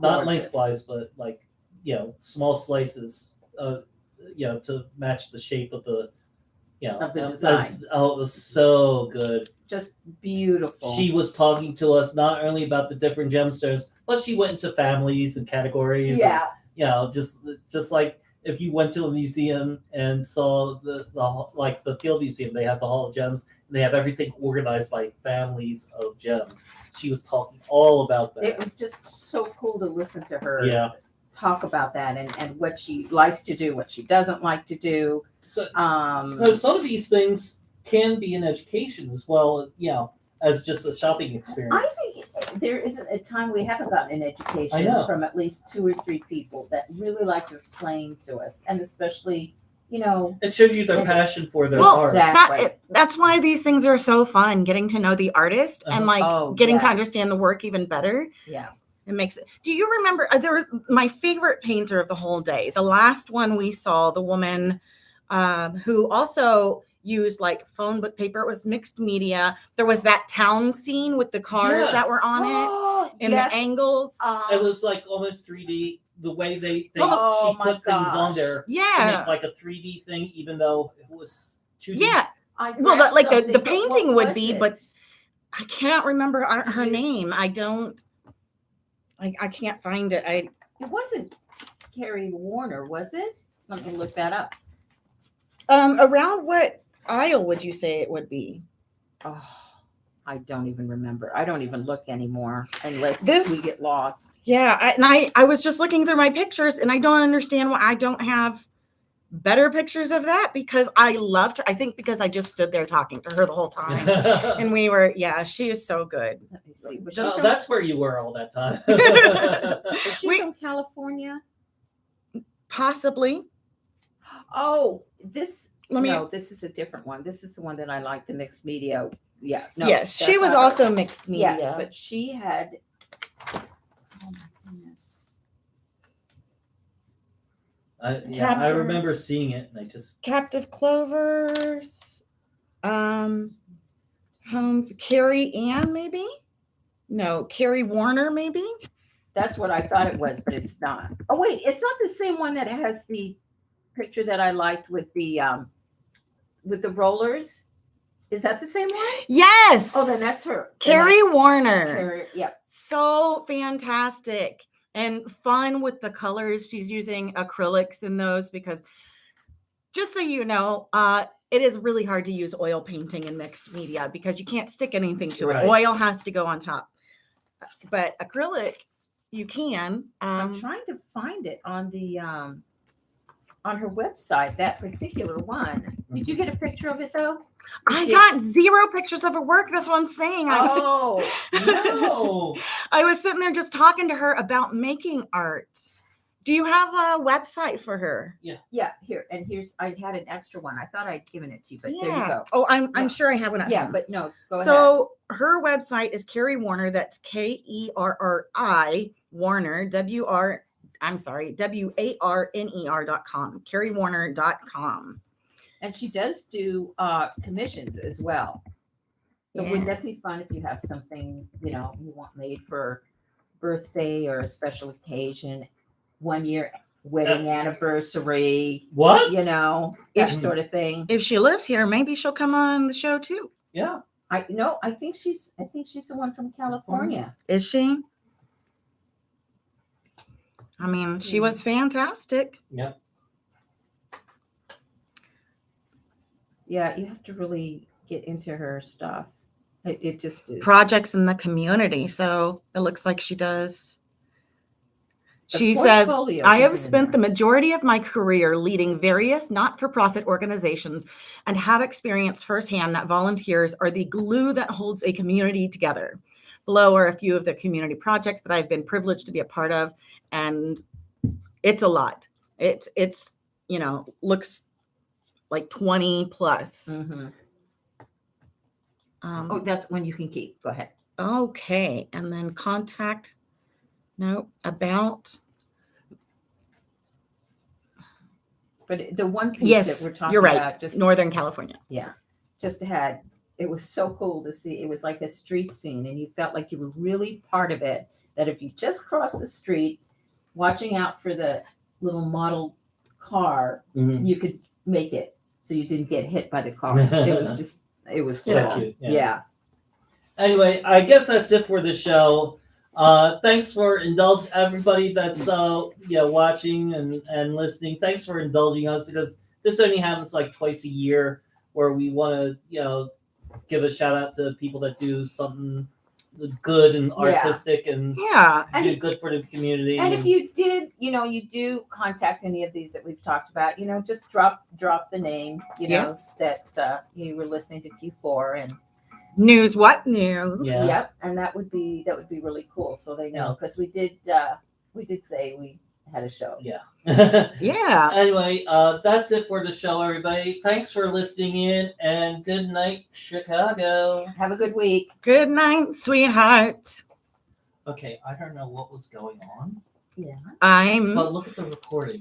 B: not
C: Gorgeous.
B: lengthwise, but like small slices, to match the shape of the
C: Of the design.
B: It was so good.
C: Just beautiful.
B: She was talking to us not only about the different gemstones, but she went into families and categories.
C: yeah.
B: And, just like if you went to a museum and saw the Field Museum, they have the Hall of Gems, and they have everything organized by families of gems. She was talking all about that.
C: It was just so cool to listen to her
B: Yeah.
C: talk about that and what she likes to do, what she doesn't like to do.
B: So some of these things can be an education as well, as just a shopping experience.
C: I think there isn't a time we haven't gotten an
B: I
C: education
B: know.
C: from at least 2 or 3 people that really like to explain to us, and especially,
B: It shows you their passion for their
A: Well,
B: art.
C: Exactly.
A: That's why these things are so fun, getting to know the artist and getting to
C: yes.
A: understand the work even better.
C: Yeah.
A: It makes it. Do you remember there was my favorite painter of the whole day? The last one we saw, the woman who also used like phone book paper. It was mixed media. There was that town scene with the cars that were on it and the angles.
B: It was like almost 3D. The way she
C: my
B: put things on
C: gosh.
B: there to
A: Yeah.
B: make like a 3D thing, even though it was 2D.
A: Yeah.
C: I
A: Well,
C: read
A: like the
C: something, but
A: painting
C: what
A: would
C: was
A: be,
C: it?
A: but I can't remember her
C: you-
A: name. I don't. I can't find it.
C: It wasn't Carrie Warner, was it? Let me look that up.
A: Around what aisle would you say it would be?
C: Oh, I don't even remember. I don't even look anymore unless we get lost.
A: Yeah, I was just looking through my pictures, and I don't understand why I don't have better pictures of that, because I loved her. I think because I just stood there talking to her the whole time, and we were, she is so good.
C: Let me see.
B: That's where you were all that time.
C: Is she from California?
A: Possibly.
C: Oh, this.
A: Let me.
C: No, this is a different one. This is the one that I like, the mixed media. Yeah. No,
A: Yes, she
C: that's
A: was
C: not her.
A: also mixed media.
C: Yes, but she had. Oh my goodness.
B: I remember seeing it, and I just
A: Captive Clovers. Carrie Ann, maybe? No, Carrie Warner, maybe?
C: That's what I thought it was, but it's not. Oh wait, it's not the same one that has the picture that I liked with the rollers. Is that the same one?
A: Yes.
C: Oh, then that's her.
A: Carrie Warner.
C: Carrie, yeah.
A: So fantastic and fun with the colors. She's using acrylics in those because, just so you know, it is really hard to use oil painting in mixed media because you can't stick anything to it. Oil has to go on top. But acrylic, you can.
C: I'm trying to find it on the on her website, that particular one. Did you get a picture of it though?
A: I got 0 pictures of her work. That's what I'm saying.
B: no.
A: I was sitting there just talking to her about making art. Do you have a website for her?
C: Yeah, here. And I had an extra one. I thought I'd given it to you, but there you go.
A: Oh, I'm sure I have one at home.
C: But no, go ahead.
A: So her website is Carrie Warner. That's KERRI Warner, WARNER.com, carriewarner.com.
C: And she does do commissions as well. So wouldn't that be fun if you have something, you want made for birthday or a special occasion, 1 year wedding anniversary,
B: what?
C: That sort of thing.
A: If she lives here, maybe she'll come on the show too.
B: Yeah.
C: I think she's the one from California.
A: Is she? I mean, she was fantastic.
B: Yeah.
C: Yeah, you have to really get into her stuff. It just is.
A: Projects in the community. So it looks like she does She says,
C: portfolio
A: I have
C: isn't in
A: spent the
C: there.
A: majority of my career leading various not-for-profit organizations and have experienced firsthand that volunteers are the glue that holds a community together. Below are a few of the community projects that I've been privileged to be a part of, and it's a lot. It's looks like 20 plus.
C: Mhm. Oh, that's one you can keep. Go ahead.
A: Okay, and then contact. No, about.
C: But the one piece
A: Yes,
C: that we're talking
A: you're right.
C: about, just
A: Northern California.
C: just had, it was so cool to see. It was like a street scene, and you felt like you were really part of it. That if you just crossed the street, watching out for the little model car,
B: Mhm.
C: you could make it so you didn't get hit by the cars. It was cool.
B: So cute, yeah.
C: Yeah.
B: Anyway, I guess that's it for the show. Thanks for indulging everybody that's watching and listening. Thanks for indulging us, because this only happens like twice a year, where we want to give a shout out to people that do something good and artistic and
A: Yeah.
B: do good for the community.
C: And if you did, you do contact any of these that we've talked about, just drop the name,
A: Yes.
C: that you were listening to Q4 and
A: News. What news?
B: Yeah.
C: yep, and that would be really cool, so they know, because we did say we had a show.
A: Yeah.
B: Anyway, that's it for the show, everybody. Thanks for listening in, and good night, Chicago.
C: Have a good week.
A: Good night, sweetheart.
B: Okay, I don't know what was going on,
C: Yeah.
A: I'm
B: but look at the recording.